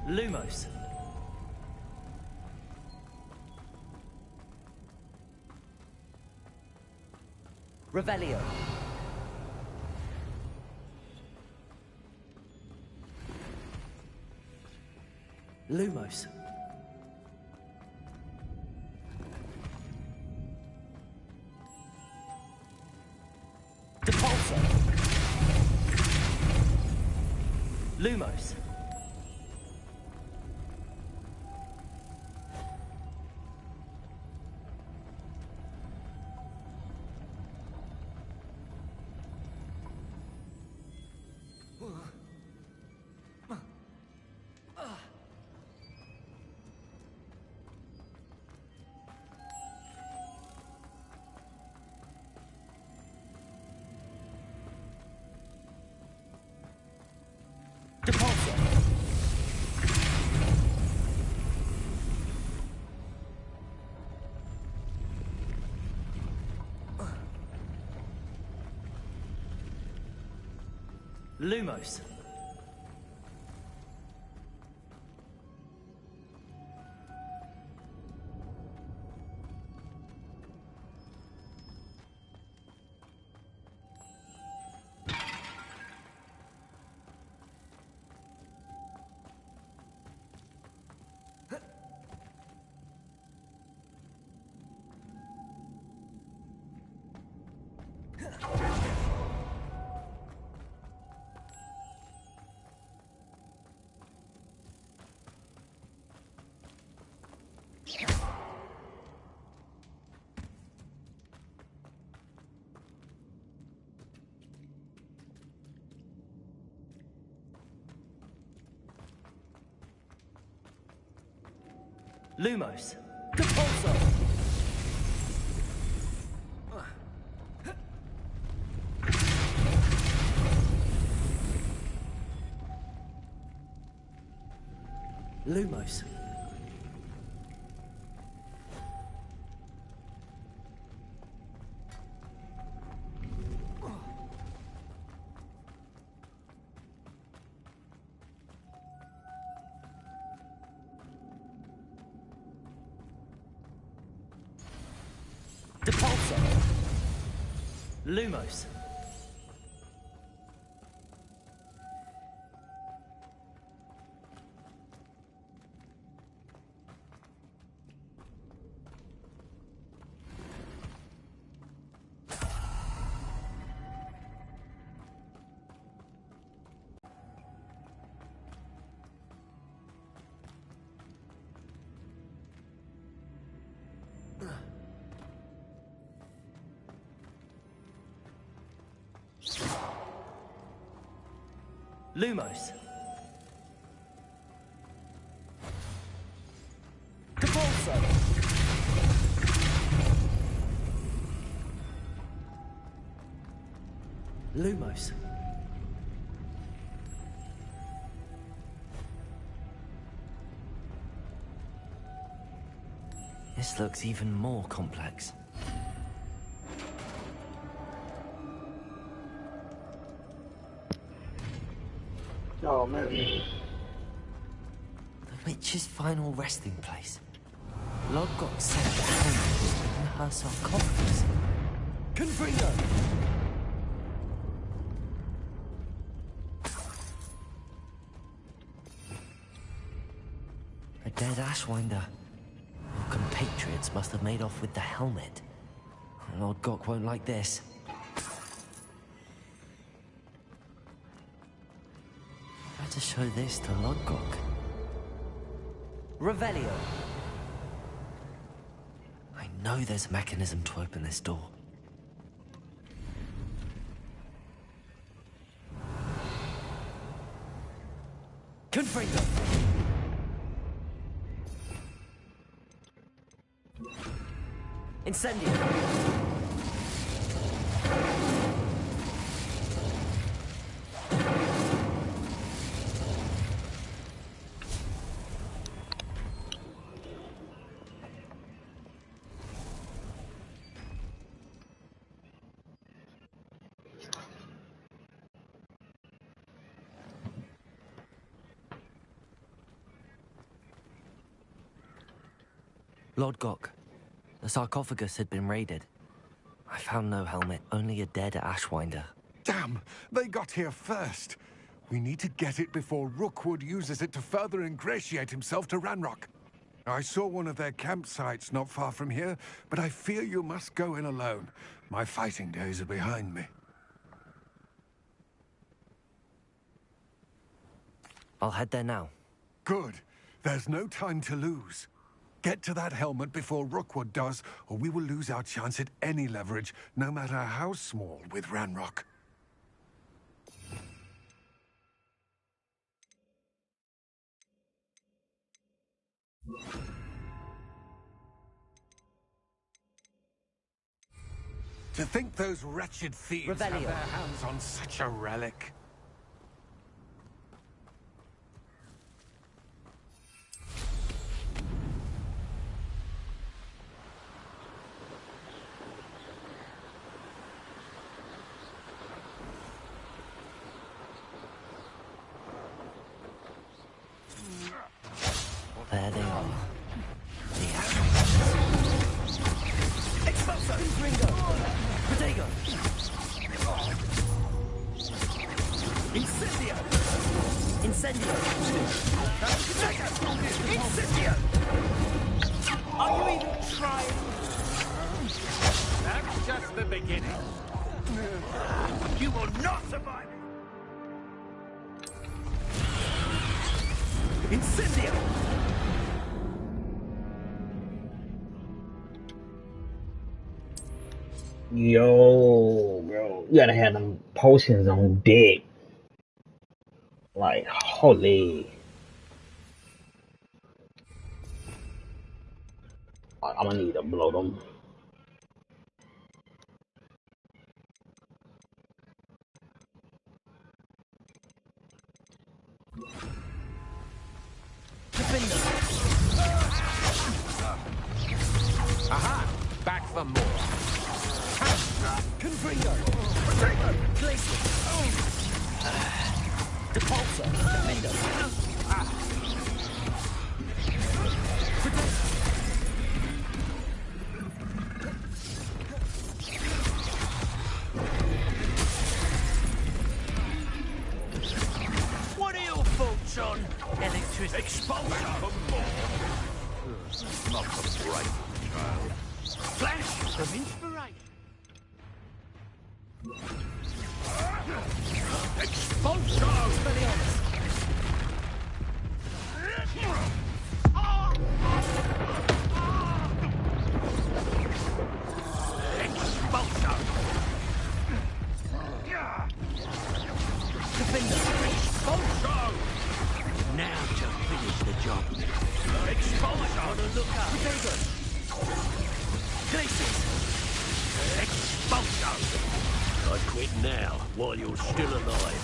Lumos. Revelio. Lumos. Depulso. Lumos. Depulso. Lumos. Lumos. Depulso. Lumos. Depulso. Lumos. Lumos. Depulso. Lumos. This looks even more complex. Oh man. The witch's final resting place. Lodgok said the helmet was in her sarcophagus. Confringo! A dead Ashwinder. Your compatriots must have made off with the helmet. Lodgok won't like this. To show this to Lodgok. Revelio. I know there's a mechanism to open this door. Confringo. Incendio. Lord Gok, the sarcophagus had been raided. I found no helmet, only a dead Ashwinder. Damn! They got here first. We need to get it before Rookwood uses it to further ingratiate himself to Ranrock. I saw one of their campsites not far from here, but I fear you must go in alone. My fighting days are behind me. I'll head there now. Good. There's no time to lose. Get to that helmet before Rookwood does, or we will lose our chance at any leverage, no matter how small, with Ranrock. To think those wretched thieves have their hands on such a relic. There they are. Expulso! Ringo! Protego! Incendio! Incendio! Incendio! Are you even trying? That's just the beginning. You will not survive! Incendio! Yo, bro, you gotta have them potions on deck. Like, holy. I'm gonna need to blow them. Aha! Back for more. Confringo! Protego! Glacier! Depulso! Defendo! What are your thoughts on electricity? Expulsion for more! Not the bright child. Flash of inspiration! Expulsion! Expelliarmus! Expulsion! Defender! Expulsion! Now to finish the job. Expulsion! On the lookout! Protego! Glaciers! Expulsion! I quit now, while you're still alive.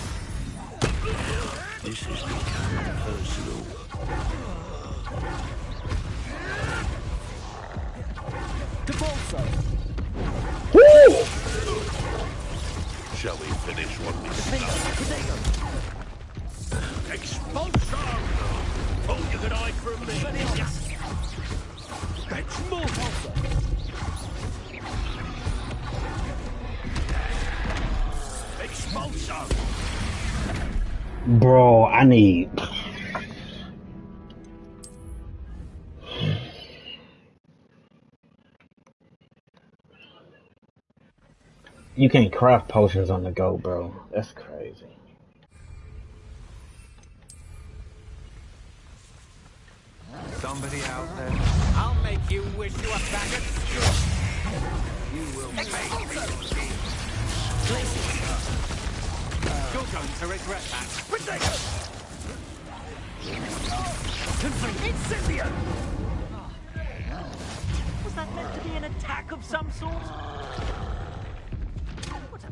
This is becoming personal. Depulso! Woo! Shall we finish what we started? Expulsion! All you could hide from me. That's more Tulsa. Expulsion! Bro, I need. You can't craft potions on the go, bro. That's crazy. Somebody out there. I'll make you wish you were back at school. You will make me. You're going to regret that. Protego! Incendio! Was that meant to be an attack of some sort? What a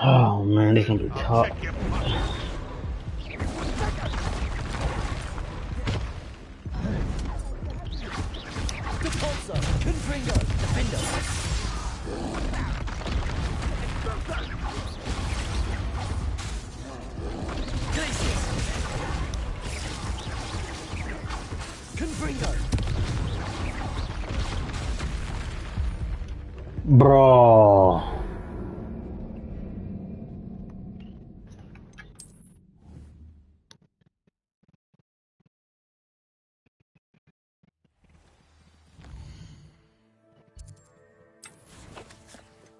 Oh man, this gonna be tough. Bro.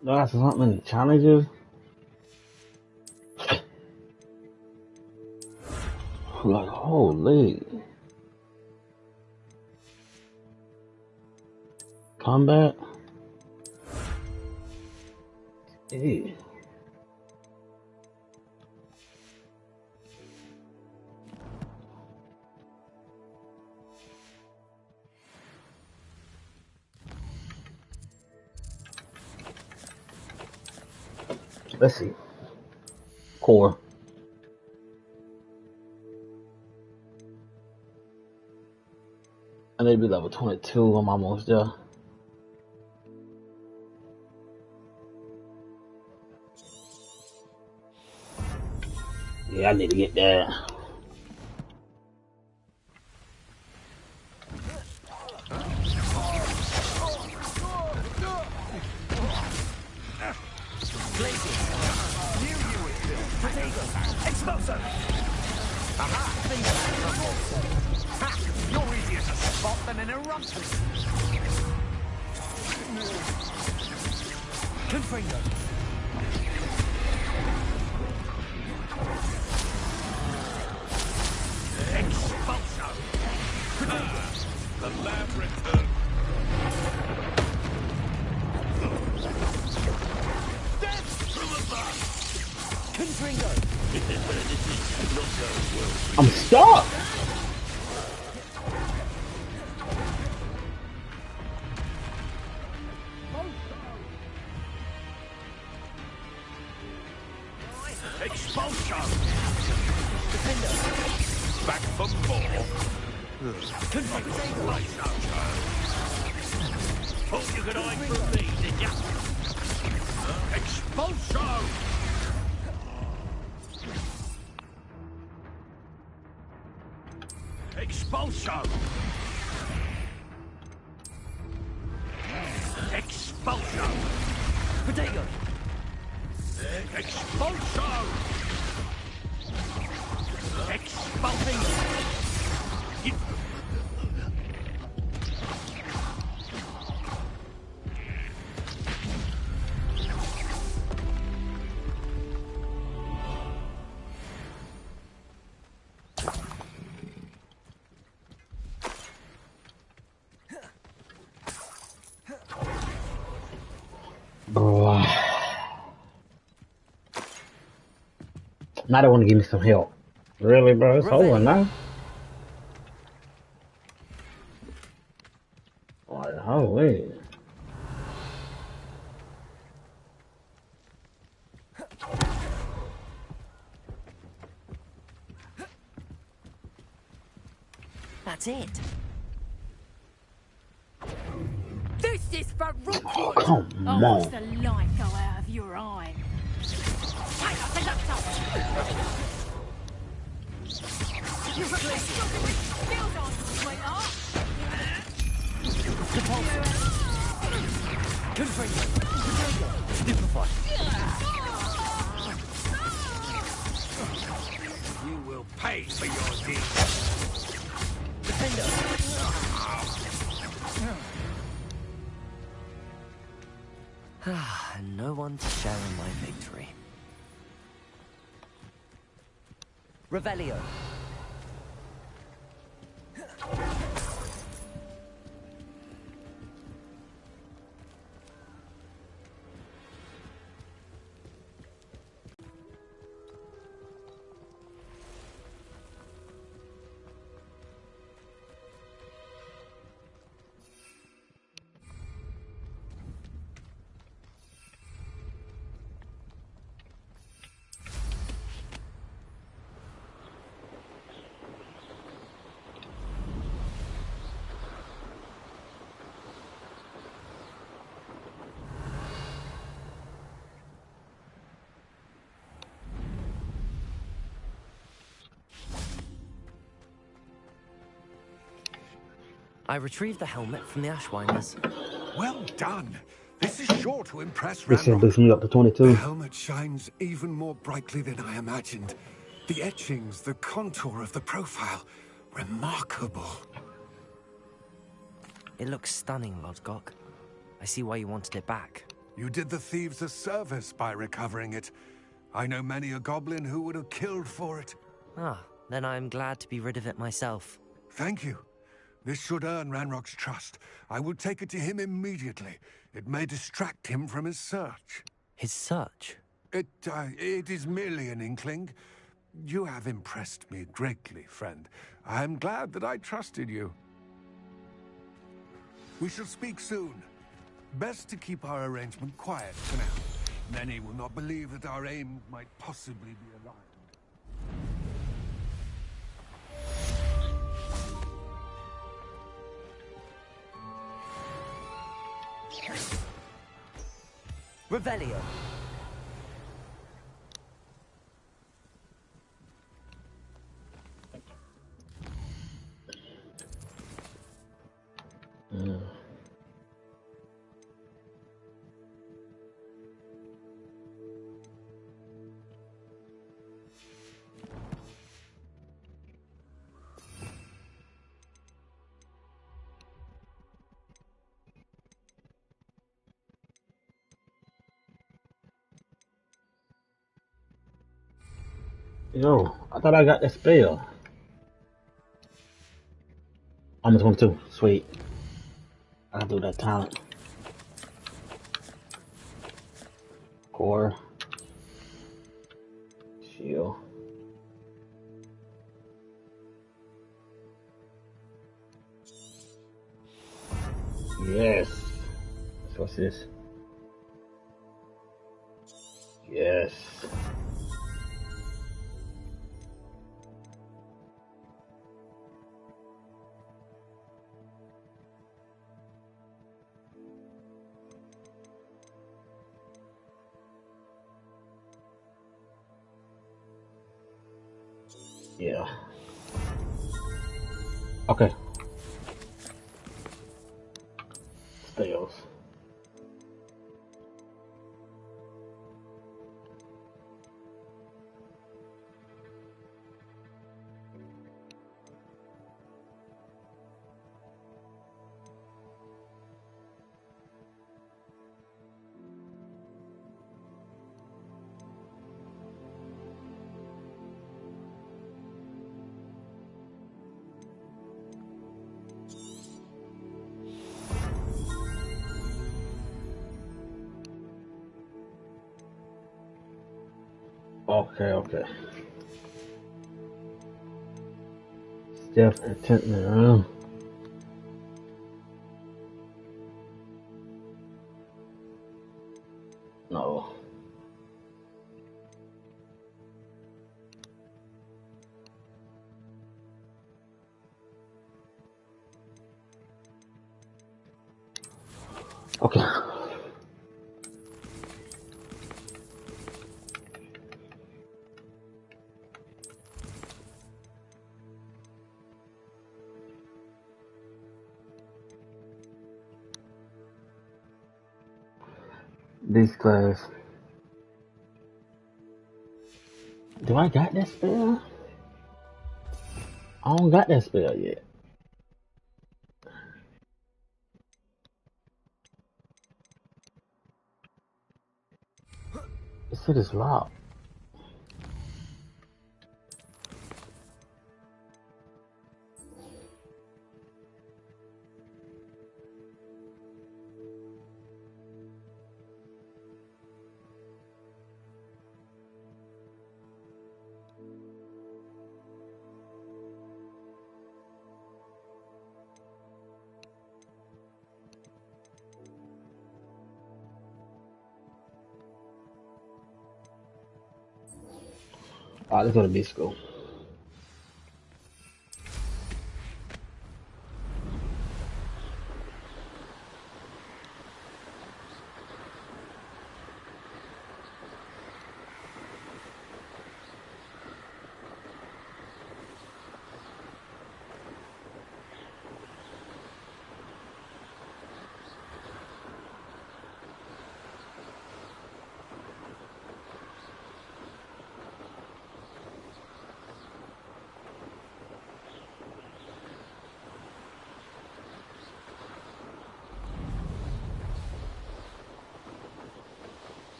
That's something in the challenges. Like, holy. Combat? Ew. Let's see. Core. I need to be level 22. I'm almost there. Yeah, I need to get that. You're easier to spot than an eruptus. Confringo. Expulso. The lab returned. Death from above. Confringo. I'm stuck. Expulso. Defender. Back for more. Confringo. Thought you could hide from me, did ya? Expulso. Expulso! Expulso! Potato! Expulso! Expulsing! Bro. Now they want to give me some help. Really, bro? It's over now. Like, holy. That's it. This is for Rookwood! Oh, come I'll watch on. the light go out of your eye. Take up the laptop! Build on, sweetheart! Confringo! Stupefy! You will pay for your deeds! Defender! And no one to share in my victory. Revelio. I retrieved the helmet from the Ashwinders. Well done. This is sure to impress This should Ranrock. boost me up to The 22. helmet shines even more brightly than I imagined. The etchings, the contour of the profile. Remarkable. It looks stunning, Lodgok. I see why you wanted it back. You did the thieves a service by recovering it. I know many a goblin who would have killed for it. Ah, then I'm glad to be rid of it myself. Thank you. This should earn Ranrock's trust. I will take it to him immediately. It may distract him from his search. His search? It is merely an inkling. You have impressed me greatly, friend. I am glad that I trusted you. We shall speak soon. Best to keep our arrangement quiet for now. Many will not believe that our aims might possibly be aligned. Revelio. Yo, I thought I got that spell. I'm a 22. Sweet. I can do that talent. Core. Shield. Yes. So what's this? Yes. Yeah. Okay. Spells. Okay. Stealth enchantment. No. Okay. This class. Do I got that spell? I don't got that spell yet. This shit is locked. Alright, let's go to B school.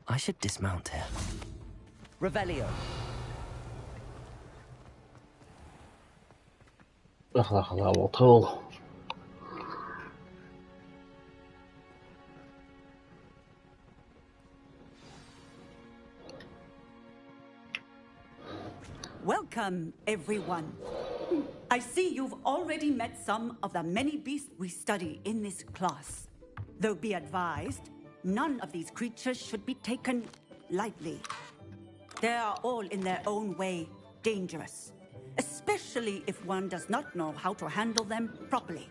I should dismount here. Revelio. level 2. Welcome, everyone. I see you've already met some of the many beasts we study in this class. Though be advised, none of these creatures should be taken lightly. They are all in their own way dangerous, especially if one does not know how to handle them properly.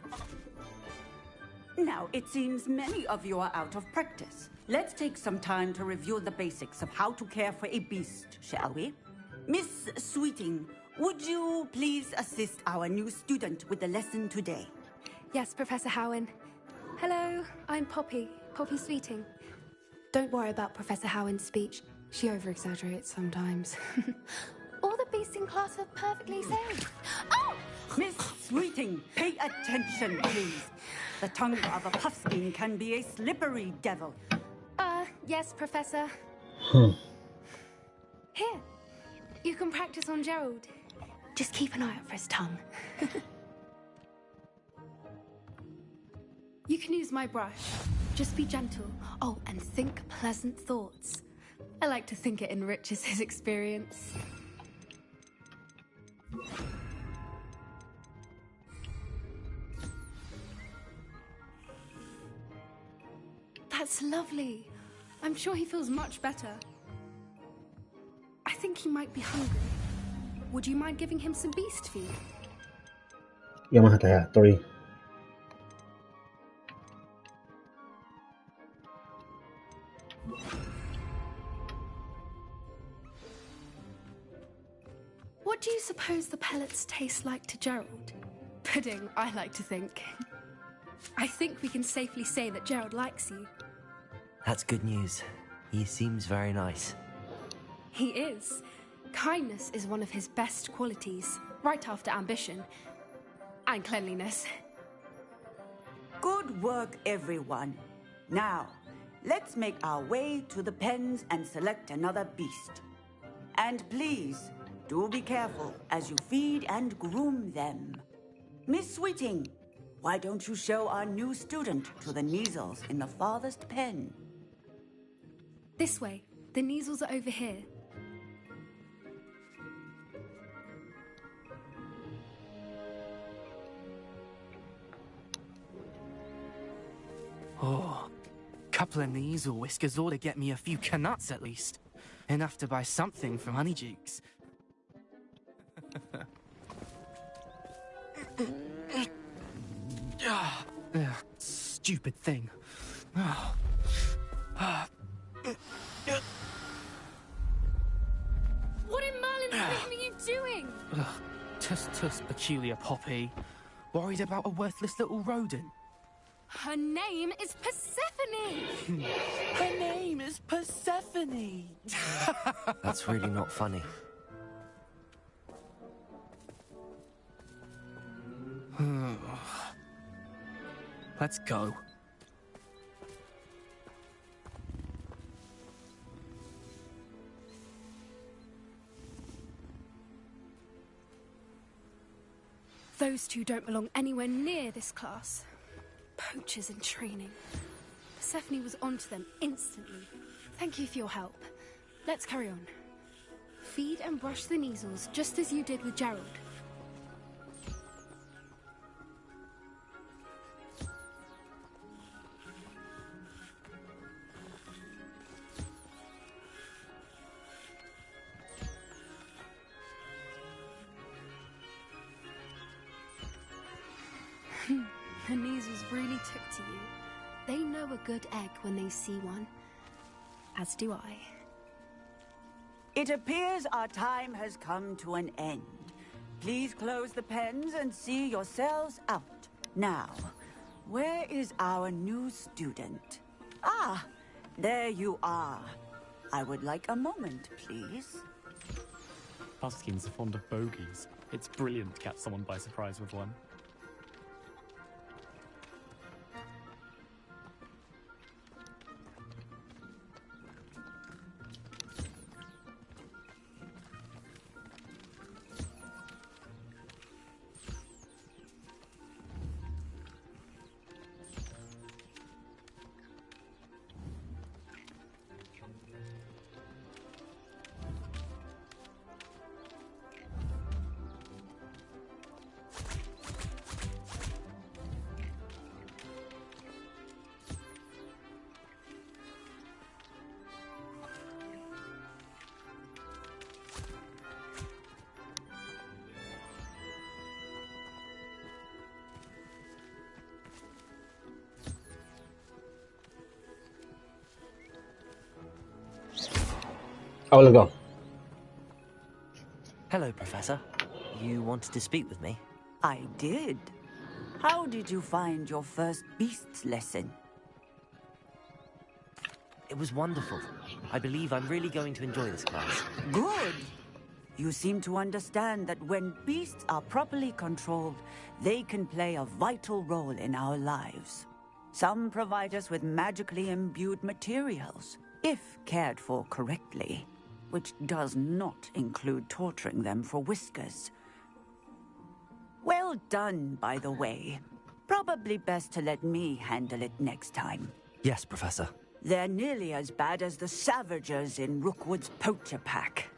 Now, it seems many of you are out of practice. Let's take some time to review the basics of how to care for a beast, shall we? Miss Sweeting, would you please assist our new student with the lesson today? Yes, Professor Howen. Hello, I'm Poppy Sweeting. Don't worry about Professor Howen's speech. She over-exaggerates sometimes. All the beasts in class are perfectly safe. Oh! Miss Sweeting, pay attention, please. The tongue of a puffskein can be a slippery devil. Yes, Professor. Here, you can practice on Gerald. Just keep an eye out for his tongue. You can use my brush. Just be gentle. Oh, and think pleasant thoughts. I like to think it enriches his experience. That's lovely. I'm sure he feels much better. I think he might be hungry. Would you mind giving him some beast feed? Yeah, I'm gonna have to have 3. What do you suppose the pellets taste like to Gerald? Pudding, I like to think. I think we can safely say that Gerald likes you. That's good news. He seems very nice. He is. Kindness is one of his best qualities, right after ambition. And cleanliness. Good work, everyone. Now, let's make our way to the pens and select another beast. And please, do be careful as you feed and groom them. Miss Sweeting, why don't you show our new student to the Neasels in the farthest pen? This way. The Neasels are over here. Oh, couple of Neasel whiskers ought to get me a few canuts at least. Enough to buy something from Honeydukes. Stupid thing. What in Merlin's name are you doing? Tuss, peculiar Poppy. Worried about a worthless little rodent? Her name is Persephone! Her name is Persephone! That's really not funny. Let's go. Those two don't belong anywhere near this class. Poachers in training. Persephone was onto them instantly. Thank you for your help. Let's carry on. Feed and brush the Neasels, just as you did with Gerald. The Neasels really took to you. They know a good egg when they see one. As do I. It appears our time has come to an end. Please close the pens and see yourselves out. Now, where is our new student? Ah, there you are. I would like a moment, please. Puffskins are fond of bogies. It's brilliant to catch someone by surprise with one. Oh, let's go. Hello, Professor. You wanted to speak with me? I did. How did you find your first beasts lesson? It was wonderful. I believe I'm really going to enjoy this class. Good. You seem to understand that when beasts are properly controlled, they can play a vital role in our lives. Some provide us with magically imbued materials, if cared for correctly, which does not include torturing them for whiskers. Well done, by the way. Probably best to let me handle it next time. Yes, Professor. They're nearly as bad as the Savagers in Rookwood's poacher pack.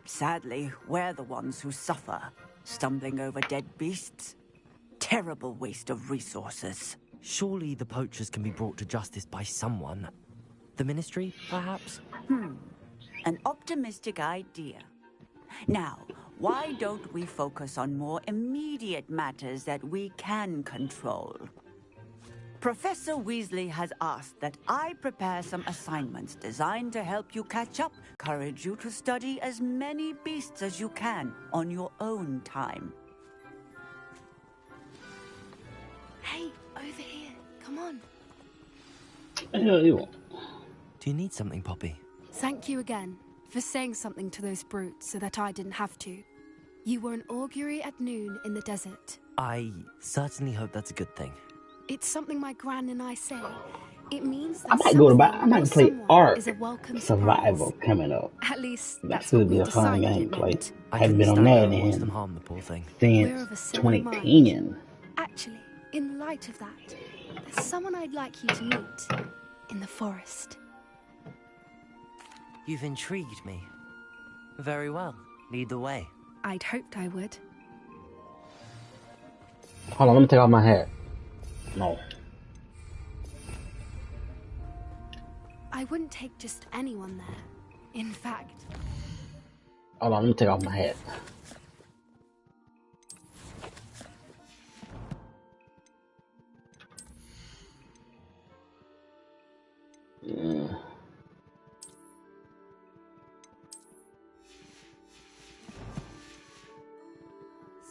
Sadly, we're the ones who suffer, stumbling over dead beasts. Terrible waste of resources. Surely the poachers can be brought to justice by someone. The Ministry, perhaps? An optimistic idea. Now, why don't we focus on more immediate matters that we can control? Professor Weasley has asked that I prepare some assignments designed to help you catch up, encourage you to study as many beasts as you can on your own time. Hey, over here. Come on. Do you need something, Poppy? Thank you again for saying something to those brutes so that I didn't have to. You were an augury at noon in the desert. I certainly hope that's a good thing. It's something my gran and I say. It means I that might go to something I might or play someone Ark is a welcome Survival surprise. coming up. At least That that's what could be we a fun decided it gameplay. meant. I Hadn't been on couldn't that stand to watch them in harm the poor thing. We're of a since similar mind. 2010. Actually, in light of that, there's someone I'd like you to meet in the forest. You've intrigued me. Very well. Lead the way. I'd hoped I would. Hold on, let me take off my hat. No. I wouldn't take just anyone there. In fact, Hold on, let me take off my hat.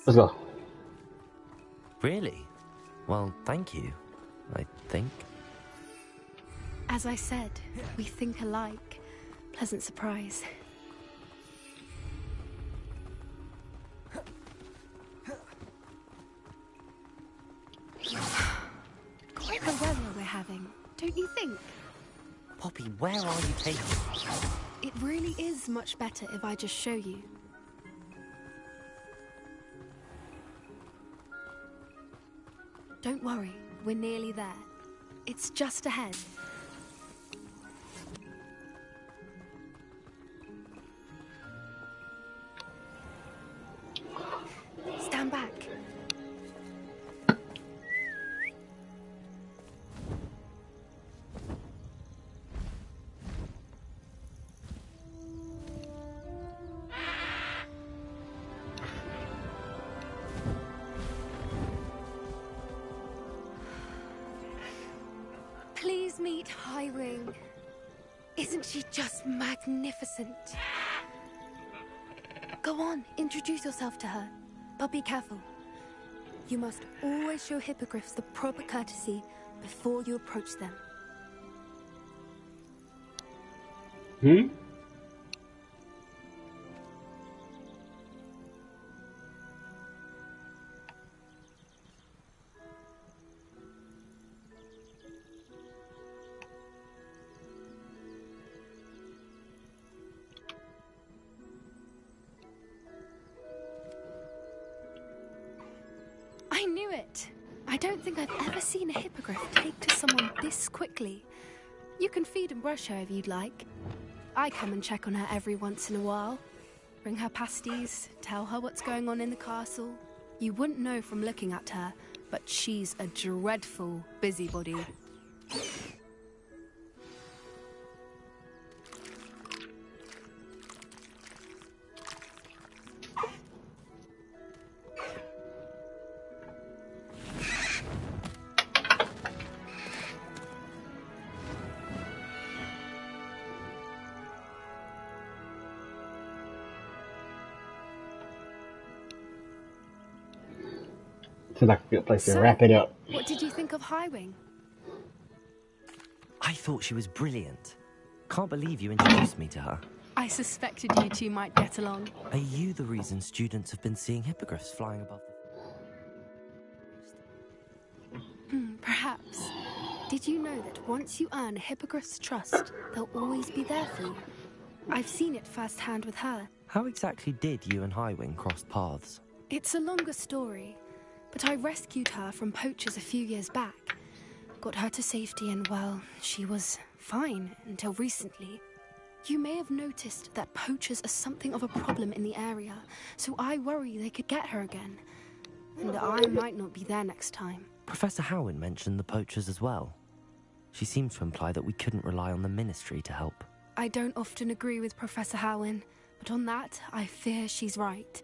Let's go. Really? Well, thank you, I think. as I said, we think alike. Pleasant surprise. Quite the weather we're having, don't you think? Poppy, where are you taking me? It really is much better if I just show you. Don't worry, we're nearly there. It's just ahead. Stand back. Please meet Highwing. Isn't she just magnificent? Go on, introduce yourself to her. But be careful. You must always show hippogriffs the proper courtesy before you approach them. I knew it! I don't think I've ever seen a hippogriff take to someone this quickly. You can feed and brush her if you'd like. I come and check on her every once in a while. Bring her pasties, tell her what's going on in the castle. You wouldn't know from looking at her, but she's a dreadful busybody. Seems like a good place to So, wrap it up. what did you think of Highwing? I thought she was brilliant. Can't believe you introduced me to her. I suspected you two might get along. Are you the reason students have been seeing hippogriffs flying above the... Perhaps. Did you know that once you earn a hippogriff's trust, they'll always be there for you? I've seen it firsthand with her. How exactly did you and Highwing cross paths? It's a longer story, but I rescued her from poachers a few years back. Got her to safety and, well, she was fine until recently. You may have noticed that poachers are something of a problem in the area, so I worry they could get her again. And I might not be there next time. Professor Howin mentioned the poachers as well. She seemed to imply that we couldn't rely on the Ministry to help. I don't often agree with Professor Howin, but on that, I fear she's right.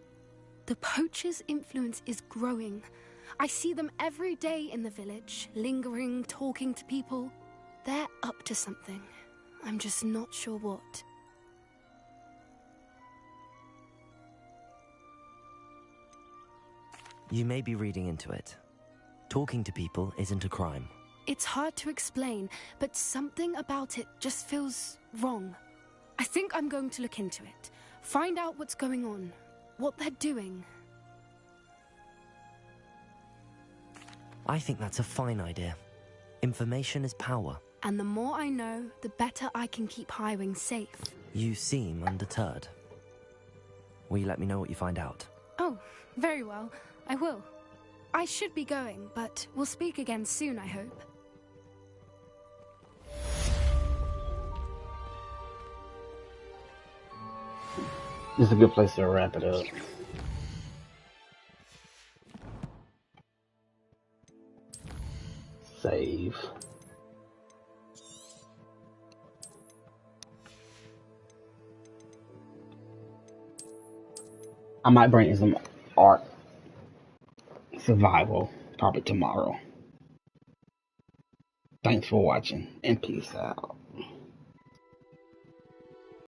The poachers' influence is growing. I see them every day in the village, lingering, talking to people. They're up to something. I'm just not sure what. You may be reading into it. Talking to people isn't a crime. It's hard to explain, but something about it just feels wrong. I think I'm going to look into it. Find out what's going on, what they're doing. I think that's a fine idea. Information is power. And the more I know, the better I can keep Highwing safe. You seem undeterred. Will you let me know what you find out? Oh, very well. I will. I should be going, but we'll speak again soon, I hope. This is a good place to wrap it up. Save. I might bring in some art survival probably tomorrow. Thanks for watching and peace out.